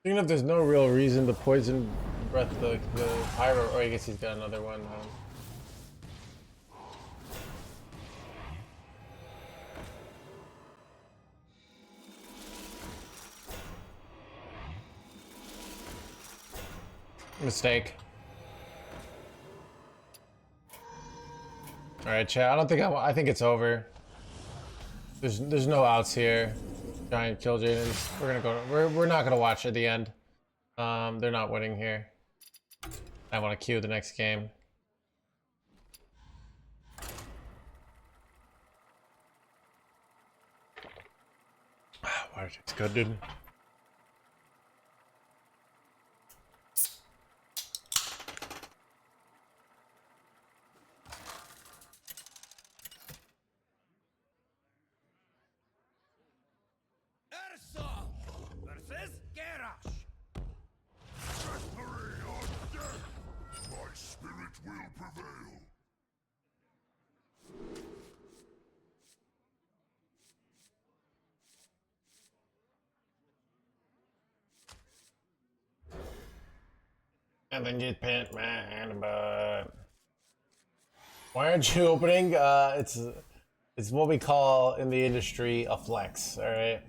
Even if there's no real reason to poison breath the pyro, or I guess he's got another one. Mistake. All right, chat. I don't think I think it's over. There's no outs here. Giant kill Jaden's. We're gonna go. We're not gonna watch at the end. They're not winning here. I want to queue the next game. It's good, dude. Versus Garrosh. Victory or death! My spirit will prevail. And then get pent, man, but why aren't you opening? It's what we call in the industry a flex, all right?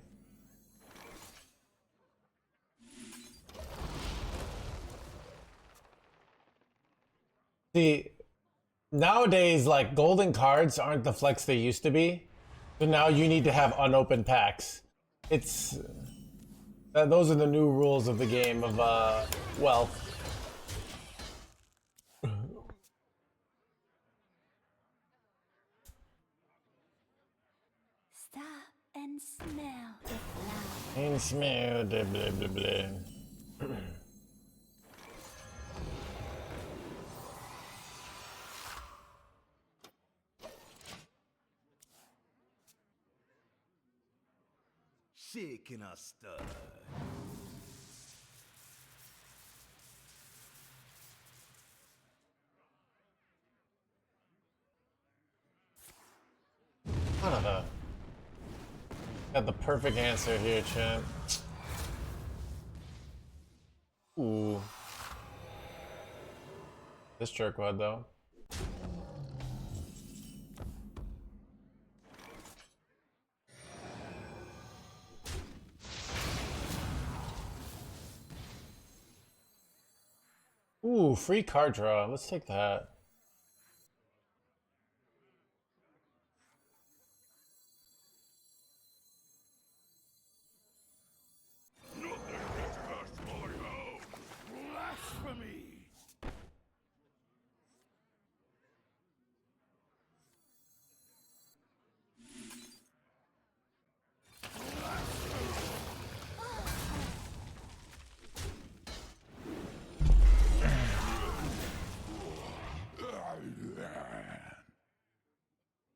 See, nowadays, like, golden cards aren't the flex they used to be. So now you need to have unopened packs. It's those are the new rules of the game of wealth. Stop and smell the flower. And smell the blah blah blah. Shaking a stud. Son of a. Got the perfect answer here, champ. Ooh. This jerkwad though. Ooh, free card draw. Let's take that. Nothing can touch my house. Blasphemy!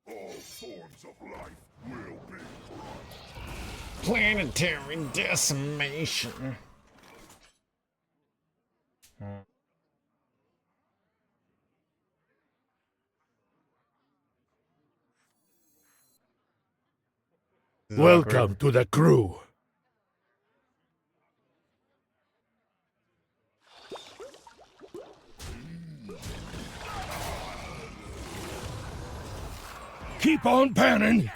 All forms of life will be crushed. Planetary decimation. Welcome to the crew. Keep on panning.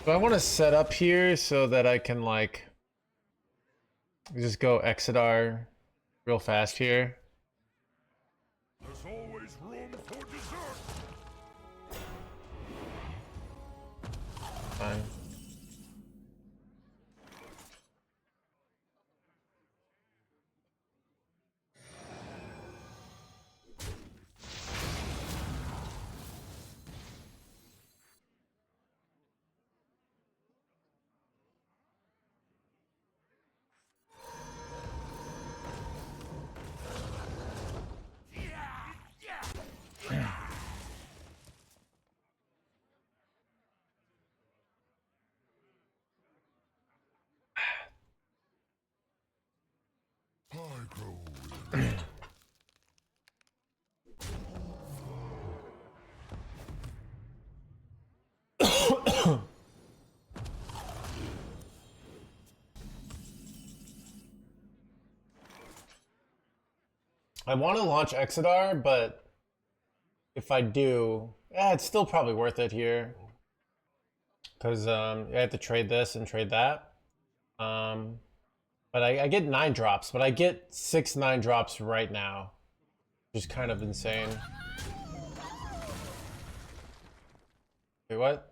So I want to set up here so that I can like just go Exodar real fast here. There's always room for dessert. fine. I grow weary. I want to launch Exodar, but if I do, it's still probably worth it here. Because I have to trade this and trade that. But I get 9 drops, but I get 6 9 drops right now. Which is kind of insane. Wait, what?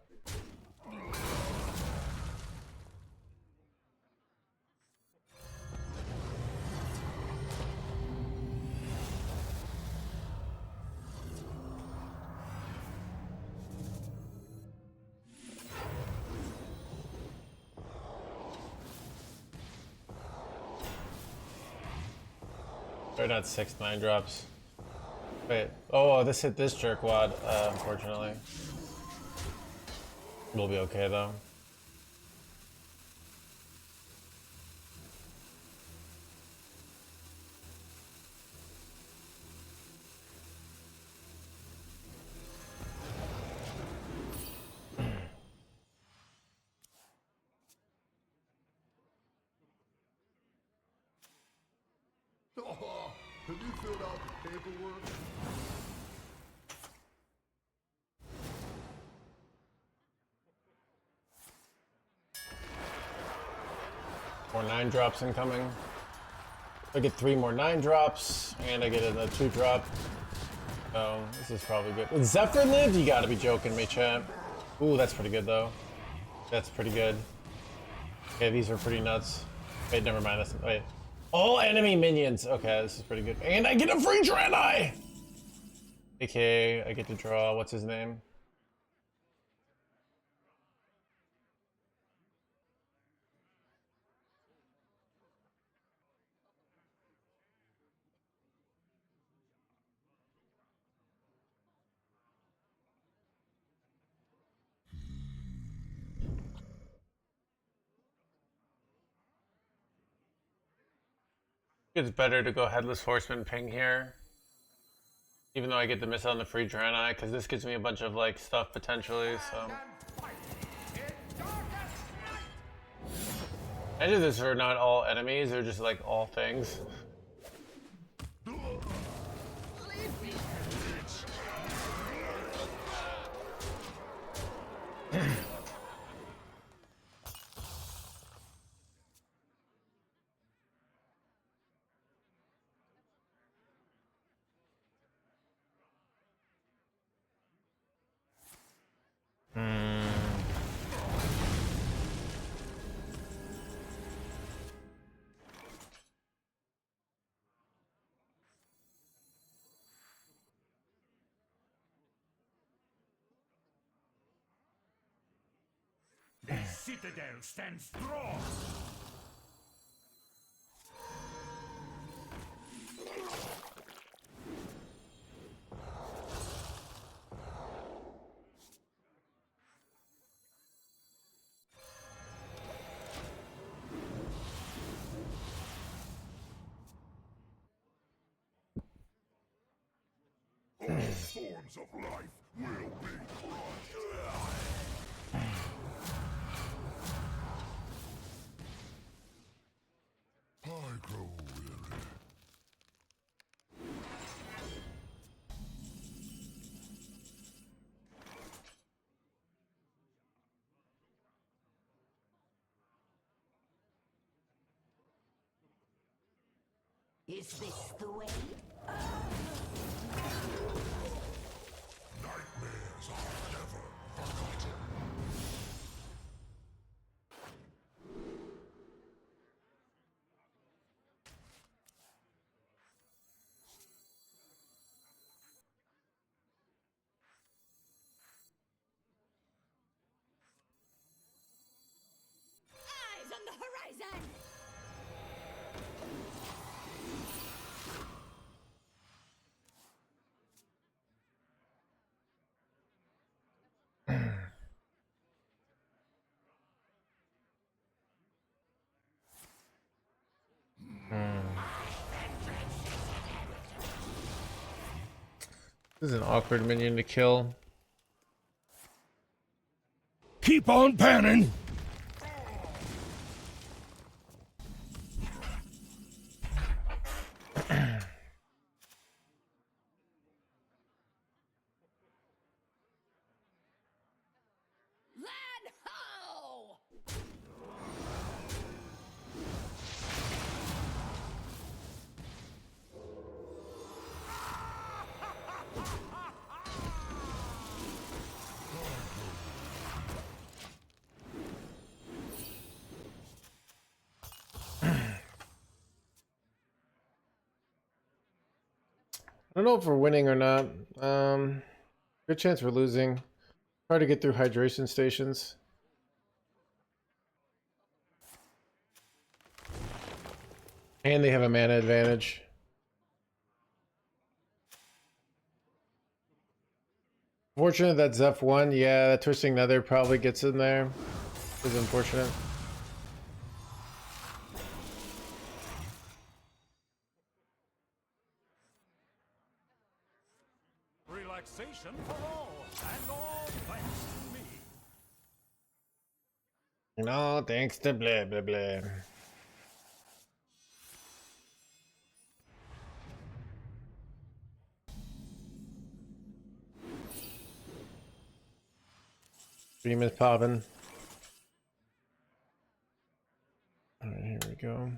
They're not 6 9 drops. Wait. Oh, this hit this jerkwad, unfortunately. We'll be okay though. Oh, have you filled out the paperwork? More 9 drops incoming. I get 3 more 9 drops, and I get a 2 drop. So this is probably good. With Zephyr lived? You gotta be joking me, champ. Ooh, that's pretty good though. That's pretty good. Okay, these are pretty nuts. Wait, never mind. That's wait. All enemy minions. Okay, this is pretty good. And I get a free Draenei! AKA, I get to draw, what's his name? It's better to go Headless Horseman ping here. Even though I get to miss out on the free Draenei, because this gives me a bunch of like stuff potentially, so. Imagine this are not all enemies, they're just like all things. The citadel stands strong. All forms of life will be crushed. I grow weary. Is this the way? Nightmares are never forgotten. This is an awkward minion to kill. Keep on panning. Land ho! I don't know if we're winning or not. Good chance we're losing. Hard to get through hydration stations. And they have a mana advantage. Fortunate that Zeph won. Yeah, that Twisting Nether probably gets in there. It's unfortunate. Relaxation for all, and all thanks to me. No, thanks to blah blah blah. Stream is popping. Alright, here we go.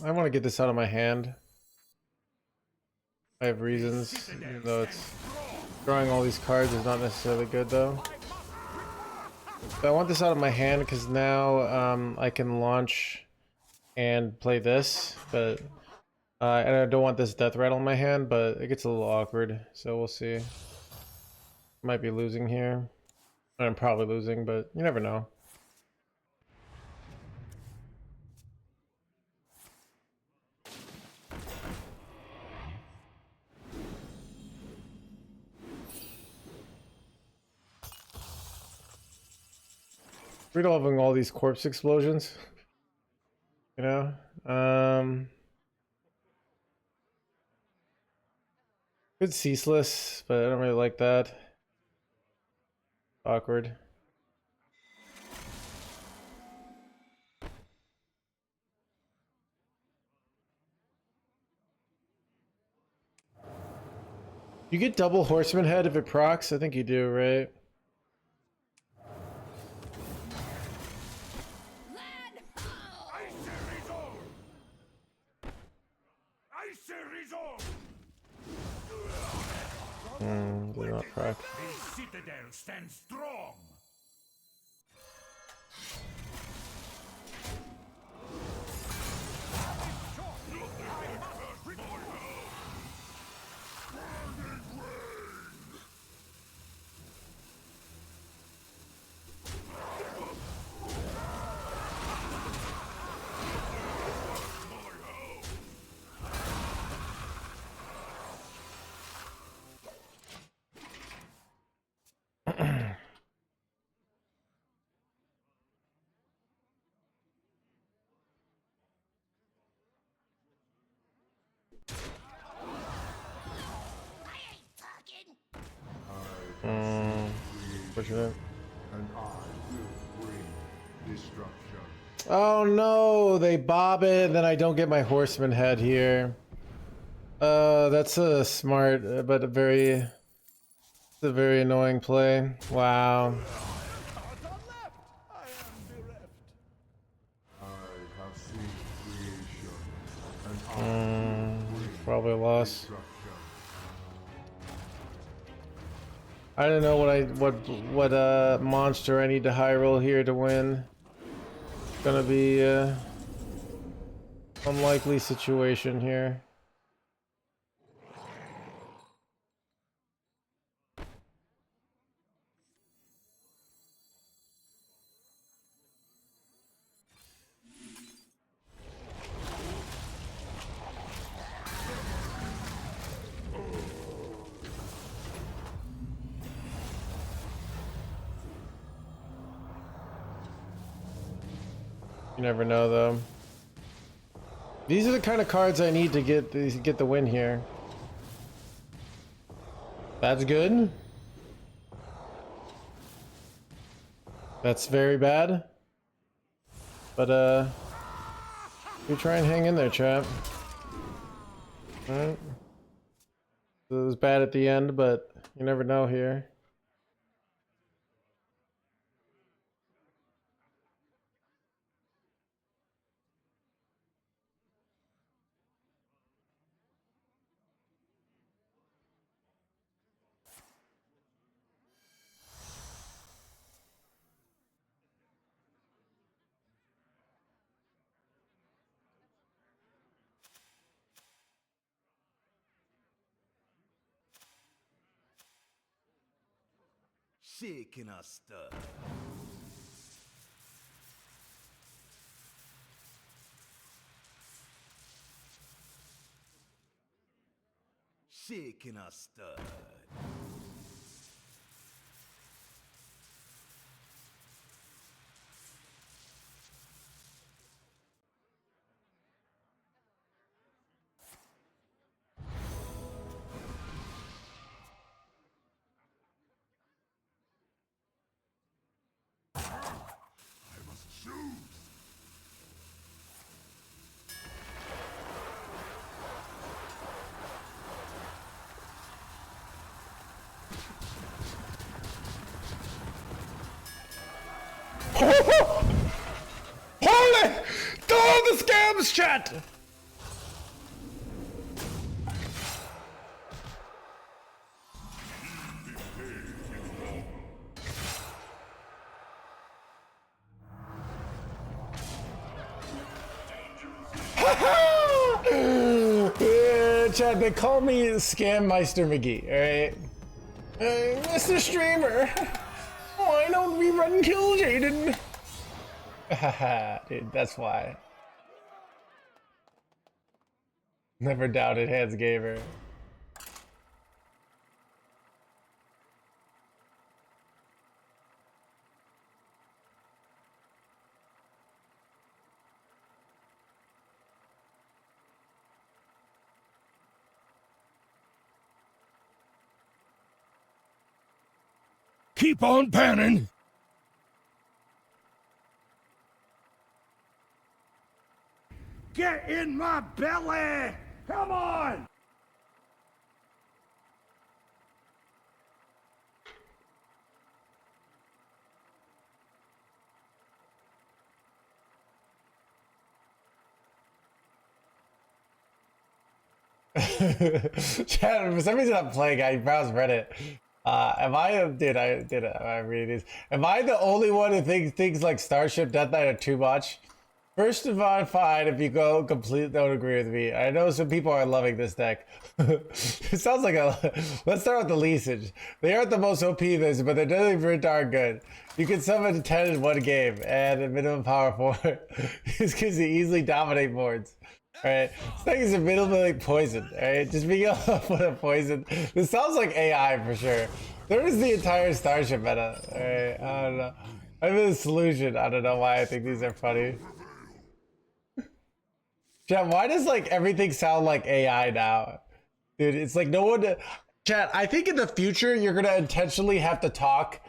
I want to get this out of my hand. I have reasons, even though it's drawing all these cards is not necessarily good though. But I want this out of my hand because now I can launch and play this, but and I don't want this death rattle in my hand, but it gets a little awkward, so we'll see. Might be losing here. I'm probably losing, but you never know. Resolving all these corpse explosions, you know. Good ceaseless, but I don't really like that. Awkward. You get double horseman head if it procs. I think you do, right? They're not proc. The citadel stands strong. Fortunate. And I will bring destruction. Oh no, they bob it, then I don't get my horseman head here. That's a smart, but a very annoying play. Wow. I have seen creation, and I Probably a loss. destruction. I don't know what monster I need to high roll here to win. It's gonna be unlikely situation here. You never know, though. These are the kind of cards I need to get the win here. That's good. That's very bad. But we try and hang in there, chap. Alright. It was bad at the end, but you never know here. Shaking a stir. Shaking a stud. Holy! All the scams, chat! Yeah, chat, they call me Scam Meister McGee, alright? Mr. Streamer, why don't we run kill Jaden? Dude, that's why. Never doubted NoHandsGamer. Keep on panning. Get in my belly! Come on! Chad, for some reason I'm playing. I browse Reddit. Am I? Dude, I read these. Am I the only one who thinks things like Starship Death Knight are too much? First of all, fine if you go complete don't agree with me. I know some people are loving this deck. It sounds like a. Let's start with the leasage. They aren't the most OP this, but they're definitely pretty darn good. You can summon 10 in one game and a minimum power 4. This gives you easily dominate boards. Alright, this thing is a minimally poison. Alright, just being able to put a poison. This sounds like AI for sure. There is the entire Starship meta. Alright, I don't know. I have a solution. I don't know why I think these are funny. Chat, why does like everything sound like AI now? Dude, it's like no one. Chat, I think in the future you're gonna intentionally have to talk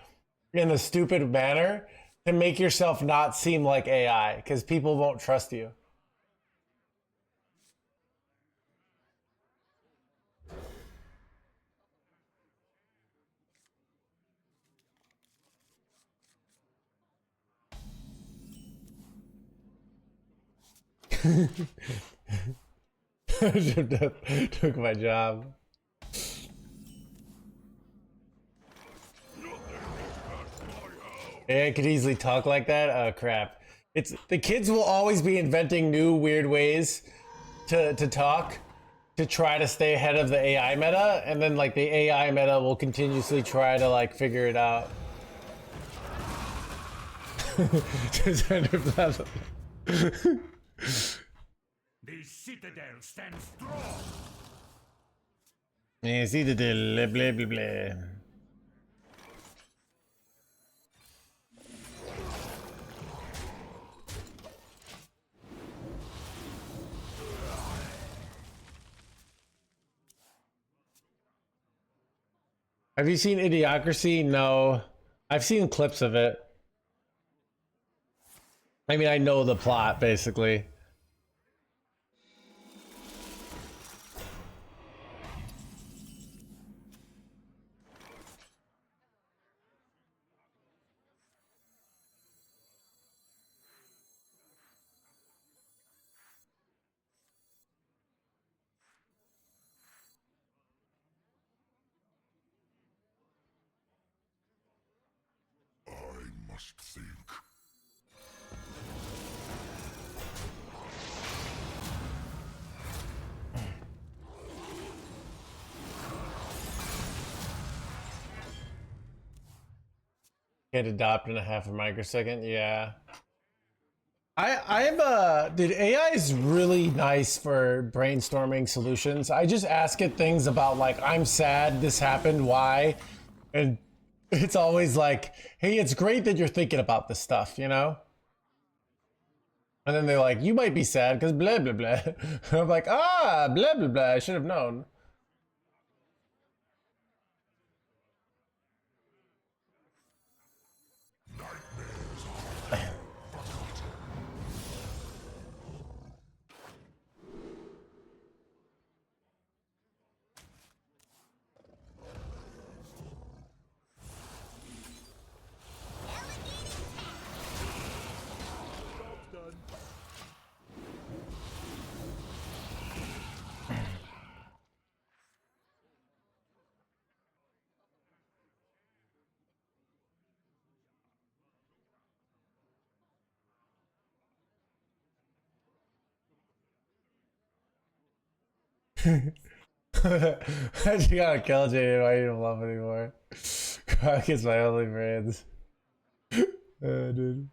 in a stupid manner to make yourself not seem like AI, because people won't trust you. Took my job. Yeah, I could easily talk like that. Oh crap! It's the kids will always be inventing new weird ways to talk to try to stay ahead of the AI meta, and then like the AI meta will continuously try to like figure it out. Just under level. The citadel stands strong. Yeah, see the blah blah blah blah. Have you seen Idiocracy? No. I've seen clips of it. I mean, I know the plot, basically. I must think. Can't adopt in a half a microsecond. Yeah. Dude, AI is really nice for brainstorming solutions. I just ask it things about like, I'm sad, this happened, why? And it's always like, hey, it's great that you're thinking about this stuff, you know? And then they're like, you might be sad because blah, blah, blah. I'm like, ah, blah, blah, blah, I should have known. I just gotta kill JD. I don't love anymore. Croc is my only friends. Dude.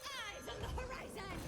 Eyes on the horizon!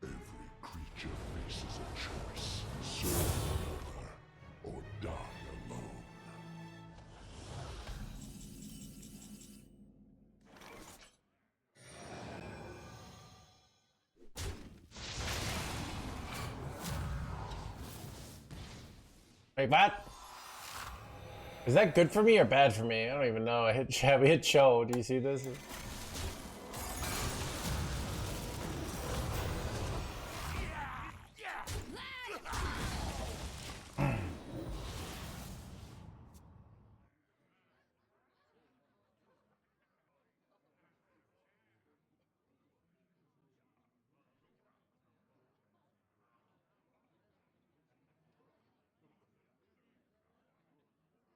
Every creature faces a choice. Serve or die alone. Wait, what? Is that good for me or bad for me? I don't even know. I hit chat. We hit show. Do you see this?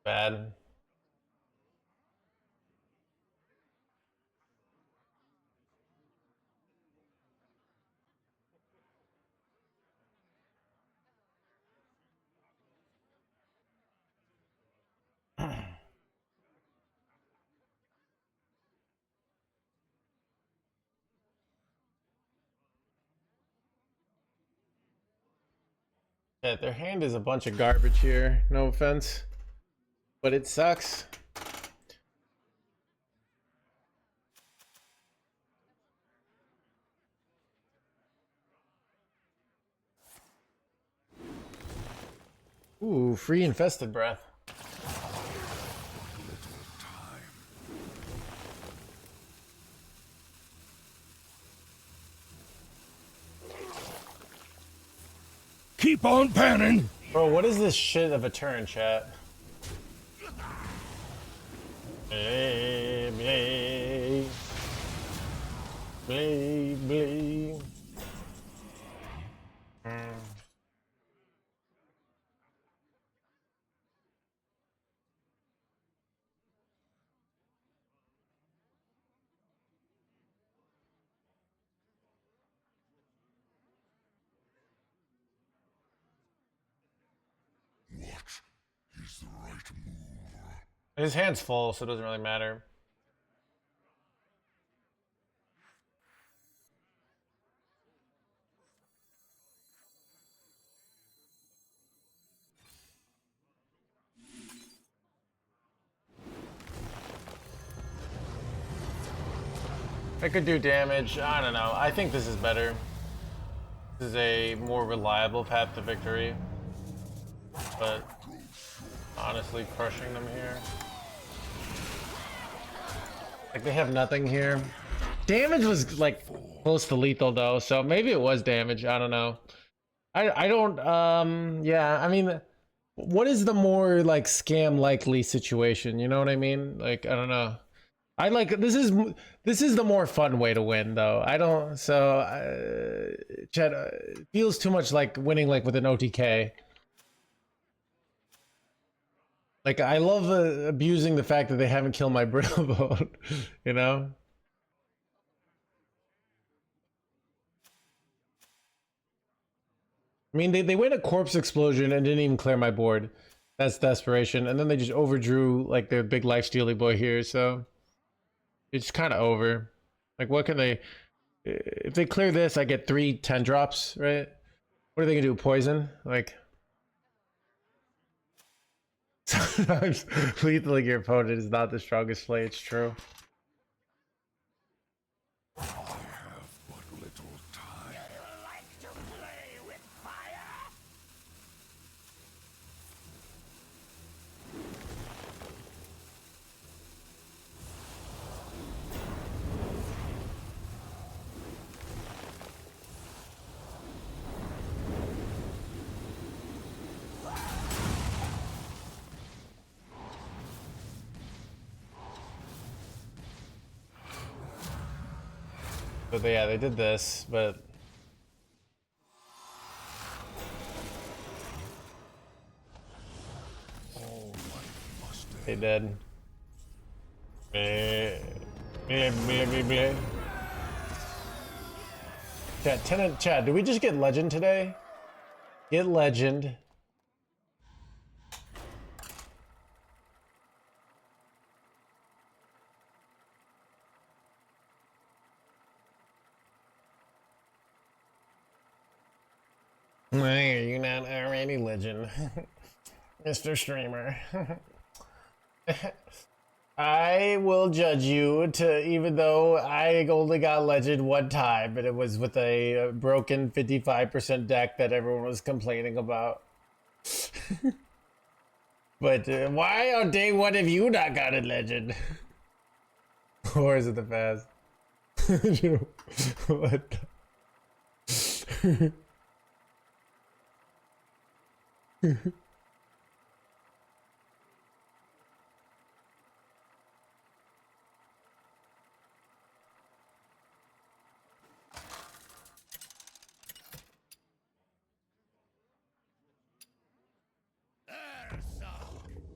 bad. Yeah, their hand is a bunch of garbage here. No offense, but it sucks. Ooh, free infested breath. Keep on panning. Bro, what is this shit of a turn, chat? Blay, blay. Blay, blay. Is the right move. His hand's full, so it doesn't really matter. I could do damage. I don't know. I think this is better. This is a more reliable path to victory. But honestly, crushing them here. Like, they have nothing here. Damage was like close to lethal though, so maybe it was damage. I don't know. I don't yeah, I mean, what is the more like scam likely situation? You know what I mean? Like, I don't know. I like this is the more fun way to win though. I don't Chet, it feels too much like winning like with an OTK. Like, I love abusing the fact that they haven't killed my brittle boat, you know? I mean, they went a corpse explosion and didn't even clear my board. That's desperation. And then they just overdrew like their big life stealing boy here, so it's kind of over. Like, what can they... If they clear this, I get 3 10 drops, right? What are they gonna do? Poison? Like... Sometimes lethaling your opponent is not the strongest play, it's true. I have but little time. Like to play with fire? But yeah, they did this, but... They did. Bleh. Bleh, bleh, bleh, bleh. Chat, Tenant, chat, did we just get legend today? Get legend. Why are you not already legend? Mr. Streamer. I will judge you to, even though I only got legend one time, but it was with a broken 55% deck that everyone was complaining about. But why on day 1 have you not got a legend? Or is it the fast? What?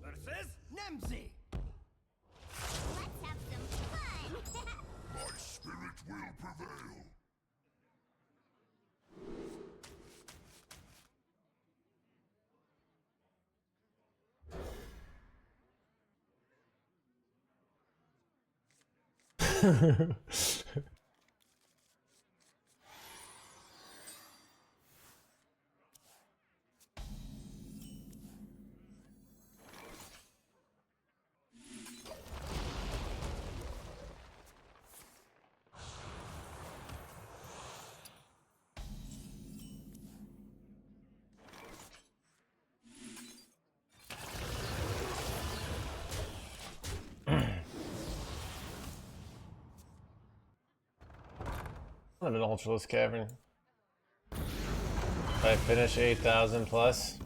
Versus frenzy. Let's have some fun. My spirit will prevail. I'm an ultraless cavern. If I finish 8,000 plus,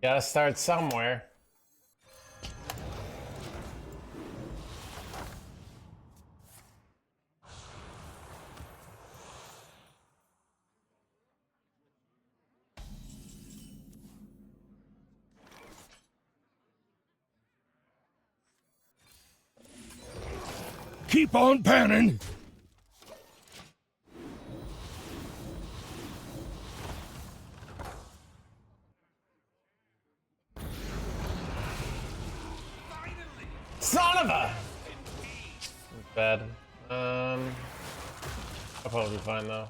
gotta start somewhere. Keep on panning! Son of a! Bad. I'll probably be fine though.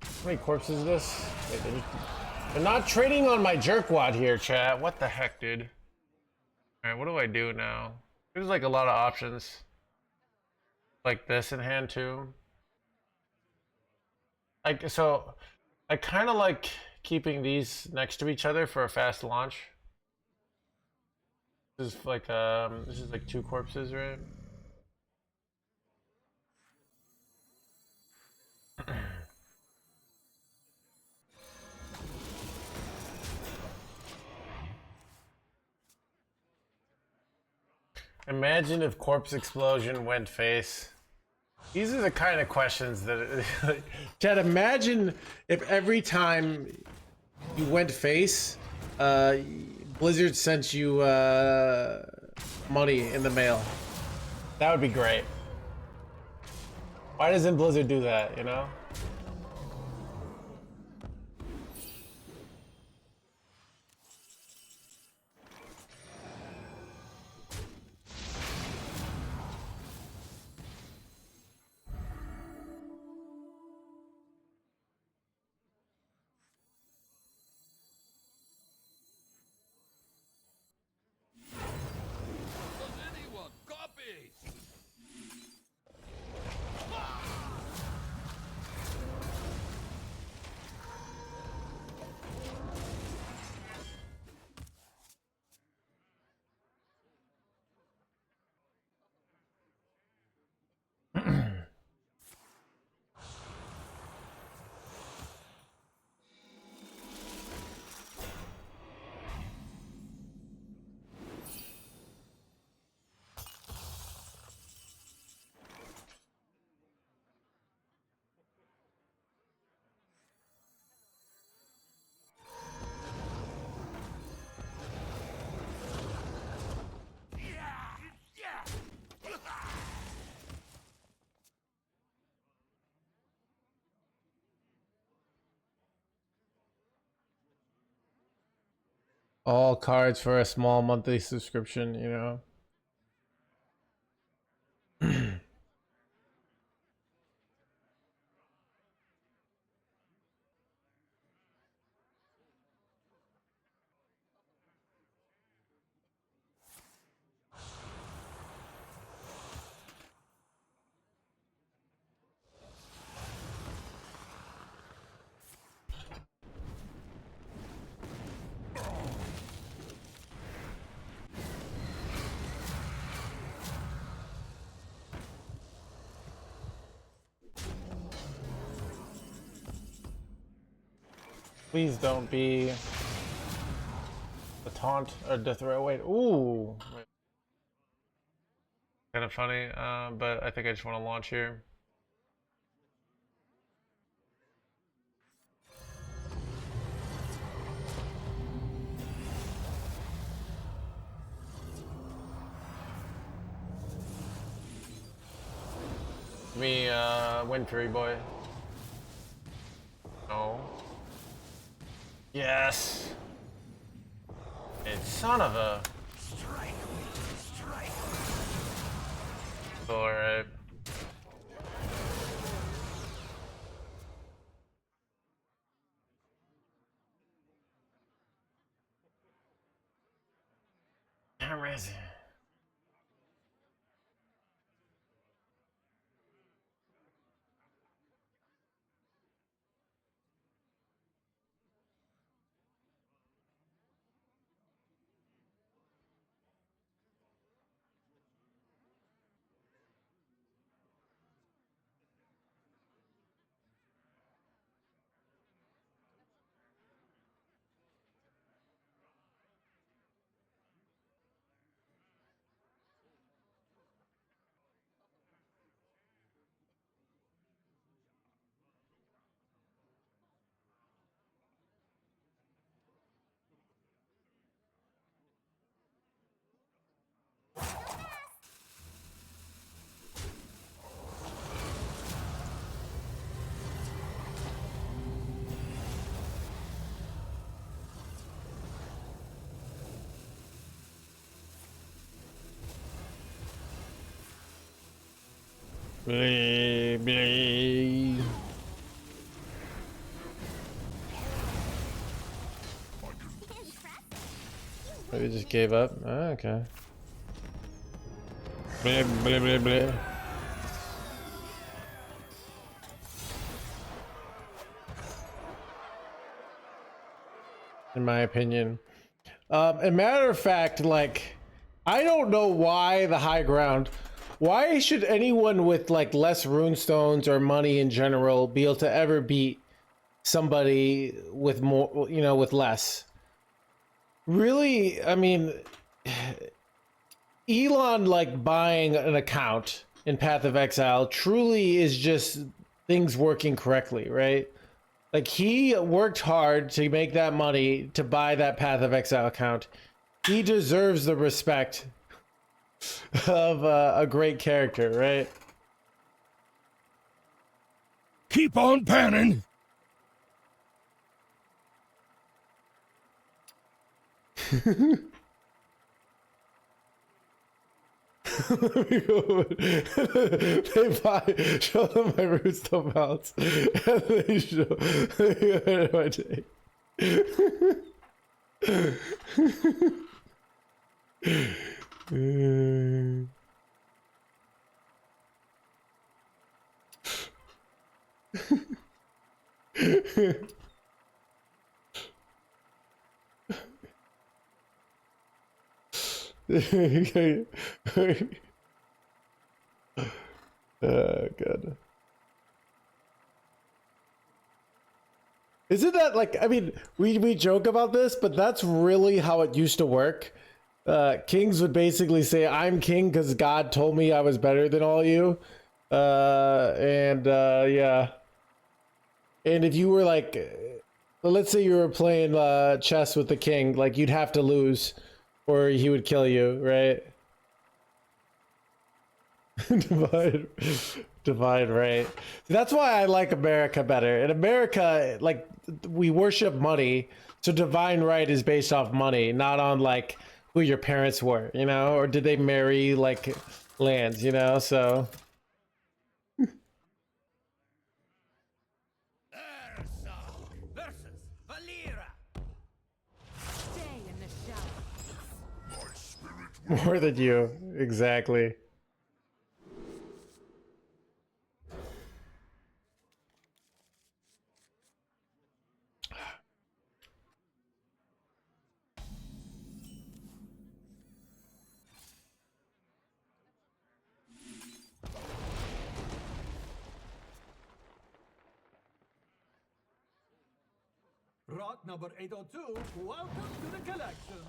How many corpses is this? Wait, they're not trading on my jerkwad here, chat. What the heck, dude? Alright, what do I do now? There's like a lot of options. Like this in hand too. Like, so I kind of like keeping these next to each other for a fast launch. This is like two corpses, right? Imagine if Corpse Explosion went face. These are the kind of questions that Chad, imagine if every time you went face, Blizzard sent you money in the mail. that would be great. Why doesn't Blizzard do that, you know? Does anyone copy? All cards for a small monthly subscription, you know. Please don't be a taunt or death threat. Wait, ooh. Kind of funny, but I think I just want to launch here. Me, Wintry boy. No. Yes. It's son of a. Alright. Cameras. Blee, blee. Maybe just gave up. Oh, okay. Blah, blah, blah, blah. In my opinion. A matter of fact, like, I don't know why the high ground. Why should anyone with like less runestones or money in general be able to ever beat somebody with more, you know, with less? Really, I mean, Elon like buying an account in Path of Exile truly is just things working correctly, right? Like he worked hard to make that money to buy that Path of Exile account. He deserves the respect of a great character, right? Keep on panning. They buy, show them my Rootstone mounts, and they show my take. God. Isn't that like, I mean, we joke about this, but that's really how it used to work. Kings would basically say, I'm king because God told me I was better than all you. Yeah. And if you were like, let's say you were playing chess with the king, like you'd have to lose or he would kill you, right? divide, right? That's why I like America better. In America, like, we worship money, so divine right is based off money, not on like who your parents were, you know, or did they marry like lands, you know? So Versus Valera. Stay in the shadows. more than you, exactly. Rock number 802, welcome to the collection.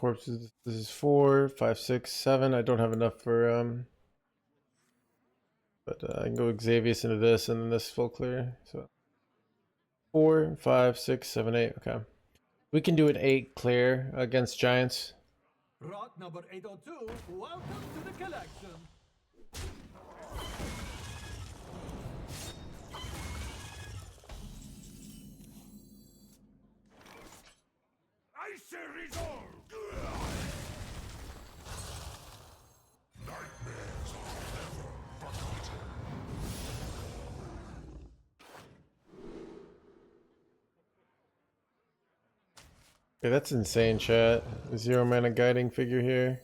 corpses? This is 4, 5, 6, 7. I don't have enough for but I can go Xavius into this and then this full clear. So 4, 5, 6, 7, 8. Okay. We can do an 8 clear against giants. Rock number 802, welcome to the collection. Icy resolve! Nightmares are never forgotten. Okay, that's insane, chat. 0 mana guiding figure here.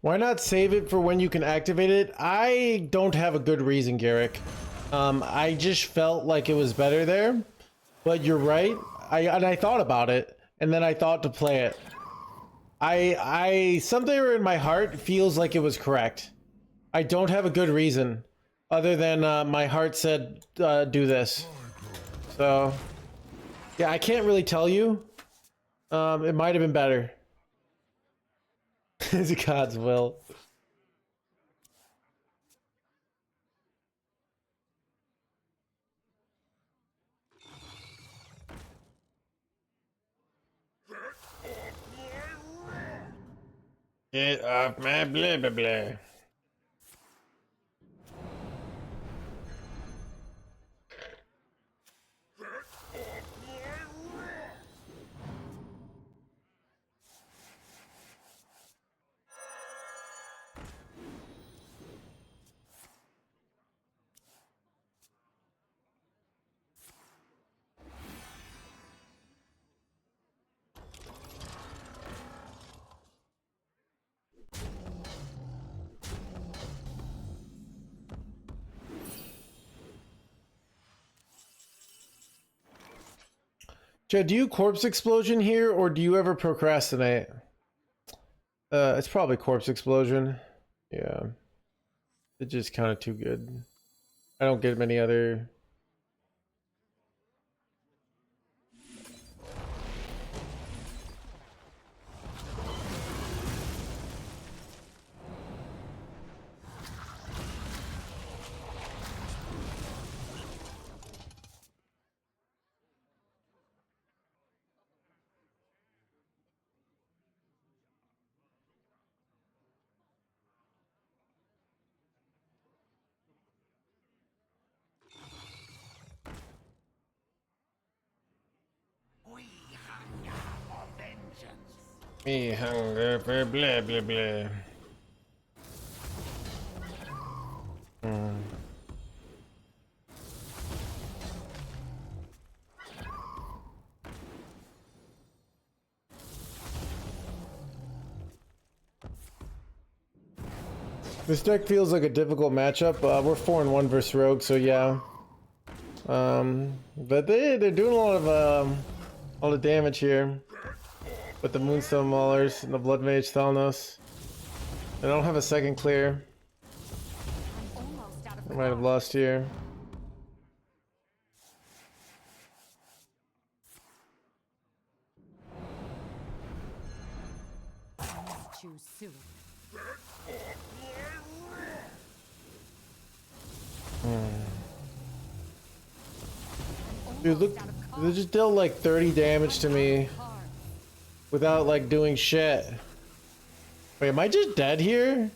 Why not save it for when you can activate it? I don't have a good reason, Garrick. I just felt like it was better there. But you're right. I thought about it, and then I thought to play it. I something in my heart feels like it was correct. I don't have a good reason, other than my heart said do this. So yeah, I can't really tell you. It might have been better. It's God's will. Get off my blah blah blah. Joe, do you corpse explosion here, or do you ever procrastinate? It's probably corpse explosion. Yeah. It's just kind of too good. I don't get many other... We hunger for vengeance. Me hunger for blah blah blah. This deck feels like a difficult matchup. We're 4-1 versus Rogue, so yeah. But they're doing a lot of damage here with the Moonstone Maulers and the Blood Mage Thalnos. I don't have a second clear. I'm almost out of I might have lost here. too soon. Dude, look, they just dealt like 30 damage to me without like doing shit. Wait, am I just dead here?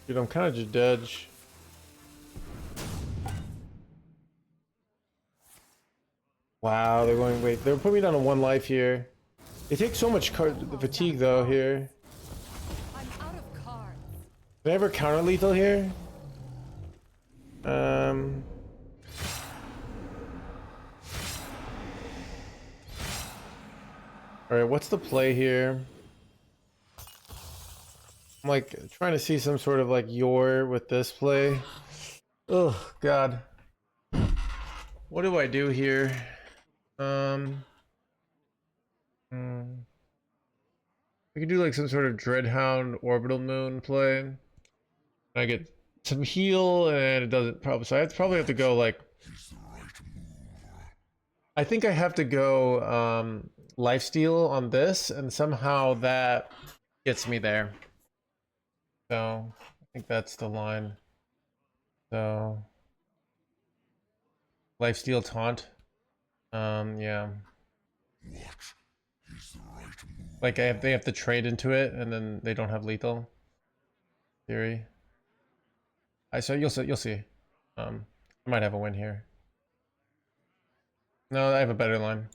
Dude, I'm kind of just dead. Wow, they're going, wait, they're putting me down to 1 life here. They take so much fatigue though here. I'm out of cards. Did I ever counter lethal here? Alright, what's the play here? I'm like trying to see some sort of like your with this play. Oh God. What do I do here? We could do like some sort of Dreadhound Orbital Moon play. I get some heal and it doesn't probably, so I probably have to go like, I think I have to go lifesteal on this and somehow that gets me there. So I think that's the line. So lifesteal taunt. Yeah. Like they have to trade into it and then they don't have lethal. Theory. So you'll see. I might have a win here. No, I have a better line.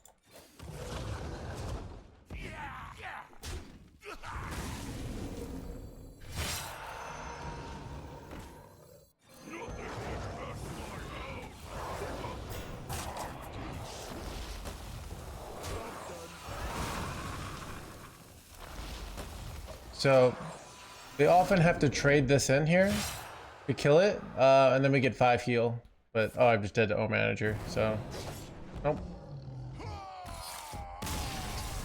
So they often have to trade this in here to kill it, and then we get 5 heal. But oh, I'm just dead to O manager, so nope.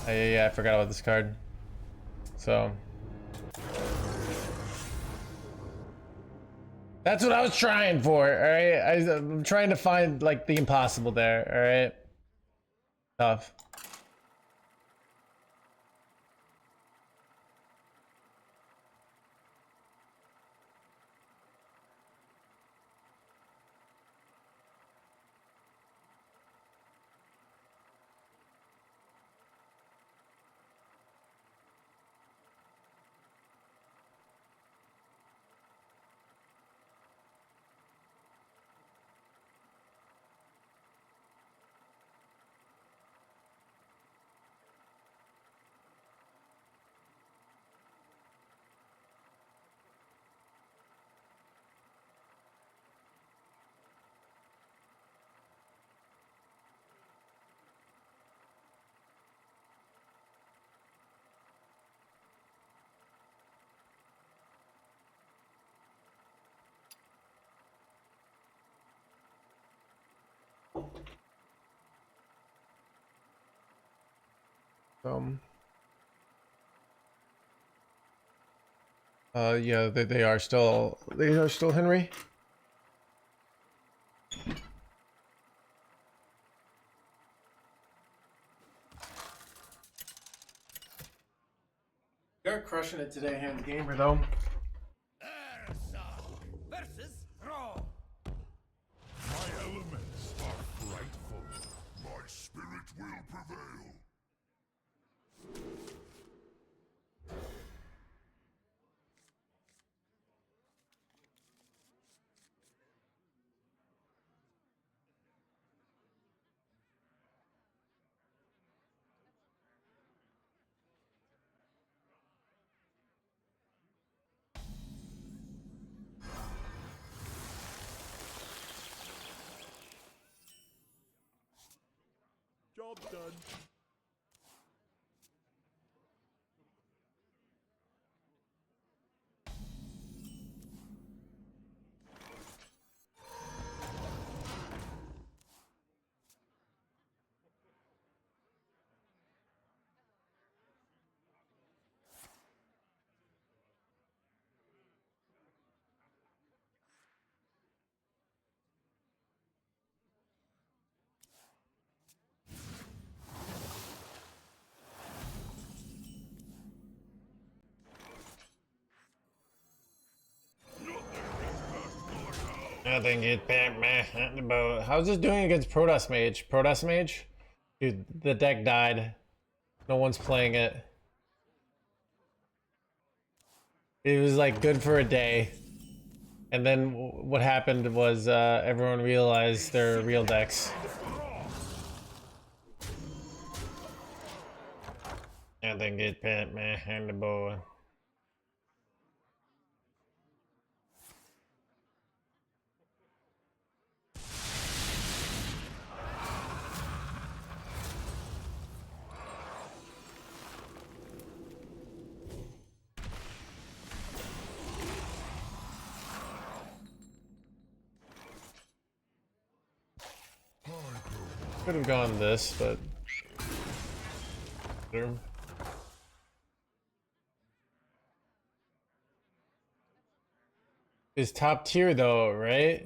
Yeah, I forgot about this card. So that's what I was trying for. All right, I'm trying to find like the impossible there. All right, tough. Yeah, they are still Henry. You're crushing it today, NoHandsGamer, though. Versus Raw. My elements are frightful. My spirit will prevail. Job done. I think it how's this doing against Protoss Mage? Protoss Mage? Dude, the deck died. No one's playing it. It was like good for a day. And then what happened was everyone realized their real decks. I think it pet man and the boy. Could have gone this, but is top tier though, right?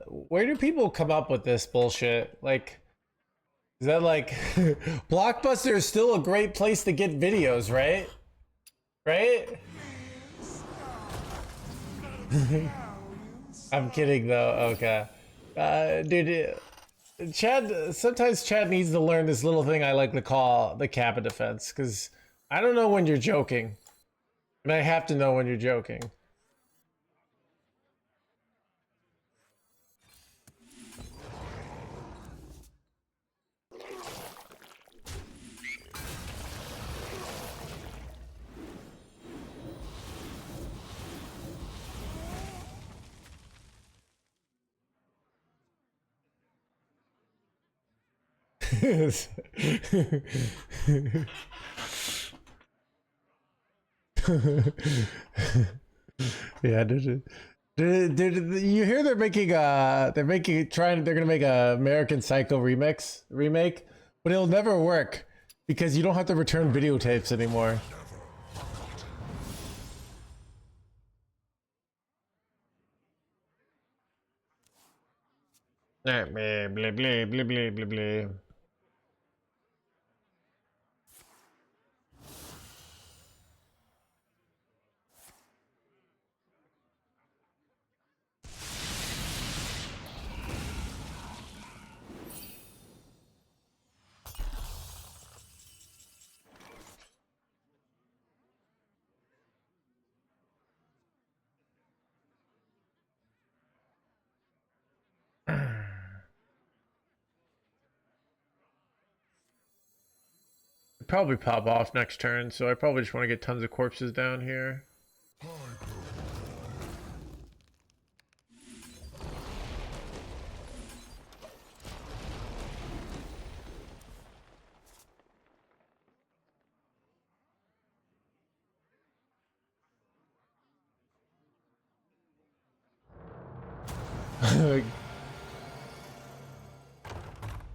Where do people come up with this bullshit? Like, is that like Blockbuster is still a great place to get videos, right? Right? I'm kidding though. Okay, dude. Chad, sometimes Chad needs to learn this little thing I like to call the Kappa defense, because I don't know when you're joking, and I have to know when you're joking. Yeah, dude. You hear they're gonna make a American Psycho remake, but it'll never work because you don't have to return videotapes anymore. Blah blah blah blah blah blah blah. Probably pop off next turn, so I probably just want to get tons of corpses down here.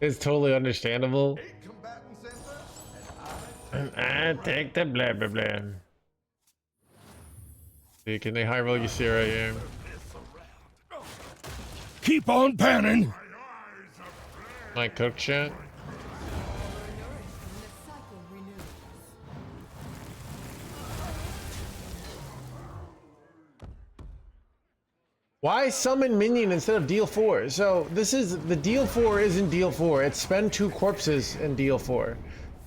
It's totally understandable. I take the blah blah blah. See, can they high roll you see right here? Keep on panning. My cook shit. Why summon minion instead of deal 4? So this is the deal 4 isn't deal 4. It's spend 2 corpses in deal 4.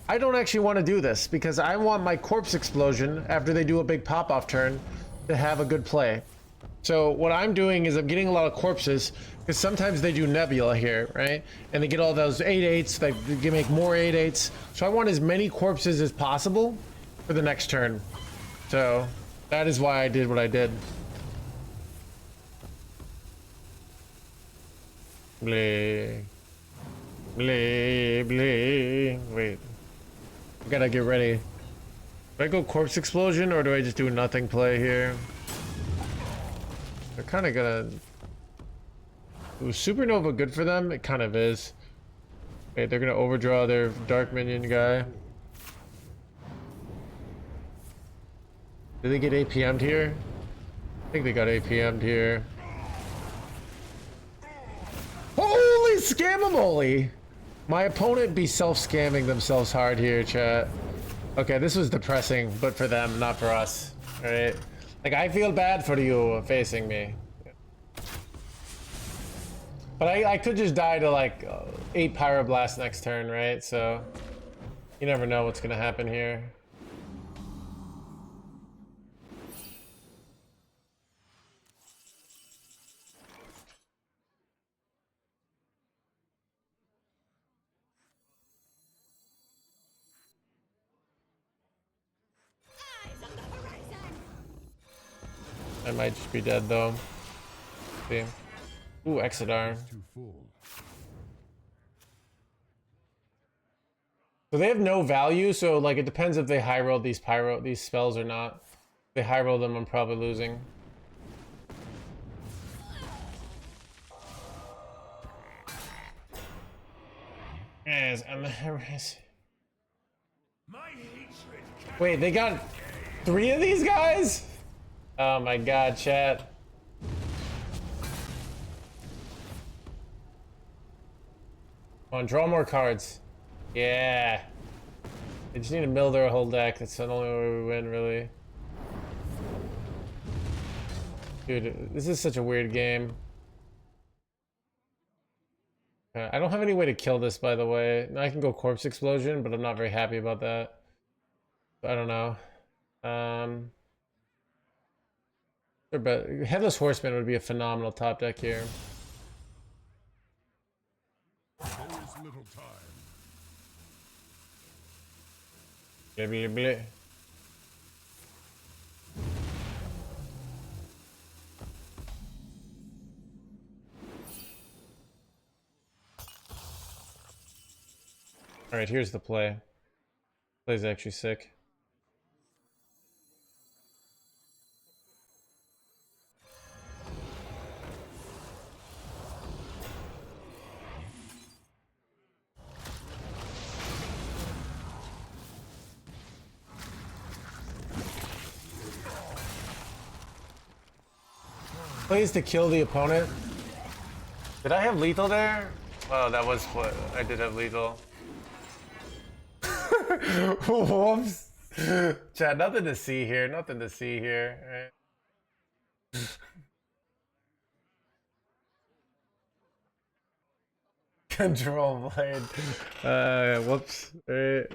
I don't actually want to do this because I want my corpse explosion after they do a big pop-off turn to have a good play. So what I'm doing is I'm getting a lot of corpses because sometimes they do Nebula here, right? And they get all those 8/8s, they make more 8/8s. So I want as many corpses as possible for the next turn. So that is why I did what I did. Blee. Blee, blee. Wait. I gotta get ready. Do I go corpse explosion or do I just do nothing play here? They're kind of gonna... Was supernova good for them? It kind of is. Wait, they're gonna overdraw their dark minion guy. Did they get APM'd here? I think they got APM'd here. Holy scamamole! My opponent be self-scamming themselves hard here, chat. Okay, this was depressing, but for them, not for us. Alright? Like, I feel bad for you facing me. But I could just die to, like, 8 Pyroblast next turn, right? So, you never know what's gonna happen here. I might just be dead though. See. Ooh, Exodar. So they have no value, so like it depends if they high roll these spells or not. If they high roll them, I'm probably losing. Yes, I'm Humorous. My hatred cannot Wait, they got 3 of these guys? Oh my god, chat. Come on, draw more cards. Yeah. They just need to mill their whole deck. That's the only way we win, really. Dude, this is such a weird game. I don't have any way to kill this, by the way. Now I can go Corpse Explosion, but I'm not very happy about that. I don't know. Sure, but Headless Horseman would be a phenomenal top deck here. There is little time. Blah, blah, blah. Alright, here's the play. Play's actually sick. Plays to kill the opponent. Did I have lethal there? Oh, that was what I did have lethal. Whoops. Chat, nothing to see here. Nothing to see here. Right. Control blade. Whoops.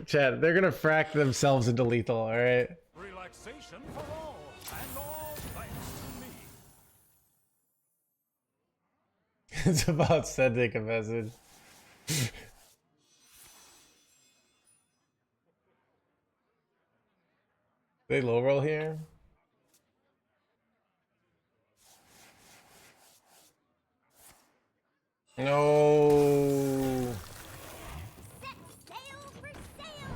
Chat, they're gonna frack themselves into lethal, alright? relaxation for all, and all thanks to me. It's about sending a message. They low roll here? No. Set sail for sail.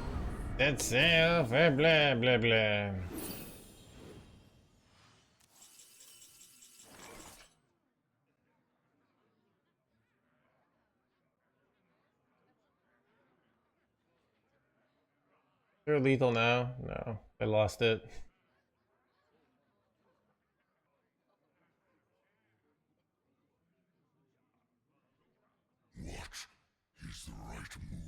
That's sail for blah blah blah. They're lethal now? No, I lost it. What is the right move?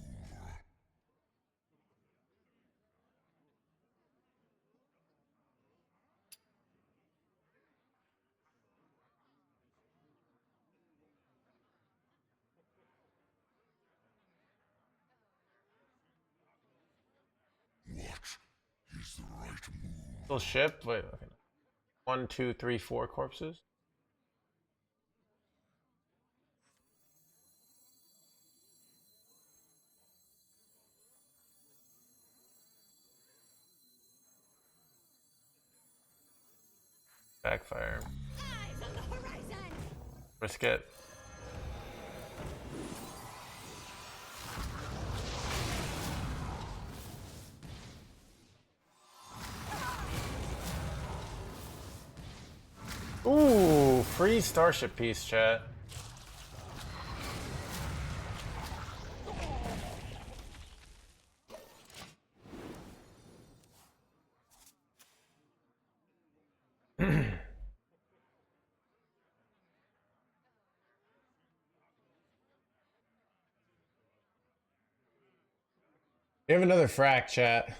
What is the right move? Still shipped? Wait, okay. 1, 2, 3, 4 corpses? Backfire. Eyes on the horizon. Risk it. Ooh, free Starship piece, chat. We have another frack, chat.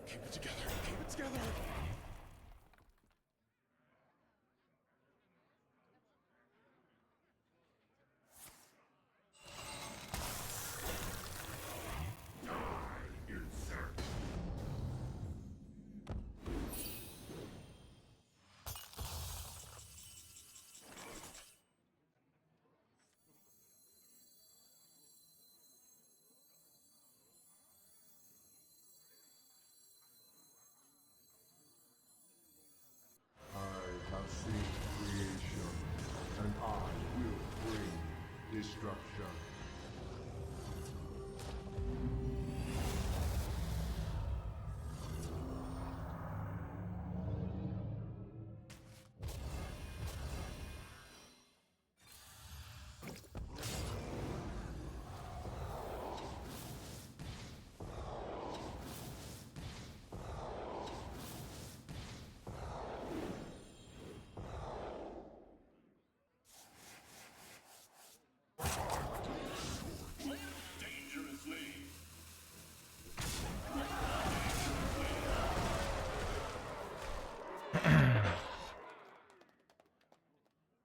Keep it together. Keep it together.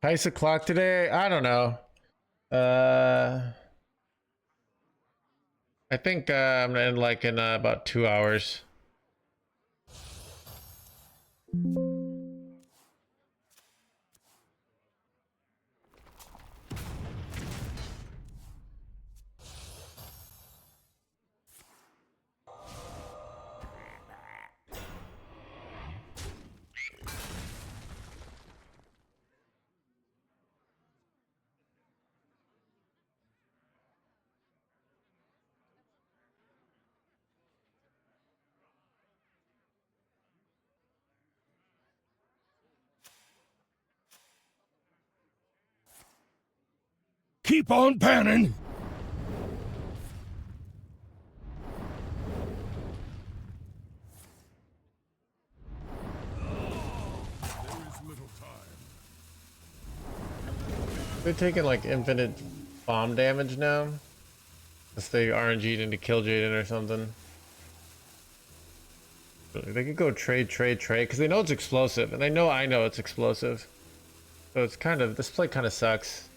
Nice o'clock today. I don't know. I think I'm gonna end like in about 2 hours. Keep on panning! They're taking like infinite bomb damage now. Unless they RNG'd into kill Jaden or something. They could go trade, because they know it's explosive, and I know it's explosive. So it's kind of, this play kind of sucks.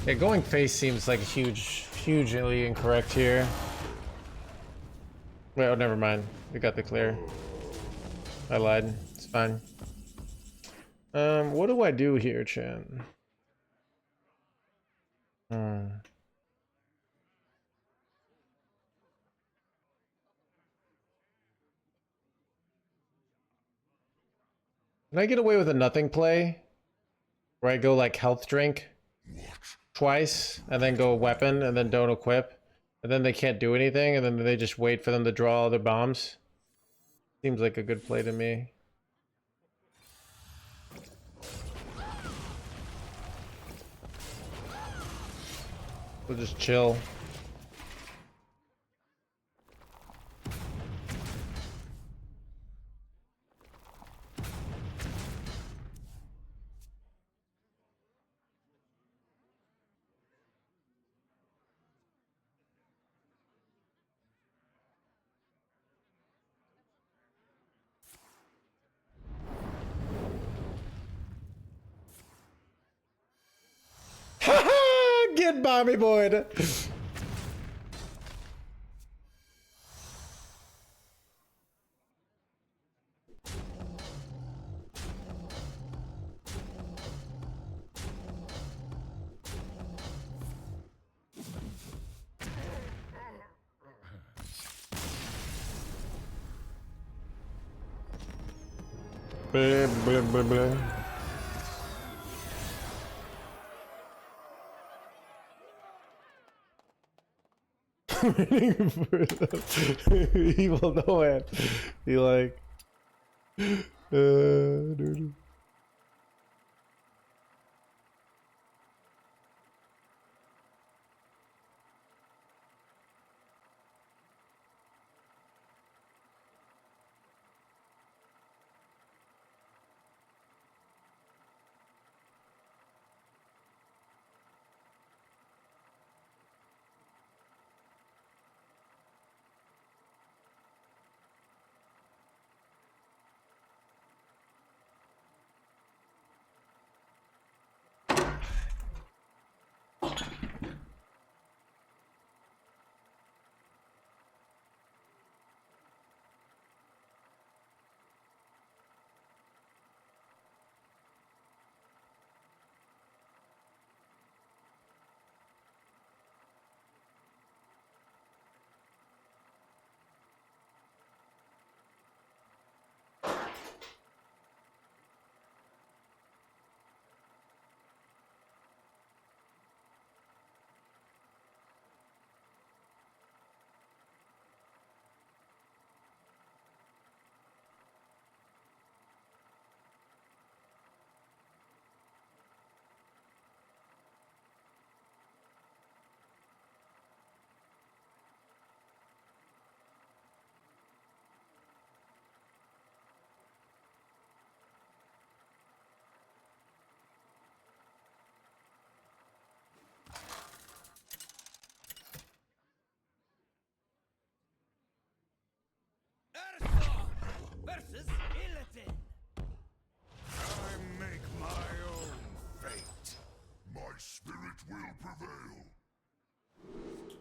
Yeah, going face seems like hugely incorrect here. Wait, oh, never mind. We got the clear. I lied. It's fine. What do I do here, Chan? Can I get away with a nothing play? Where I go like health drink twice, and then go weapon, and then don't equip, and then they can't do anything, and then they just wait for them to draw all their bombs? Seems like a good play to me. We'll just chill. Get Bobby Boyd. Blah, blah, blah, blah. Evil no man. He like dude. prevail.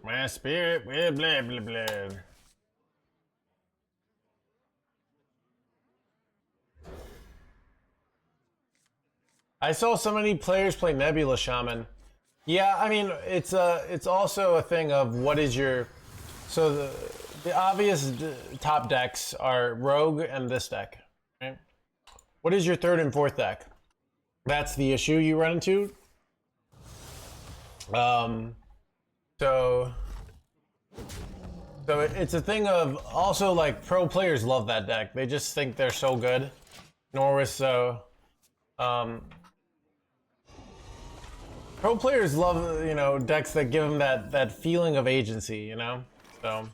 My spirit will blah blah blah. I saw so many players play Nebula Shaman. Yeah, I mean it's also a thing of what is your so the obvious top decks are Rogue and this deck. Right? What is your third and fourth deck? That's the issue you run into. So it's a thing of also like pro players love that deck. They just think they're so good. Norris, so pro players love, you know, decks that give them that feeling of agency, you know? So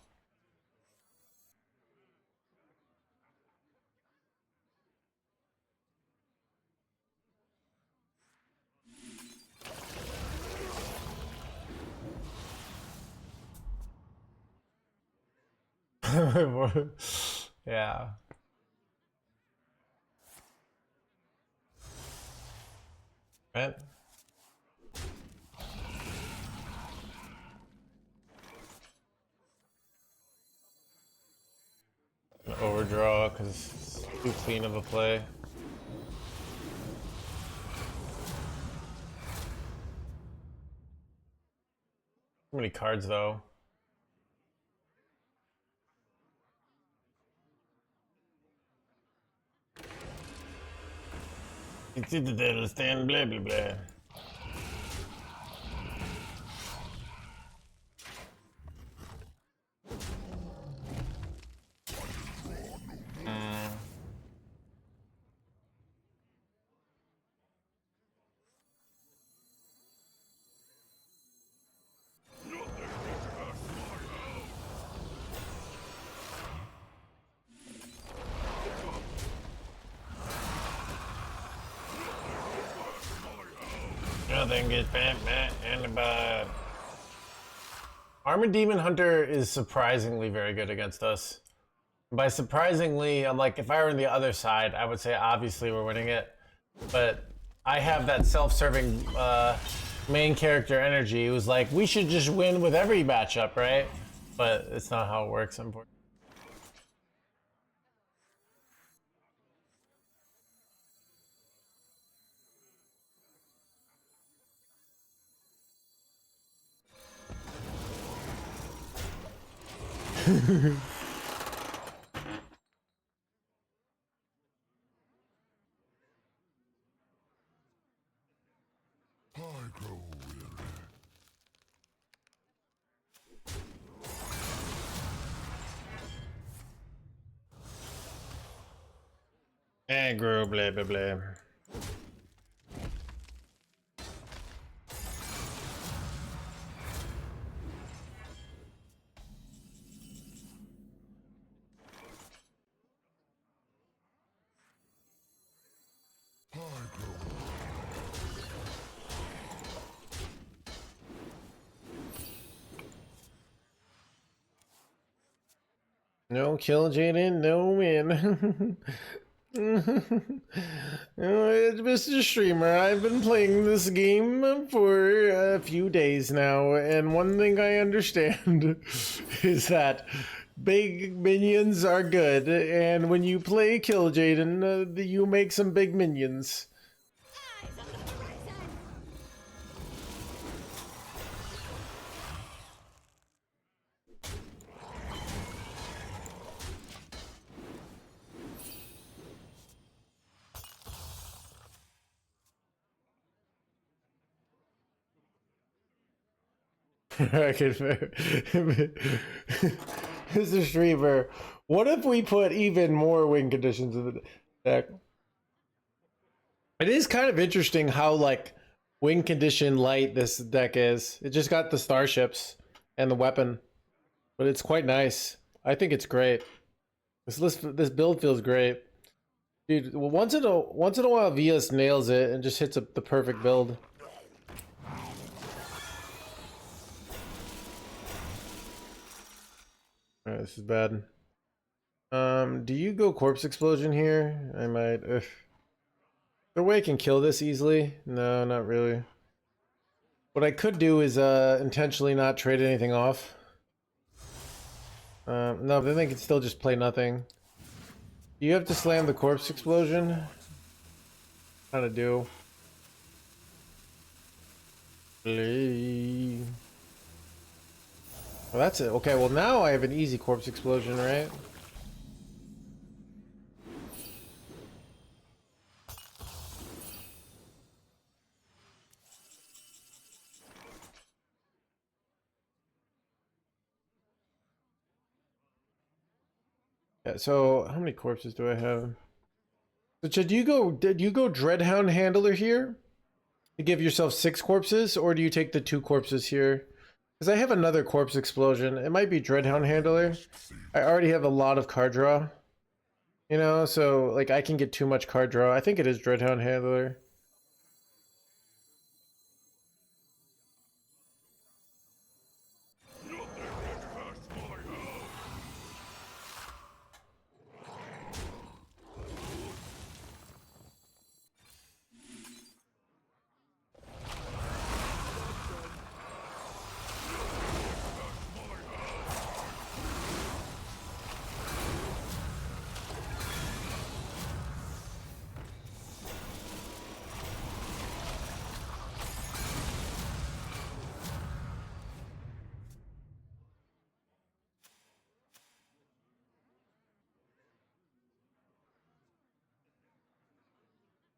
yeah. Right? Overdraw because it's too clean of a play. Too many cards though. It's the devil stand blah blah blah. Nothing gets bent in the butt. Armored Demon Hunter is surprisingly very good against us. By surprisingly, I'm like, if I were on the other side, I would say obviously we're winning it. But I have that self-serving main character energy who's like, we should just win with every matchup, right? But it's not how it works, unfortunately. I grow weary. Aggro, blah blah blah. I grow No kill, Jaden. No win. Mr. Streamer, I've been playing this game for a few days now, and one thing I understand is that big minions are good, and when you play Kill Jaden, you make some big minions. Eyes on the horizon. Mr. Streamer, what if we put even more win conditions in the deck? It is kind of interesting how like win condition light this deck is. It just got the starships and the weapon, but it's quite nice. I think it's great. This build feels great, dude. Well, once in a while, Vias nails it and just hits the perfect build. Alright, this is bad. Do you go Corpse Explosion here? I might. Ugh. The way I can kill this easily? No, not really. What I could do is intentionally not trade anything off. No, then they can still just play nothing. You have to slam the corpse explosion. How to do? Play. Well, that's it. Okay, well now I have an easy corpse explosion, right? Yeah, so how many corpses do I have? So did you go Dreadhound Handler here to give yourself 6 corpses, or do you take the 2 corpses here? Because I have another corpse explosion. It might be Dreadhound Handler. I already have a lot of card draw. You know, so like I can get too much card draw. I think it is Dreadhound Handler.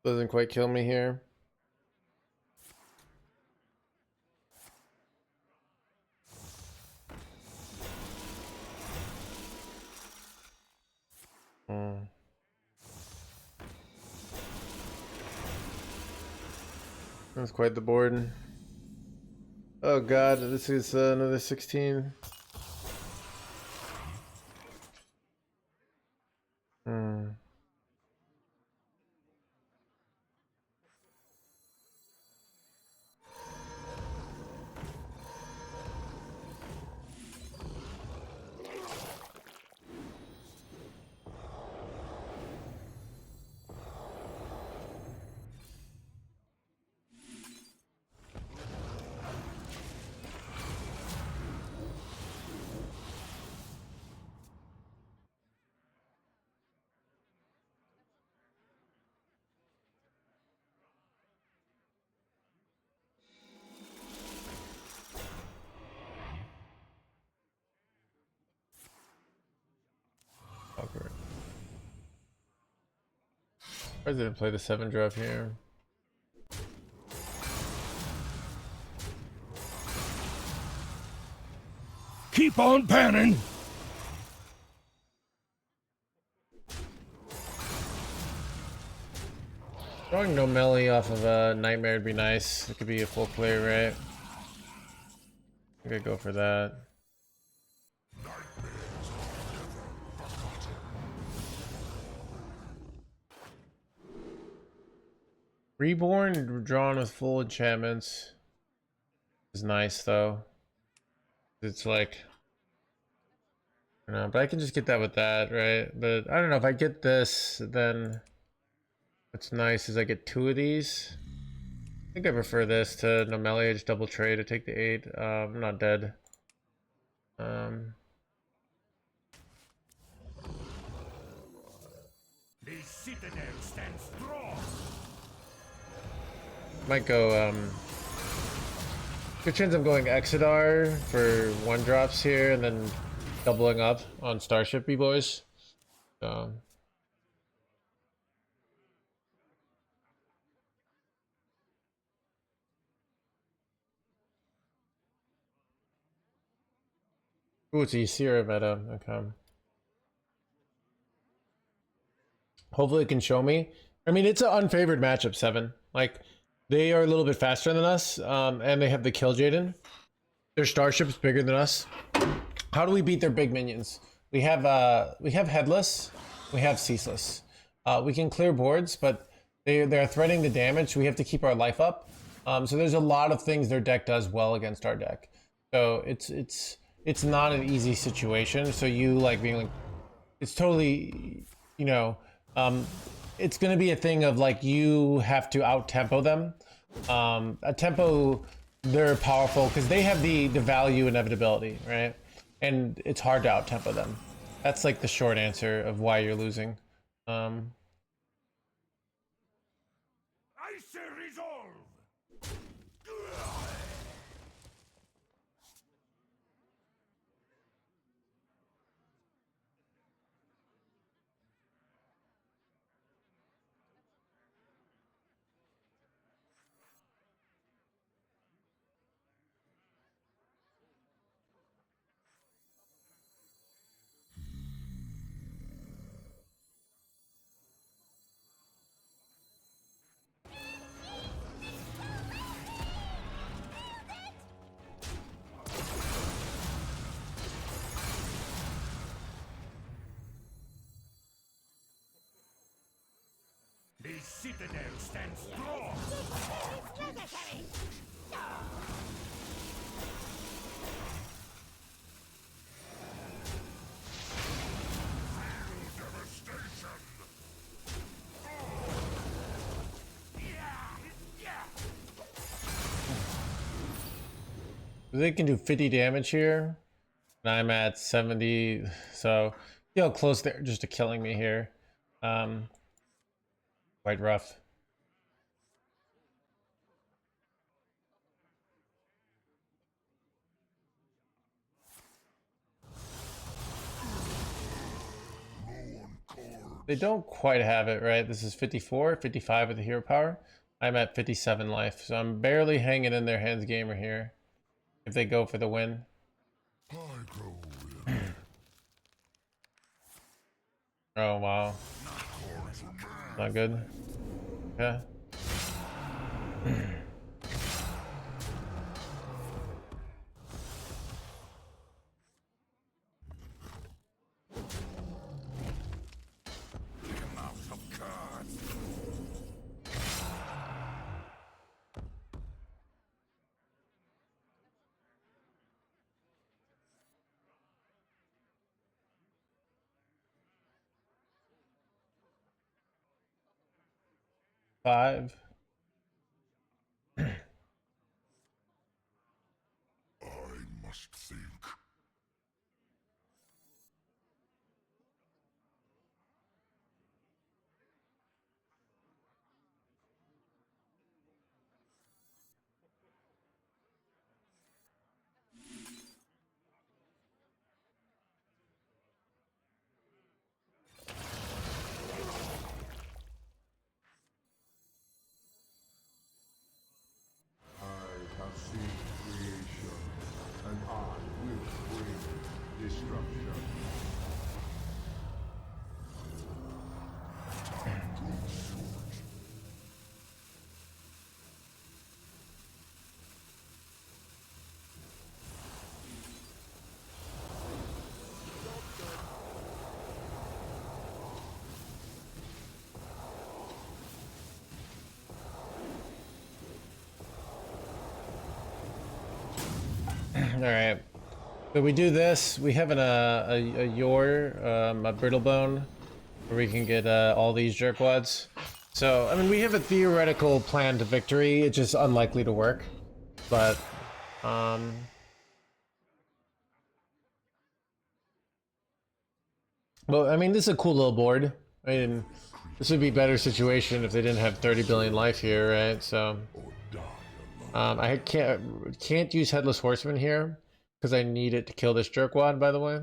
Doesn't quite kill me here. That's quite the board. Oh god, this is another 16. Why didn't play the 7 drop here? Keep on panning. Throwing no melee off of a Nightmare would be nice. It could be a full play, right? I could go for that. Reborn drawn with full enchantments is nice though. It's like, I don't know, but I can just get that with that, right? But I don't know, if I get this, then what's nice is I get 2 of these. I think I prefer this to no melee, just double trade to take the 8. I'm not dead. The citadel stands strong. Might go, good chance I'm going Exodar for 1 drops here and then doubling up on Starship, boys. So. Ooh, it's a Ysira meta. Okay. Hopefully it can show me. I mean, it's an unfavored matchup, 7. Like, they are a little bit faster than us, and they have the Kill Jaden. Their Starship's bigger than us. How do we beat their big minions? We have Headless, we have Ceaseless. We can clear boards, but they're threatening the damage. We have to keep our life up. So there's a lot of things their deck does well against our deck. So it's not an easy situation. So you like being like, it's totally, you know, it's going to be a thing of like you have to out tempo them. A tempo they're powerful because they have the value inevitability, right? And it's hard to out tempo them. That's like the short answer of why you're losing. I say resolve. The citadel stands strong. They can do 50 damage here, and I'm at 70, so you know, close there just to killing me here. Quite rough. They don't quite have it, right? This is 54, 55 with the hero power. I'm at 57 life, so I'm barely hanging in there, NoHandsGamer here. If they go for the win. Oh, wow. Not good. Yeah. Five. I must think. I have seen creation, and I will bring destruction. Time grows short. All right. So we do this. We have a brittle bone, where we can get all these jerkwads. So I mean, we have a theoretical plan to victory. It's just unlikely to work. But well, I mean, this is a cool little board. I mean, this would be a better situation if they didn't have 30 billion life here, right? So I can't use Headless Horseman here because I need it to kill this jerkwad, by the way.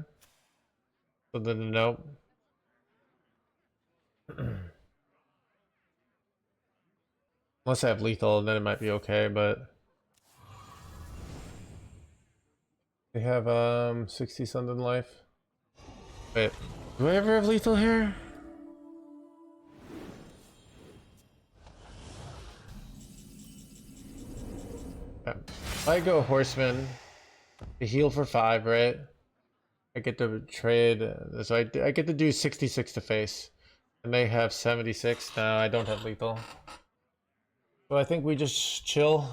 So then, nope. Unless I have lethal, then it might be okay, but they have 60 something life. Wait, do I ever have lethal here? If I go Horseman, to heal for 5, right? I get to trade, so I get to do 66 to face. And they have 76. No, I don't have lethal. So I think we just chill.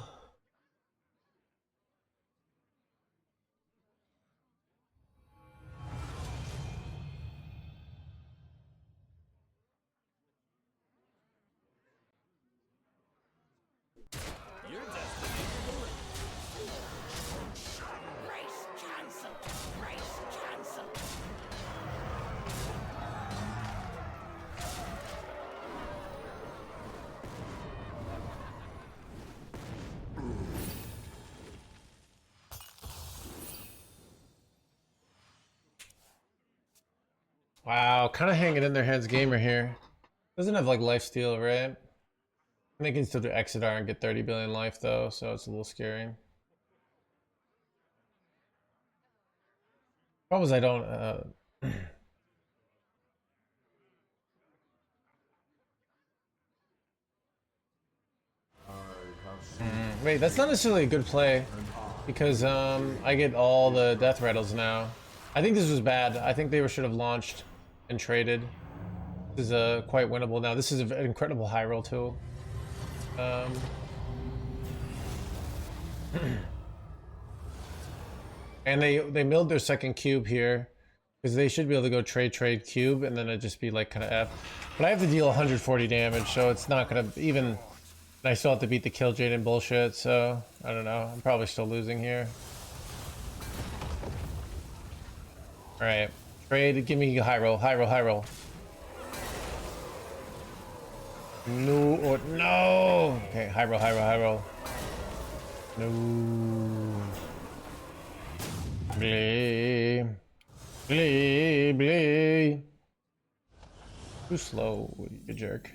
Wow, kind of hanging in their hands gamer here. Doesn't have like life steal, right? They can still do Exodar and get 30 billion life though, so it's a little scary. Problem is I don't wait, that's not necessarily a good play because I get all the death rattles now. I think this was bad. I think they should have launched and traded. This is quite winnable now. This is an incredible high roll too. And they milled their second cube here because they should be able to go trade cube and then it'd just be like kind of F. But I have to deal 140 damage, so it's not gonna even. I still have to beat the kill Jade and bullshit, so I don't know. I'm probably still losing here. All right, trade. Give me a high roll, high roll, high roll. No, or no. Okay, high roll, high roll, high roll. No. Blee. Blee, blee. Too slow, you jerk.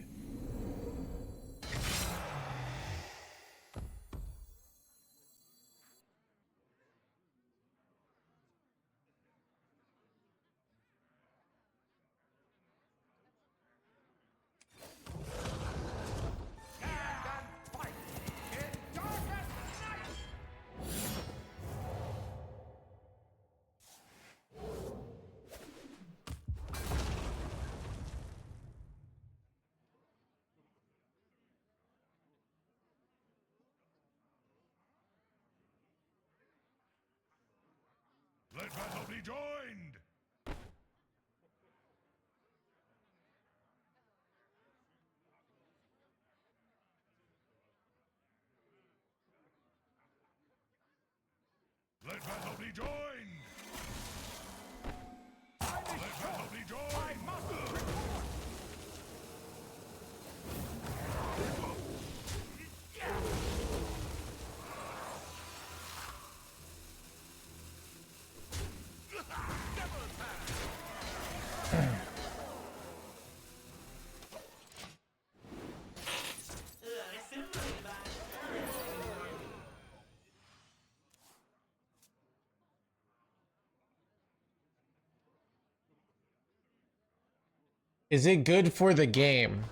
Let battle be joined! Let battle be joined! Let battle be joined! I must report! Is it good for the game?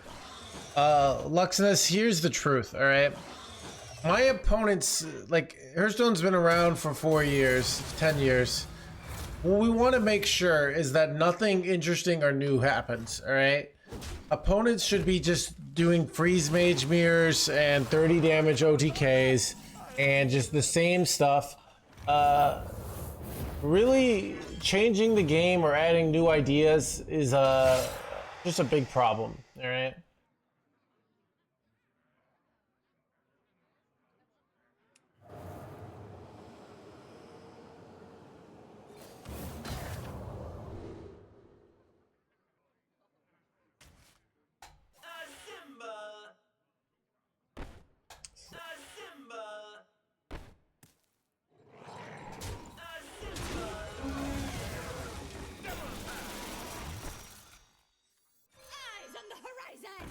Luxness, here's the truth, alright? My opponents, like, Hearthstone's been around for 4 years, 10 years. What we want to make sure is that nothing interesting or new happens, alright? Opponents should be just doing freeze mage mirrors and 30 damage OTKs and just the same stuff. Really changing the game or adding new ideas is just a big problem, alright? Eyes on the horizon!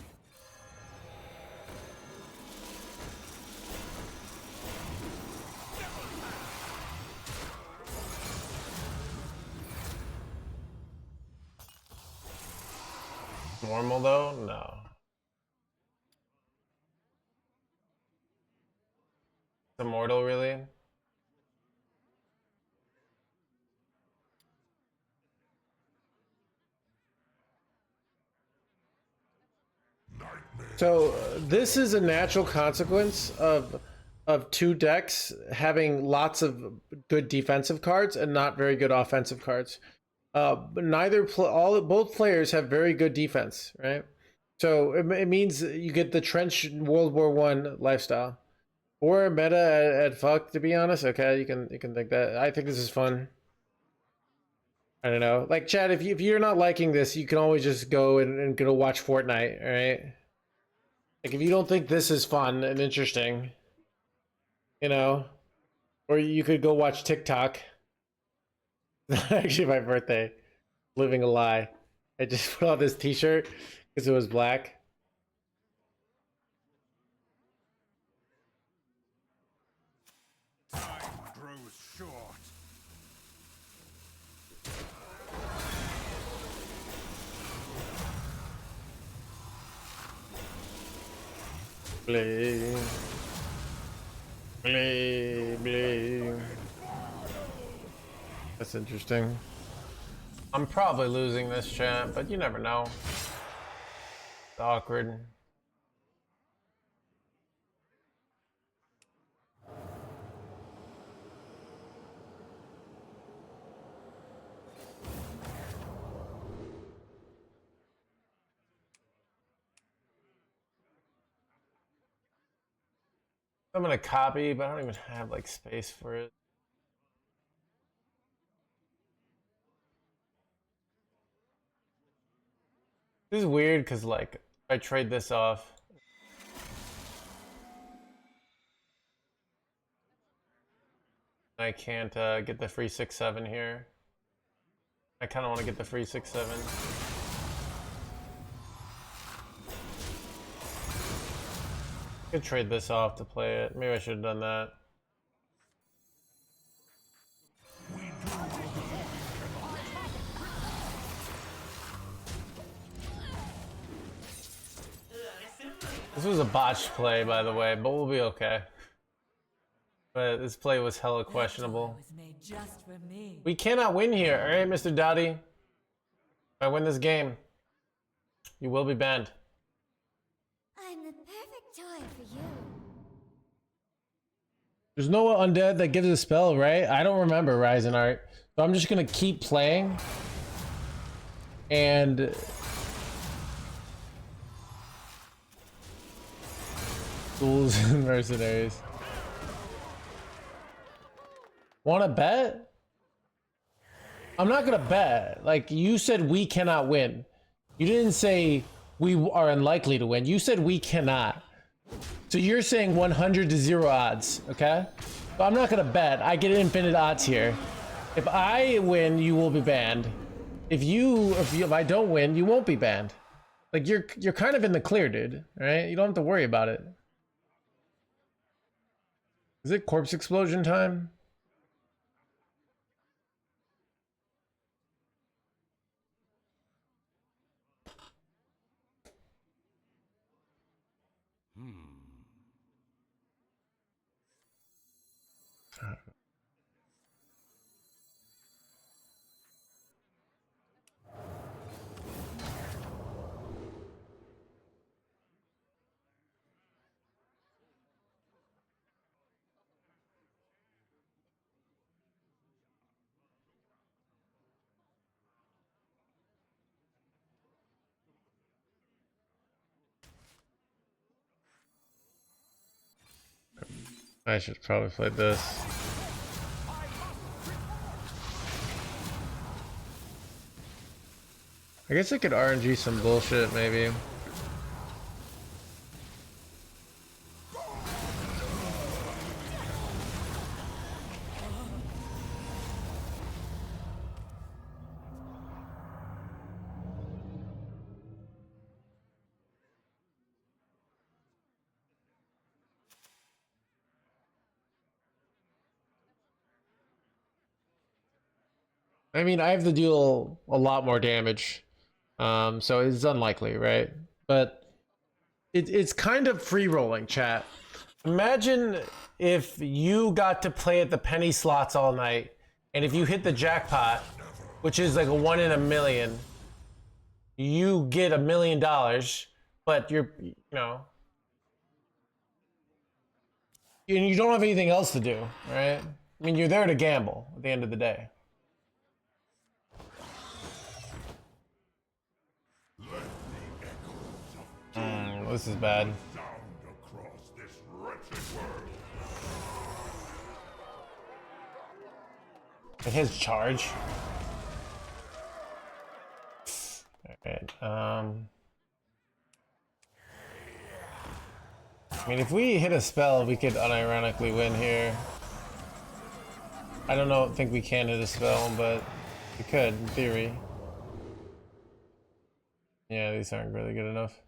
Normal though? No. Immortal, really? So this is a natural consequence of two decks having lots of good defensive cards and not very good offensive cards. But both players have very good defense, right? So it means you get the trench World War I lifestyle. Or meta at fuck, to be honest. Okay, you can think that. I think this is fun. I don't know. Like, Chad, if you're not liking this, you can always just go and go watch Fortnite, all right? Like, if you don't think this is fun and interesting, you know, or you could go watch TikTok. Actually, my birthday. Living a lie. I just put on this t-shirt because it was black. Time grows short. Bling. Bling, bling. That's interesting. I'm probably losing this chat, but you never know. It's awkward. I'm gonna copy, but I don't even have like space for it. This is weird because like I trade this off. I can't get the free 6/7 here. I kind of want to get the free 6/7. I could trade this off to play it. Maybe I should have done that. This was a botched play, by the way, but we'll be okay. But this play was hella questionable. Was made just for me. We cannot win here, alright, Mr. Dottie? If I win this game, you will be banned. I'm the perfect toy for you. There's no undead that gives a spell, right? I don't remember Ryzen Art. So I'm just gonna keep playing. And Ghouls and mercenaries. Wanna bet? I'm not gonna bet. Like, you said we cannot win. You didn't say we are unlikely to win. You said we cannot. So you're saying 100 to 0 odds, okay? But I'm not gonna bet. I get infinite odds here. If I win, you will be banned. If I don't win, you won't be banned. Like, you're kind of in the clear, dude. Right? You don't have to worry about it. Is it corpse explosion time? I should probably play this. I guess I could RNG some bullshit, maybe. I mean, I have to deal a lot more damage. So it's unlikely, right? But it's kind of free rolling, chat. Imagine if you got to play at the penny slots all night, and if you hit the jackpot, which is like a 1 in a million, you get $1 million, but you don't have anything else to do, right? I mean, you're there to gamble at the end of the day. This is bad. It has charge. Alright, I mean, if we hit a spell, we could unironically win here. I don't think we can hit a spell, but we could, in theory. Yeah, these aren't really good enough.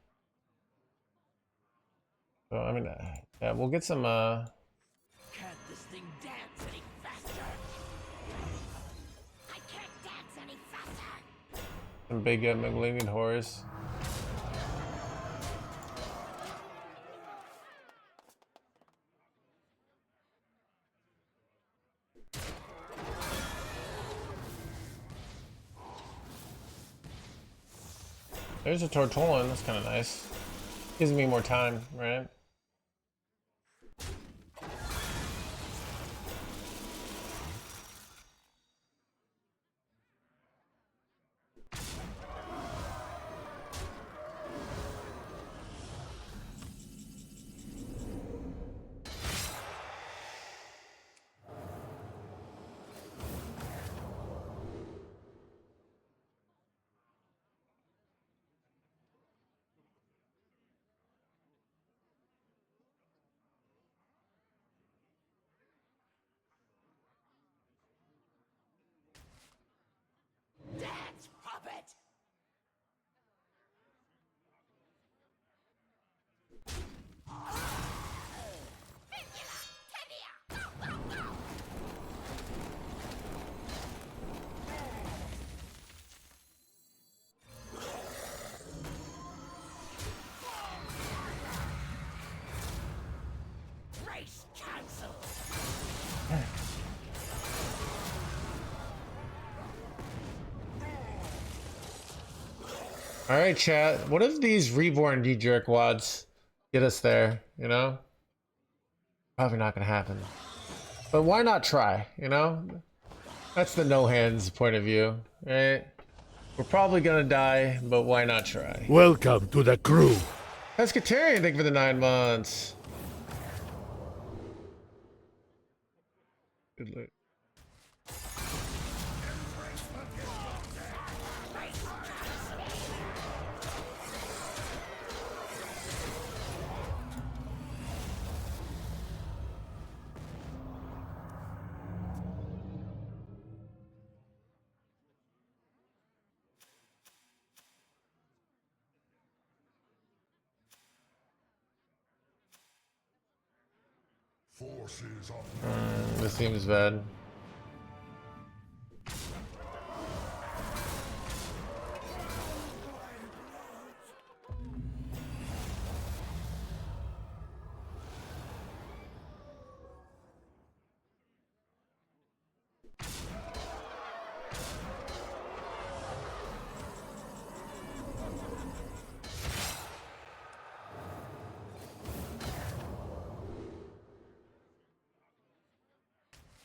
So I mean, yeah, we'll get some. Can't this thing dance any faster? I can't dance any faster. Some big malignant horrors. There's a Tortolan, that's kind of nice. Gives me more time, right? Dance, puppet! Race cancelled! All right, chat. What if these reborn D-jerk wads get us there? You know, probably not gonna happen. But why not try? You know, that's the no hands point of view, right? We're probably gonna die, but why not try? Welcome to the crew. Pescatarian, thank you for the 9 months. Good look. Forces of This seems bad.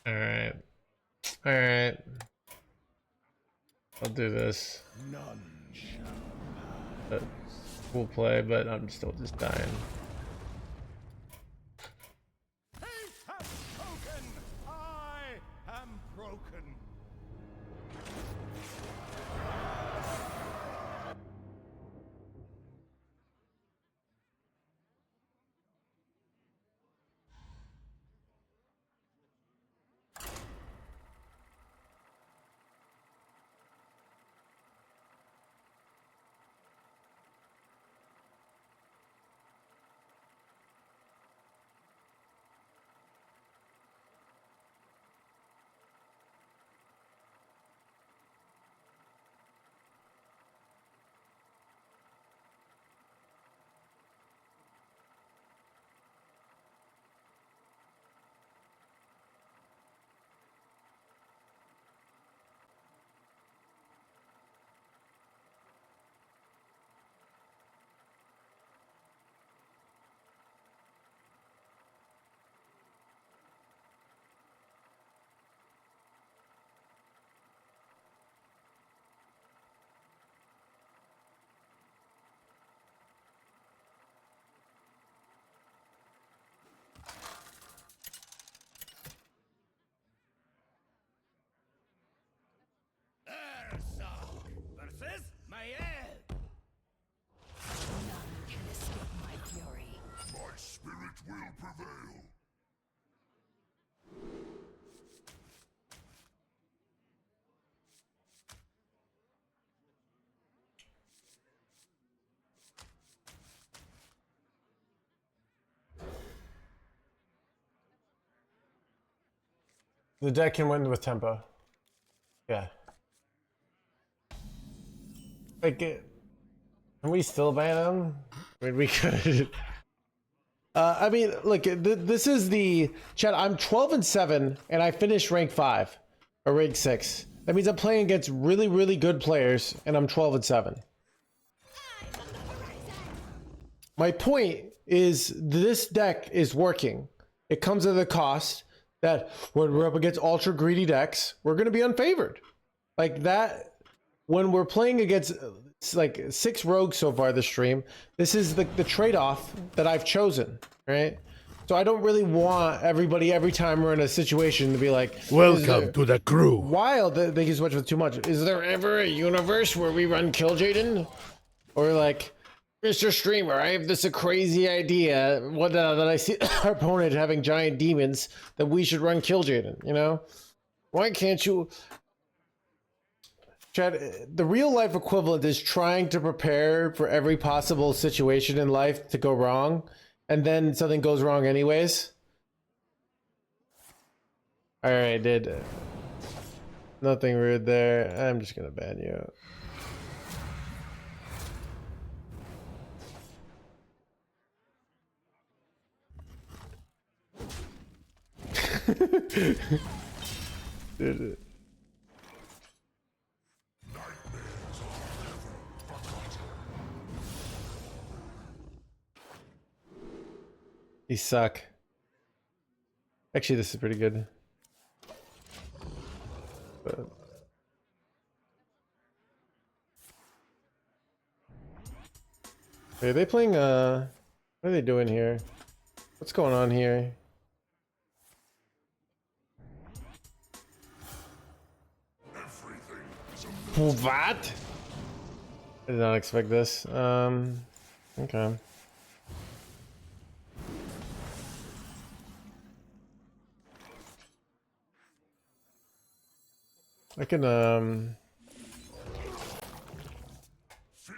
All right. All right. I'll do this. none shall But we'll play, but I'm still just dying. He has spoken! I am broken. The deck can win with tempo. Yeah. Like, can we still ban him? I mean, we could. I mean, look, this is the chat. I'm 12-7, and I finished rank 5 or rank 6. That means I'm playing against really, really good players, and I'm 12-7. My point is, this deck is working. It comes at a cost that when we're up against ultra greedy decks, we're going to be unfavored. Like that, when we're playing against like 6 rogues so far this stream, this is the trade-off that I've chosen, right? So I don't really want everybody, every time we're in a situation, to be like, Welcome to the crew. wild, they can switch with too much. Is there ever a universe where we run Kill Jaden? Or like, Mr. Streamer, I have this a crazy idea that I see our opponent having giant demons that we should run Kill Jaden, you know? Why can't you... Chad, the real life equivalent is trying to prepare for every possible situation in life to go wrong, and then something goes wrong anyways. Alright, dude. Nothing rude there. I'm just gonna ban you. Dude. He suck. Actually, this is pretty good. But... Are they playing, what are they doing here? What's going on here? What? I did not expect this. Okay. I can, Feel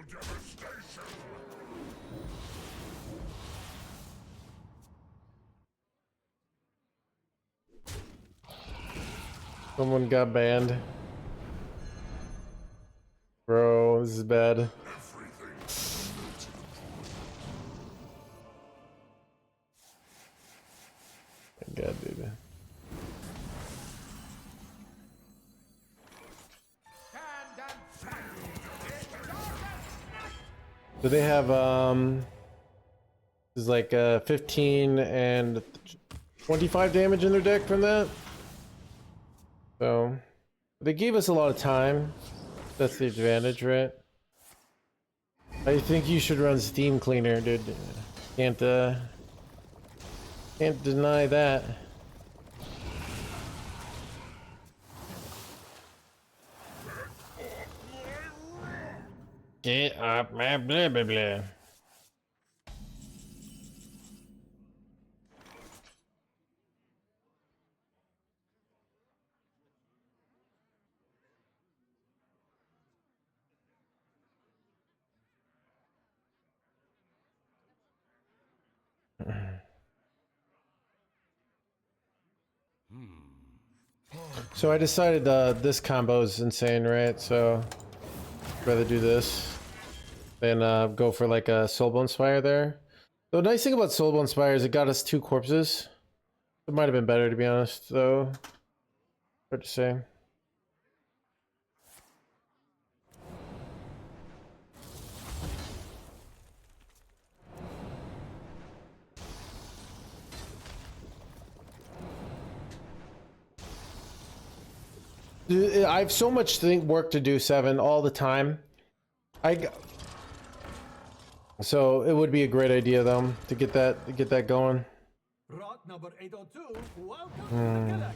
devastation. Someone got banned. Bro, this is bad. God, dude. Do they have there's like 15 and 25 damage in their deck from that? So they gave us a lot of time. That's the advantage, right? I think you should run Steam Cleaner, dude. Can't deny that. Get up, blah blah blah blah. So I decided this combo is insane, right? So I'd rather do this than go for like a Soulbone Spire there. The nice thing about Soulbone Spire is it got us 2 corpses. It might have been better, to be honest, though. Hard to say. I have so much work to do, Seven, all the time. So it would be a great idea, though, to get that going. Rot number 802, welcome to the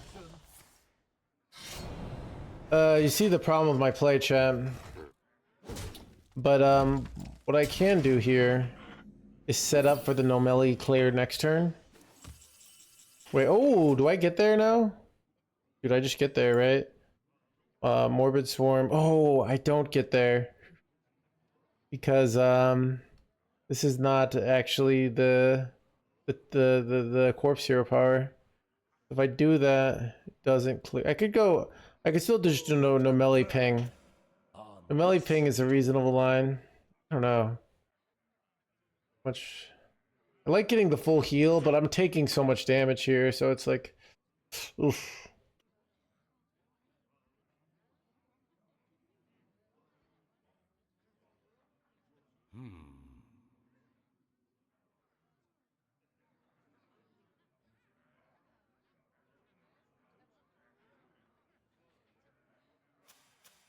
collection. You see the problem with my play, chat. But what I can do here is set up for the Nomeli clear next turn. Wait, oh, do I get there now? Dude, I just get there, right? Morbid Swarm. Oh, I don't get there because this is not actually the corpse hero power. If I do that, it doesn't clear. I could still just do no melee ping. The melee ping is a reasonable line. I don't know. Much. I like getting the full heal, but I'm taking so much damage here, so it's like, oof.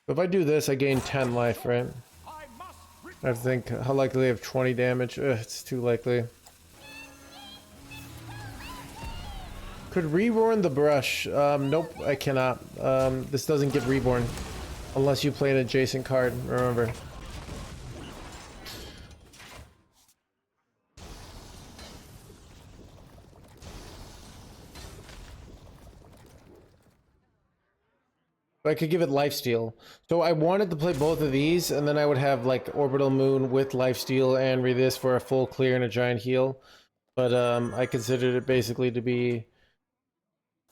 If I do this, I gain 10 life, right? I think how likely I have 20 damage. Ugh, it's too likely. Could reborn the brush? Nope, I cannot. This doesn't get reborn unless you play an adjacent card. Remember. I could give it lifesteal. So I wanted to play both of these, and then I would have like Orbital Moon with lifesteal and read this for a full clear and a giant heal. But I considered it basically to be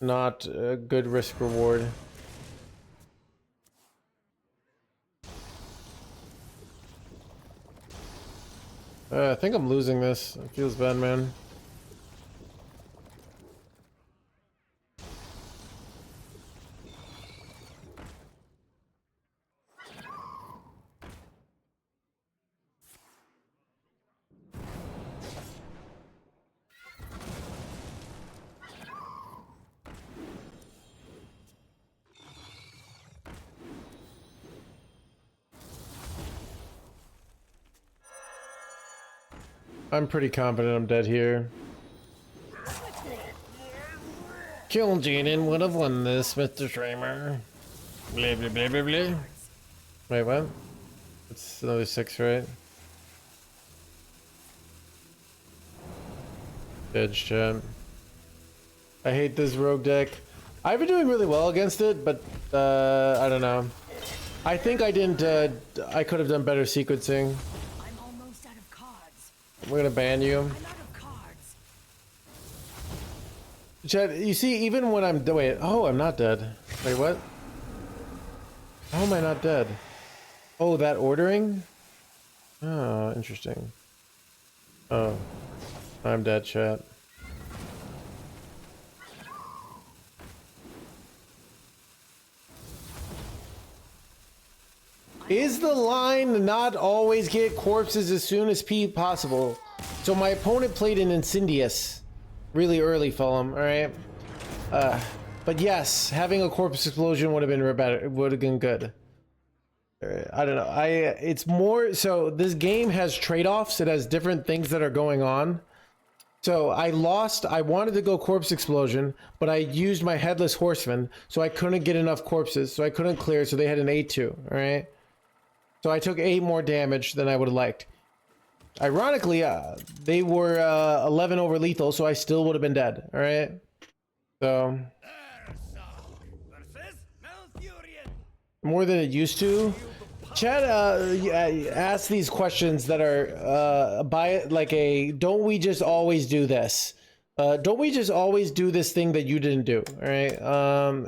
not a good risk reward. I think I'm losing this. It feels bad, man. I'm pretty confident I'm dead here. Kill Jaden would have won this, Mr. Schremer. Blah, blah, blah, blah, blah. Wait, what? It's another 6, right? Edge champ. I hate this rogue deck. I've been doing really well against it, but I don't know. I think I didn't. I could have done better sequencing. I'm almost out of cards. We're gonna ban you. I'm out of cards. Chad, you see, even when I'm wait, oh, I'm not dead. Wait, what? How am I not dead? Oh, that ordering? Oh, interesting. Oh, I'm dead, chat. Is the line not always get corpses as soon as possible? So my opponent played an Incendious really early, Fulham, alright? But yes, having a corpse explosion would have been better. It would have been good. I don't know. It's more so this game has trade-offs. It has different things that are going on. So I wanted to go corpse explosion, but I used my headless horseman, so I couldn't get enough corpses, so I couldn't clear, so they had an 8-2, alright? So I took 8 more damage than I would have liked. Ironically, they were 11 over lethal, so I still would have been dead. All right. So more than it used to. Chad asks these questions that are don't we just always do this? Don't we just always do this thing that you didn't do? All right.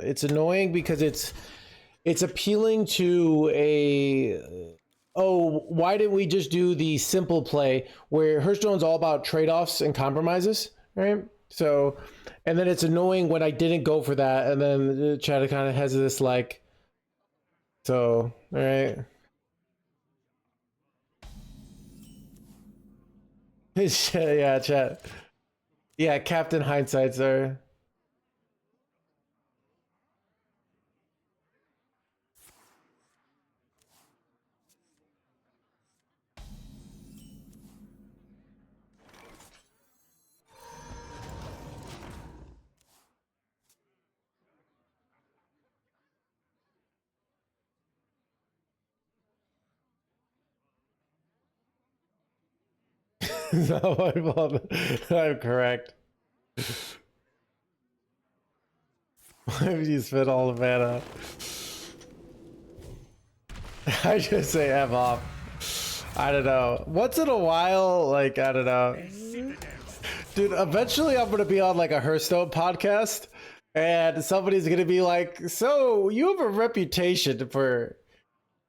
It's annoying because it's appealing to why didn't we just do the simple play where Hearthstone's all about trade-offs and compromises, right? So, and then it's annoying when I didn't go for that, and then Chad kind of has this like, so, all right. Yeah, Chad. Yeah, Captain Hindsight, sir. Not my fault. I'm correct. Why would you spit all the mana? I just say F off. I don't know. Once in a while, like, I don't know. Dude, eventually I'm gonna be on like a Hearthstone podcast And somebody's gonna be like, "So you have a reputation for,"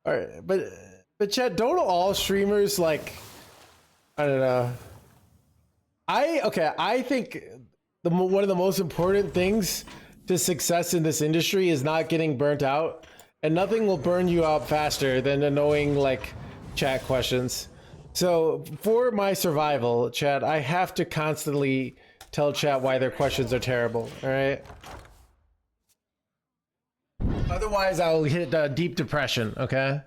but Chad, don't all streamers like? I don't know. I think one of the most important things to success in this industry is not getting burnt out, and nothing will burn you out faster than annoying like chat questions. So for my survival, chat, I have to constantly tell chat why their questions are terrible. All right. Otherwise, I'll hit deep depression. Okay.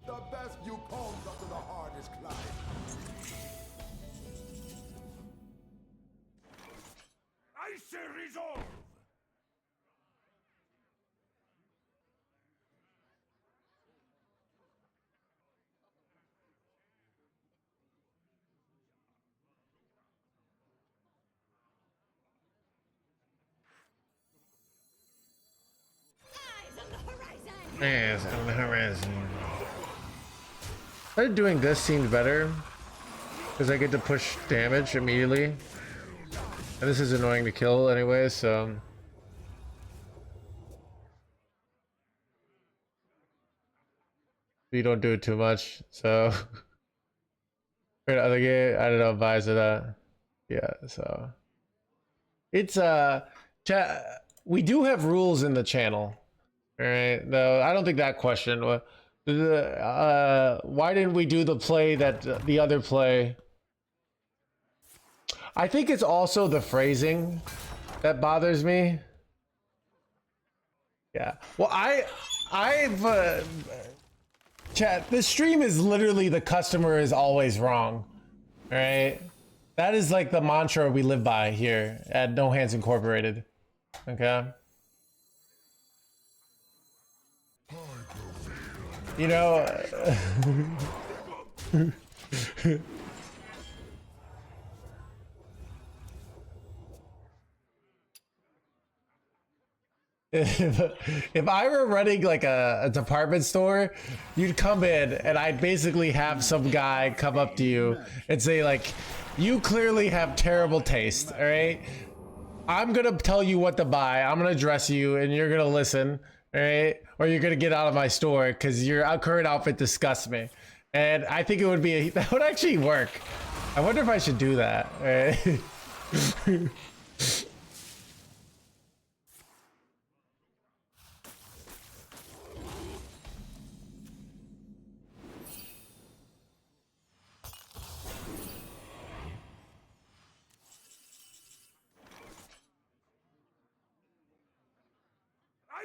The best you comes up to the hardest climb. Icy resolve. Eyes on the horizon! Yes, on the horizon. Started doing this seemed better because I get to push damage immediately, and this is annoying to kill anyway. So you don't do it too much. So other game, I don't know, buys it. Yeah. So it's chat. We do have rules in the channel. All right. No, I don't think that question. Why didn't we do the play that the other play? I think it's also the phrasing that bothers me. Yeah. Well, I've chat. This stream is literally the customer is always wrong. All right. That is like the mantra we live by here at No Hands Incorporated. Okay. You know, if I were running like a department store, you'd come in and I'd basically have some guy come up to you and say like, you clearly have terrible taste, all right? I'm gonna tell you what to buy. I'm gonna dress you and you're gonna listen, all right? Or you're gonna get out of my store because your current outfit disgusts me. And I think it would be, that would actually work. I wonder if I should do that, all right?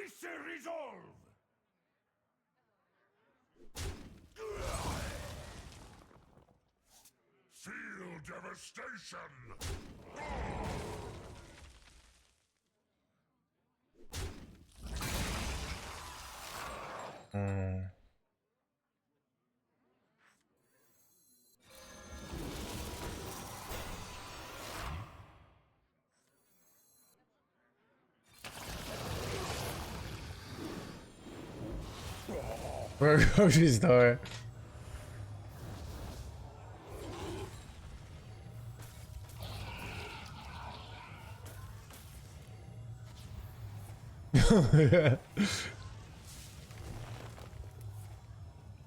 Icy resolve. Feel devastation. For a grocery store.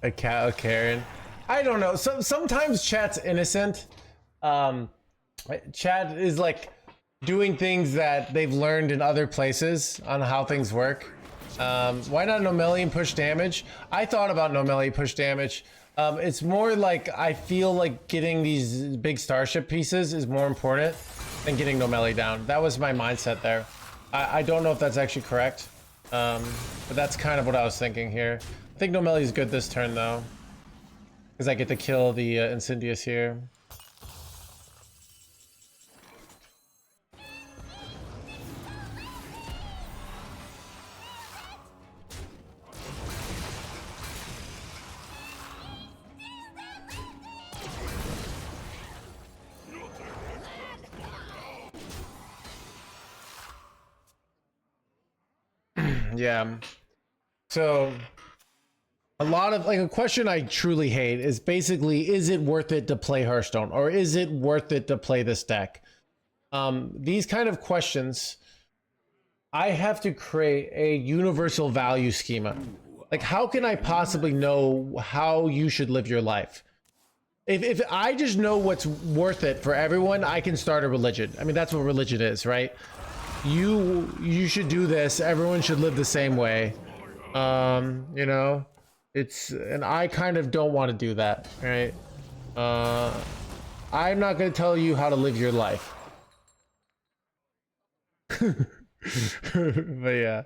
A cat, a Karen. I don't know. Sometimes chat's innocent. Chat is like doing things that they've learned in other places on how things work. Why not no melee and push damage? I thought about no melee push damage. It's more like I feel like getting these big Starship pieces is more important than getting no melee down. That was my mindset there. I don't know if that's actually correct, but that's kind of what I was thinking here. I think no melee is good this turn though, because I get to kill the Incendious here. Yeah. So a lot of like a question I truly hate is basically, is it worth it to play Hearthstone, or is it worth it to play this deck? These kind of questions, I have to create a universal value schema. Like, how can I possibly know how you should live your life? If I just know what's worth it for everyone, I can start a religion. I mean, that's what religion is, right? You should do this. Everyone should live the same way. You know, and I kind of don't want to do that, right? I'm not going to tell you how to live your life. But yeah,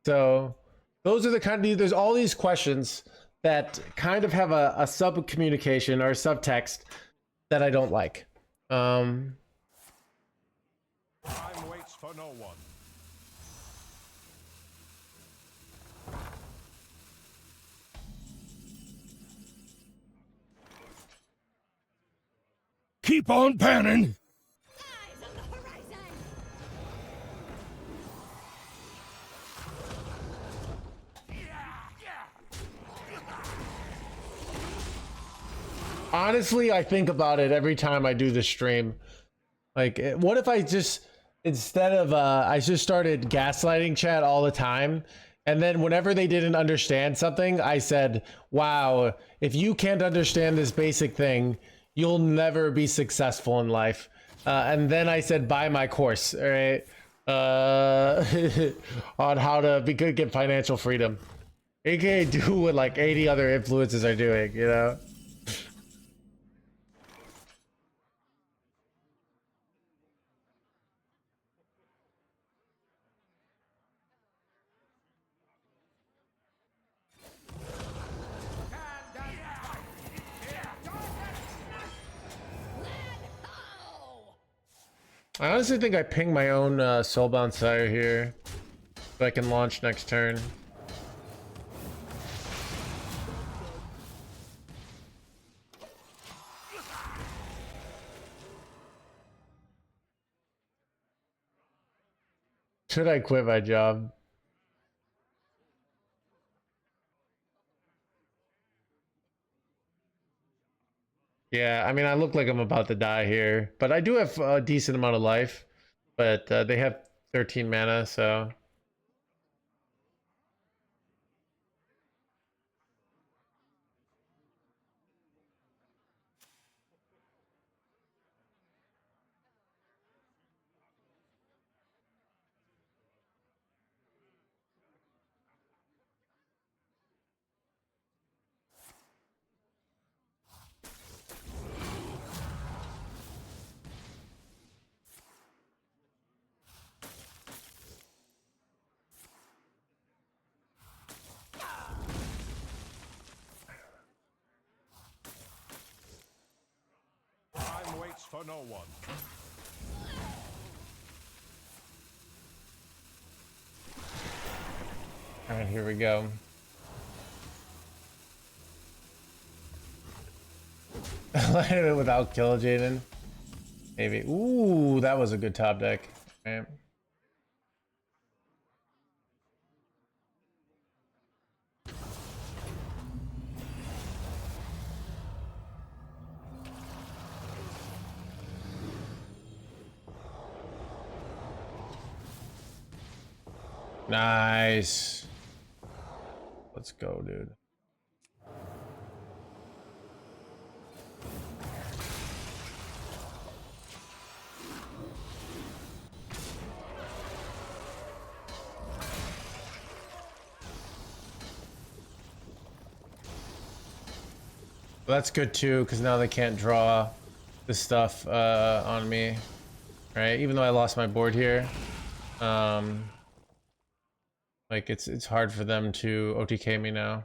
so those are the kind of, there's all these questions that kind of have a sub communication or subtext that I don't like. Time waits for no one. Keep on panning. Eyes on the horizon! Honestly, I think about it every time I do this stream. Like, what if I just, instead of, I just started gaslighting chat all the time, and then whenever they didn't understand something, I said, wow, if you can't understand this basic thing, you'll never be successful in life. And then I said, buy my course, all right? On how to get financial freedom. AKA do what like 80 other influencers are doing, you know? I honestly think I ping my own Soulbound Sire here, so I can launch next turn. Should I quit my job? Yeah, I mean, I look like I'm about to die here, but I do have a decent amount of life, but they have 13 mana, so... Time waits for no one. Alright, here we go. Landed it without kill, Jaden. Maybe. Ooh, that was a good top deck. Right. Nice. Let's go, dude. Well, that's good too, because now they can't draw this stuff on me, right? Even though I lost my board here, like it's hard for them to OTK me now.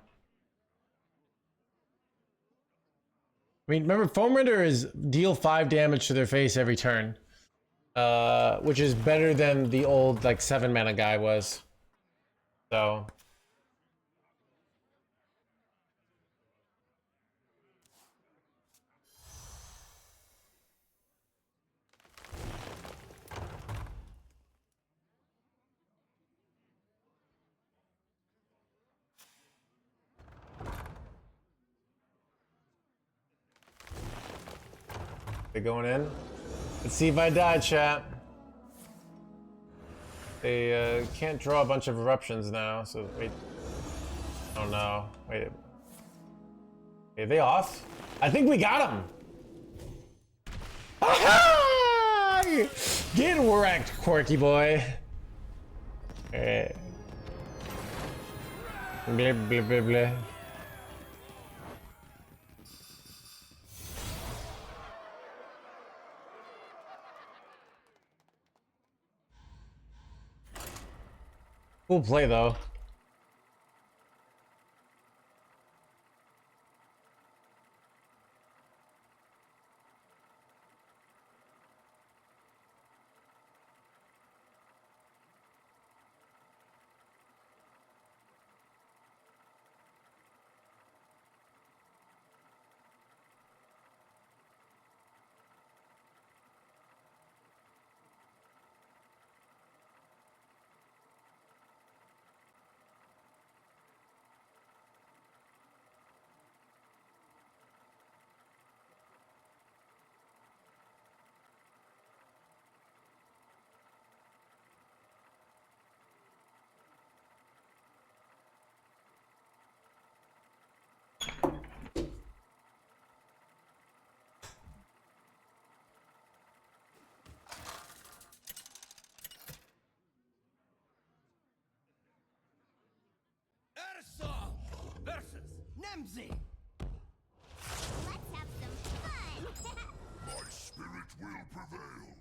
I mean, remember, Foam Render is deal 5 damage to their face every turn, which is better than the old like 7 mana guy was. So. They're going in. Let's see if I die, chat. They can't draw a bunch of eruptions now, so wait. Oh no. Wait. Are they off? I think we got him! Aha! Get wrecked, quirky boy. Alright. Blah, blah, blah, blah. Cool play though. Versus Nemzi. Let's have some fun. My spirit will prevail.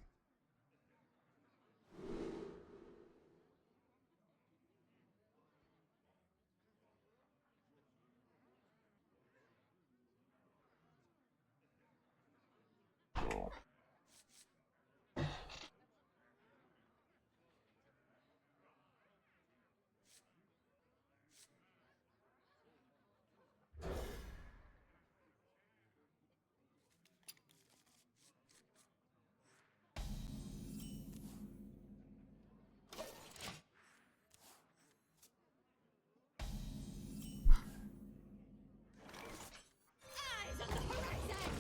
Eyes on the horizon.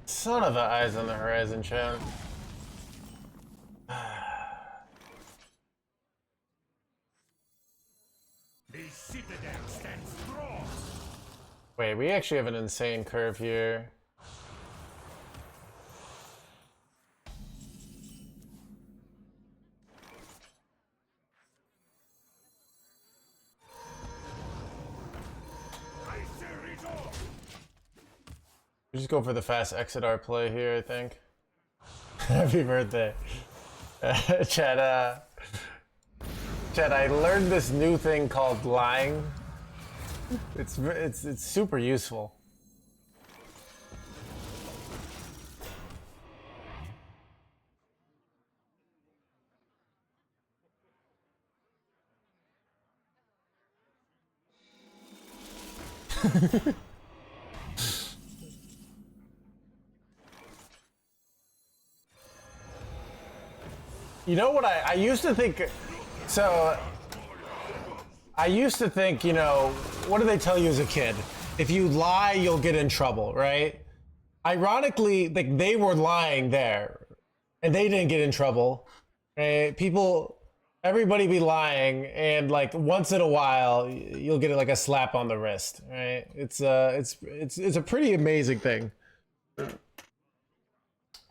Son of a eyes on the horizon, chat. The citadel stands strong. Wait, we actually have an insane curve here. We just go for the fast exit our play here, I think. Happy birthday. Chad, Chad, I learned this new thing called lying. It's super useful. You know what I used to think, so I used to think, you know, what do they tell you as a kid? If you lie, you'll get in trouble, right? Ironically, like they were lying there and they didn't get in trouble. Right? Everybody be lying, and like once in a while you'll get like a slap on the wrist, right? It's a pretty amazing thing.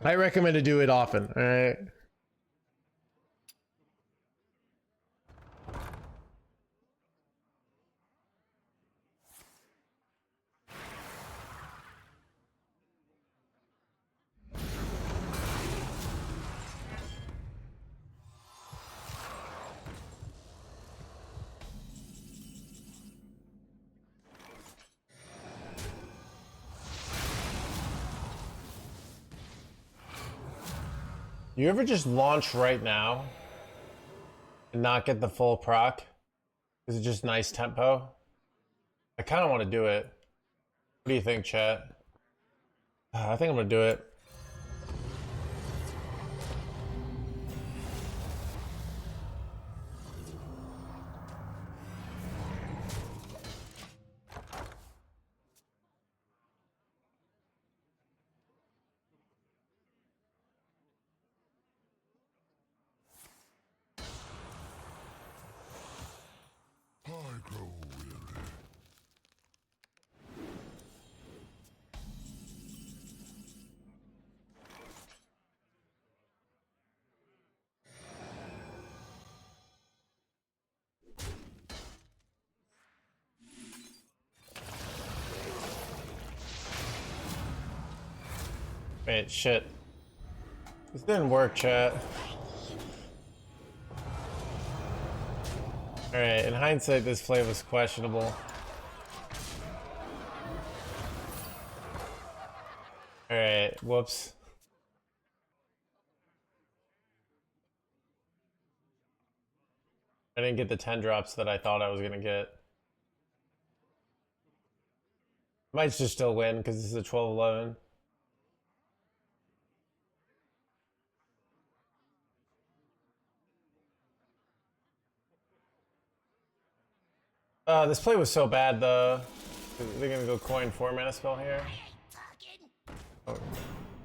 I recommend to do it often, all right? You ever just launch right now and not get the full proc? Is it just nice tempo? I kind of want to do it. What do you think, chat? I think I'm gonna do it. Wait, shit. This didn't work, chat. Alright, in hindsight, this play was questionable. Alright, whoops. I didn't get the 10 drops that I thought I was gonna get. Might just still win because this is a 12-11. This play was so bad though. They're gonna go coin 4-mana spell here. Oh,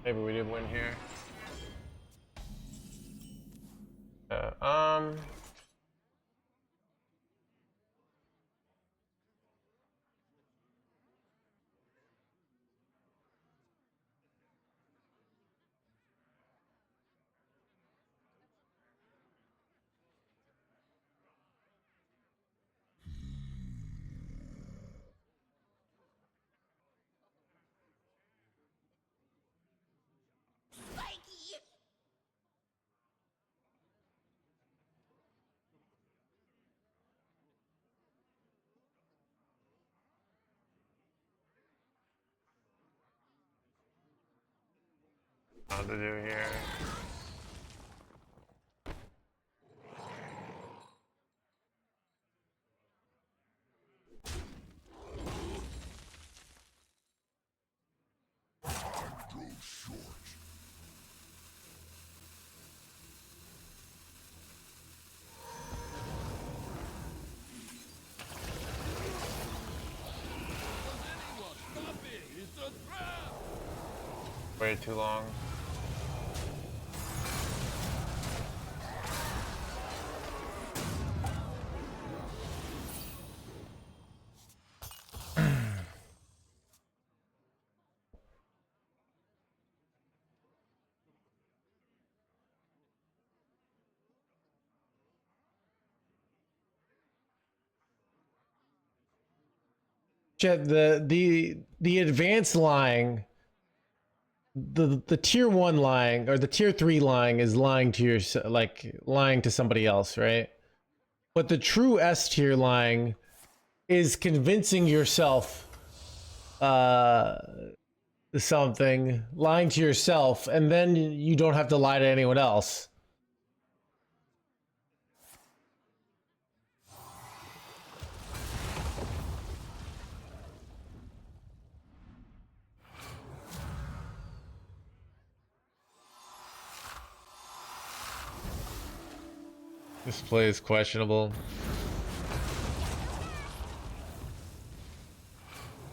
maybe we did win here. What to do here? Way too long. Chet, the advanced lying, the tier 1 lying or the tier 3 lying is lying to your, like lying to somebody else, right? But the true S tier lying is convincing yourself something, lying to yourself, and then you don't have to lie to anyone else. This play is questionable.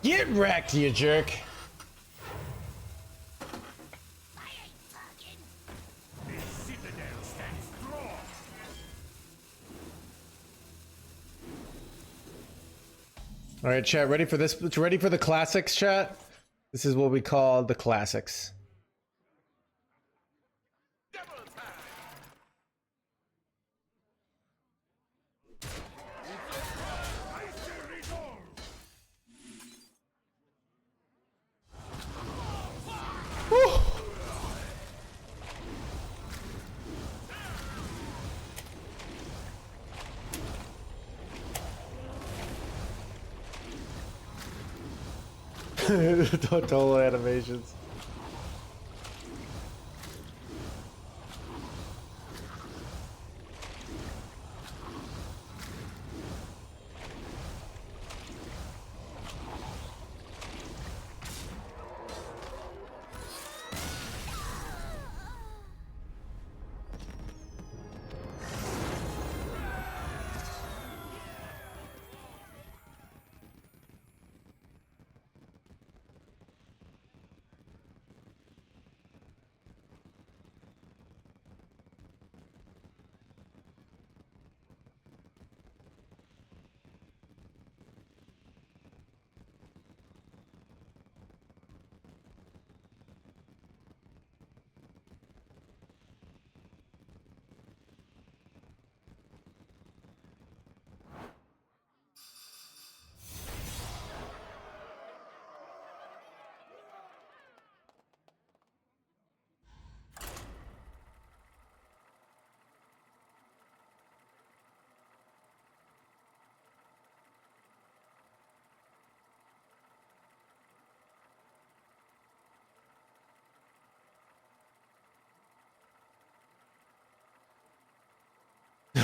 Get wrecked, you jerk! All right, chat, ready for this? Ready for the classics, chat? This is what we call the classics. Total animations.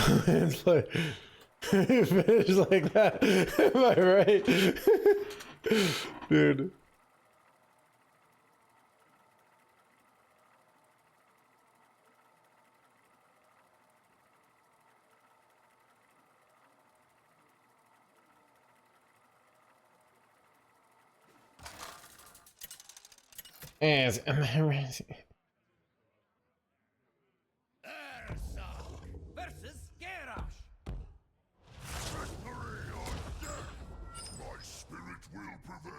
It's like finish like that. Am I right? Dude. Yes, Versus Garrosh. Victory or death! My spirit will prevail.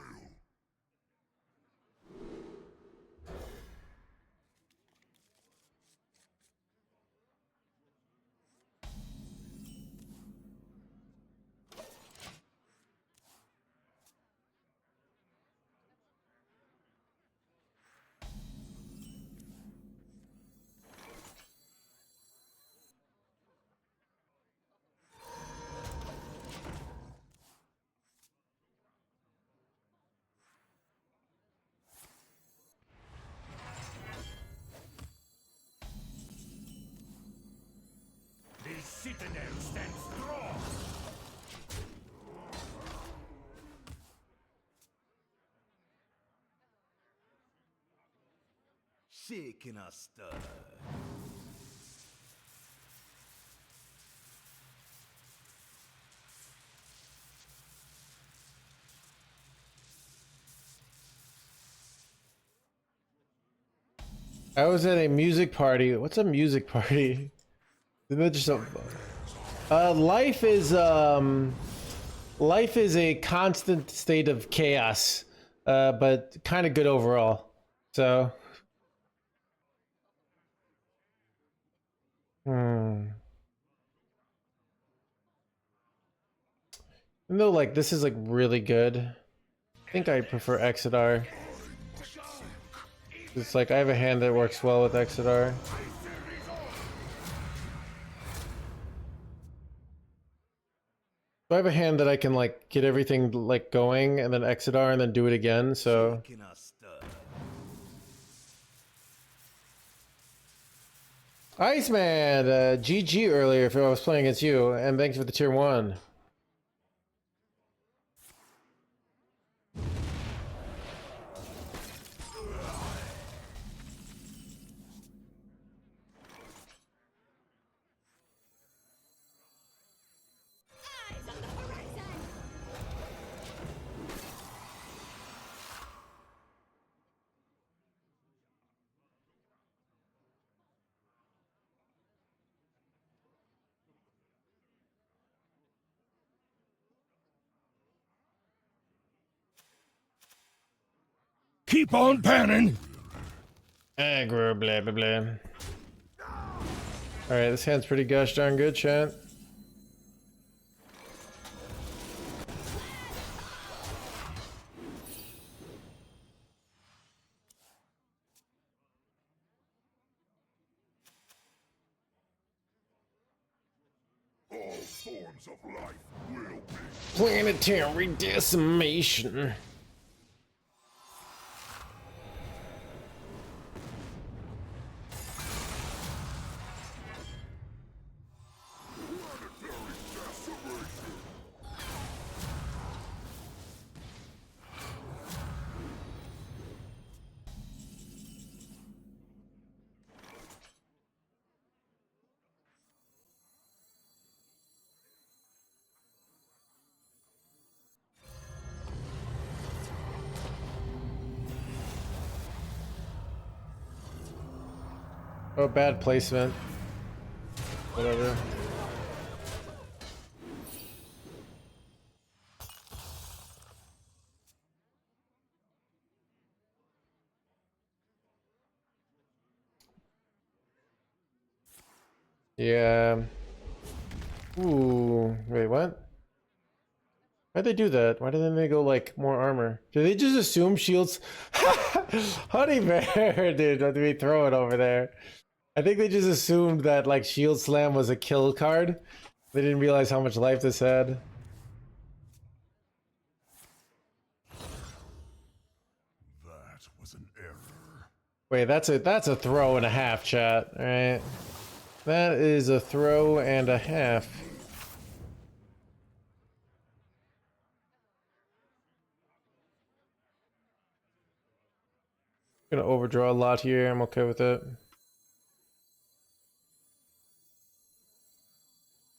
The citadel stands strong. Shaking a stir. I was at a music party. What's a music party? Isn't that just a... life is a constant state of chaos, but kind of good overall. So, even though like this is like really good, I think I prefer Exodar. It's like I have a hand that works well with Exodar. I have a hand that I can like get everything like going and then Exodar and then do it again, so Shaking a stir. Iceman, GG earlier if I was playing against you, and thanks for the tier 1. Eyes on the horizon! Keep on panning. Aggro, blah blah blah. Alright, this hand's pretty gosh darn good, chat. All forms of life will be. Planetary decimation. Oh, bad placement. Whatever. Yeah. Ooh. Wait, what? Why'd they do that? Why didn't they go, like, more armor? Did they just assume shields? Honey bear, dude. Why did we throw it over there? I think they just assumed that, like, shield slam was a kill card. They didn't realize how much life this had. That was an error. Wait, that's a throw and a half, chat. All right. That is a throw and a half. Gonna overdraw a lot here. I'm okay with it.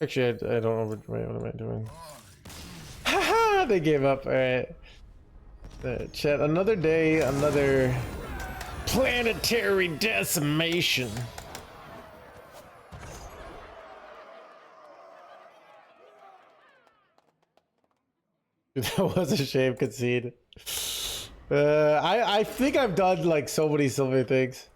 Actually, I don't overdraw. Wait, what am I doing? Haha! They gave up. All right. Chat. Another day. Another planetary decimation. Dude, that was a shame. Concede. I think I've done like so many silver things.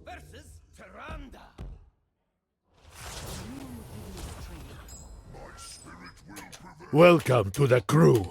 Versus Tyrande. My spirit will prevail. Welcome to the crew.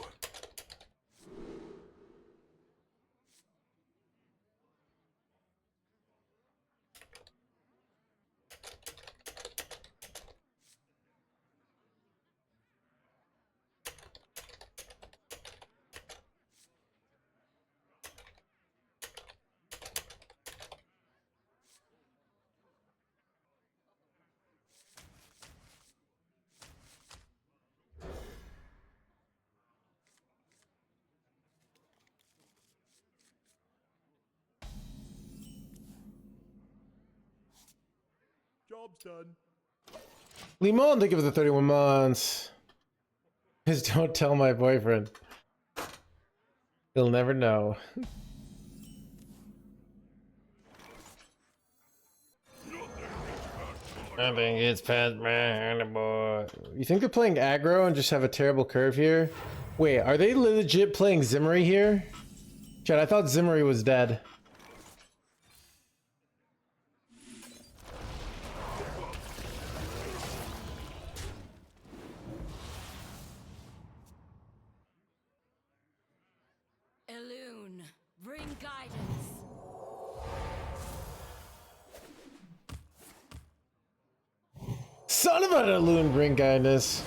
Job's done. Limon, thank you for the 31 months. Just don't tell my boyfriend. He'll never know. I think it's past my boy. You think they're playing aggro and just have a terrible curve here? Wait, are they legit playing Zimmery here? Chad, I thought Zimmery was dead. Elune, bring guidance. Son of a loon, bring kindness.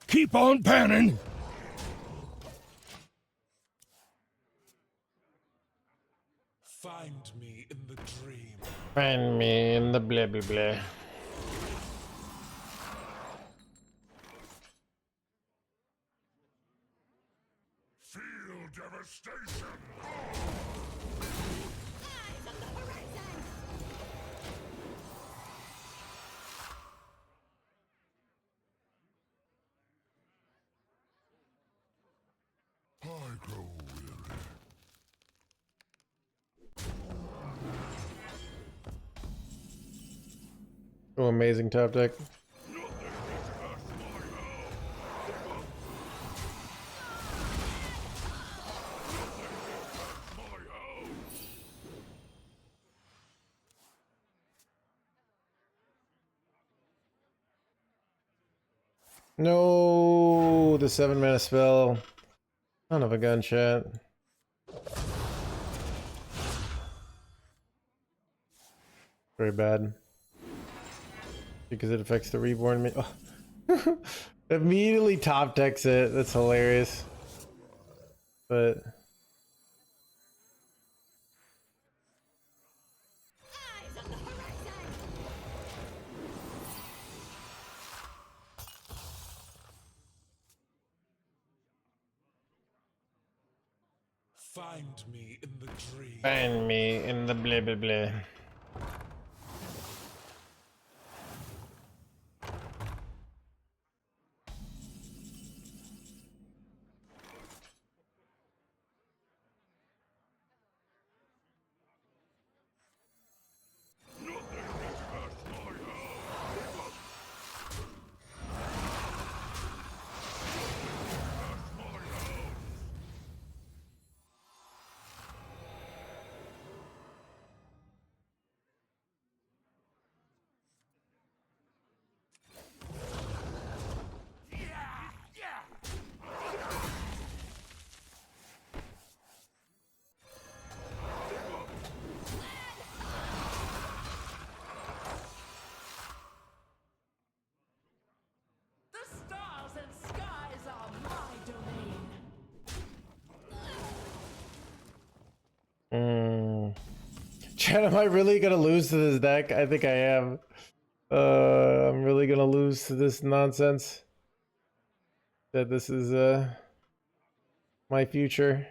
Keep on panning. Find me in the dream. Find me in the blah blah blah. Feel devastation. I grow weary. Oh, amazing top deck. No, the 7-mana spell. Son of a gun, chat. Very bad. Because it affects the reborn. Oh. Immediately top decks it. That's hilarious. But Find me in the dream. Find me in the blah blah blah. The stars and skies are my domain. Chad, am I really gonna lose to this deck? I think I am. I'm really gonna lose to this nonsense. That this is my future.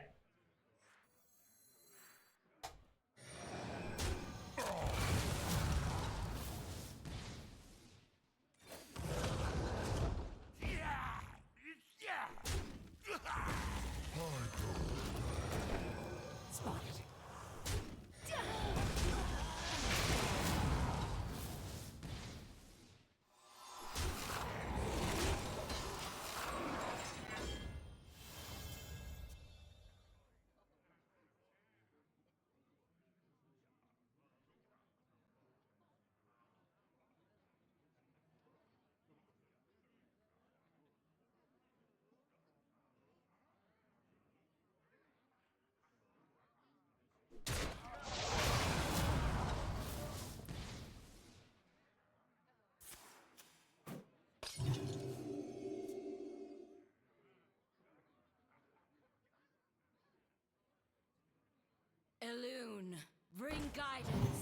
Elune, bring guidance.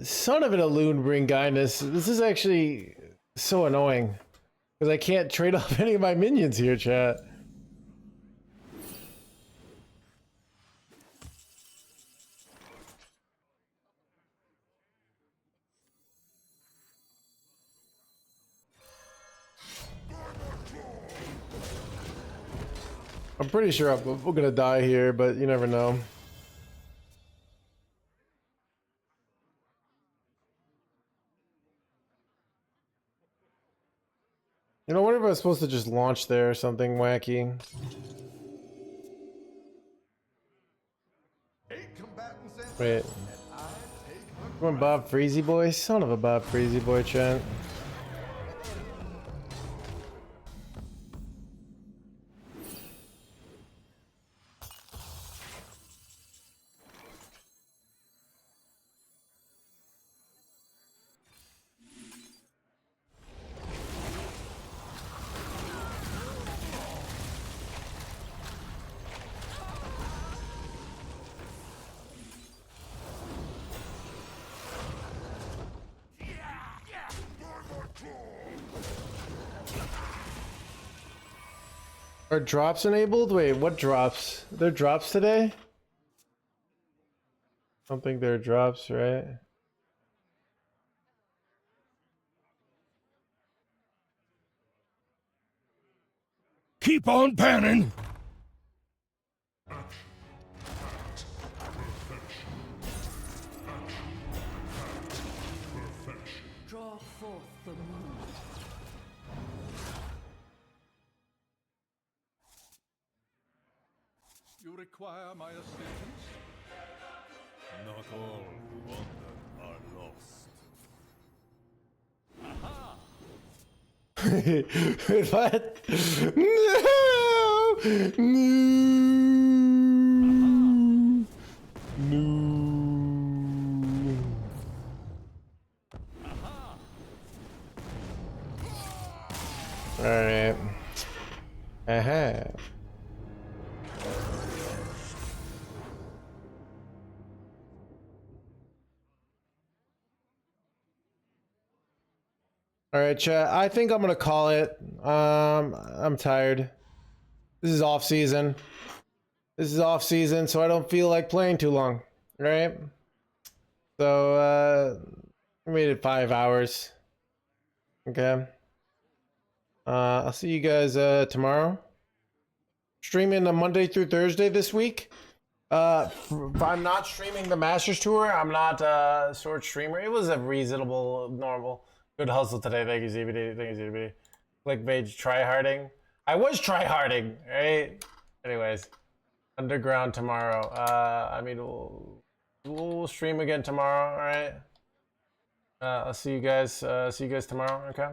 Son of an Elune, bring guidance. This is actually so annoying because I can't trade off any of my minions here, chat. I'm pretty sure we're gonna die here, but you never know. You know, what if I was supposed to just launch there or something wacky? Wait. You want Bob Freezy boy? Son of a Bob Freezy boy, chat. Are drops enabled? Wait, what drops? There are drops today? I don't think there are drops, right? Keep on panning! Draw forth the moon. You require my assistance? Not all who wander are lost. Aha! Wait, what? No! No! No! Alright. Aha. All right, chat. I think I'm gonna call it. I'm tired. This is off season. This is off season, so I don't feel like playing too long. Right? So I made it 5 hours. Okay. I'll see you guys tomorrow. Streaming on Monday through Thursday this week. If I'm not streaming the Masters Tour, I'm not a short streamer. It was a reasonable, normal, good hustle today. Thank you, ZBD. Thank you, ZBD. Clickbait tryharding. I was tryharding, right? Anyways, underground tomorrow. I mean, we'll stream again tomorrow. All right. I'll see you guys. See you guys tomorrow. Okay.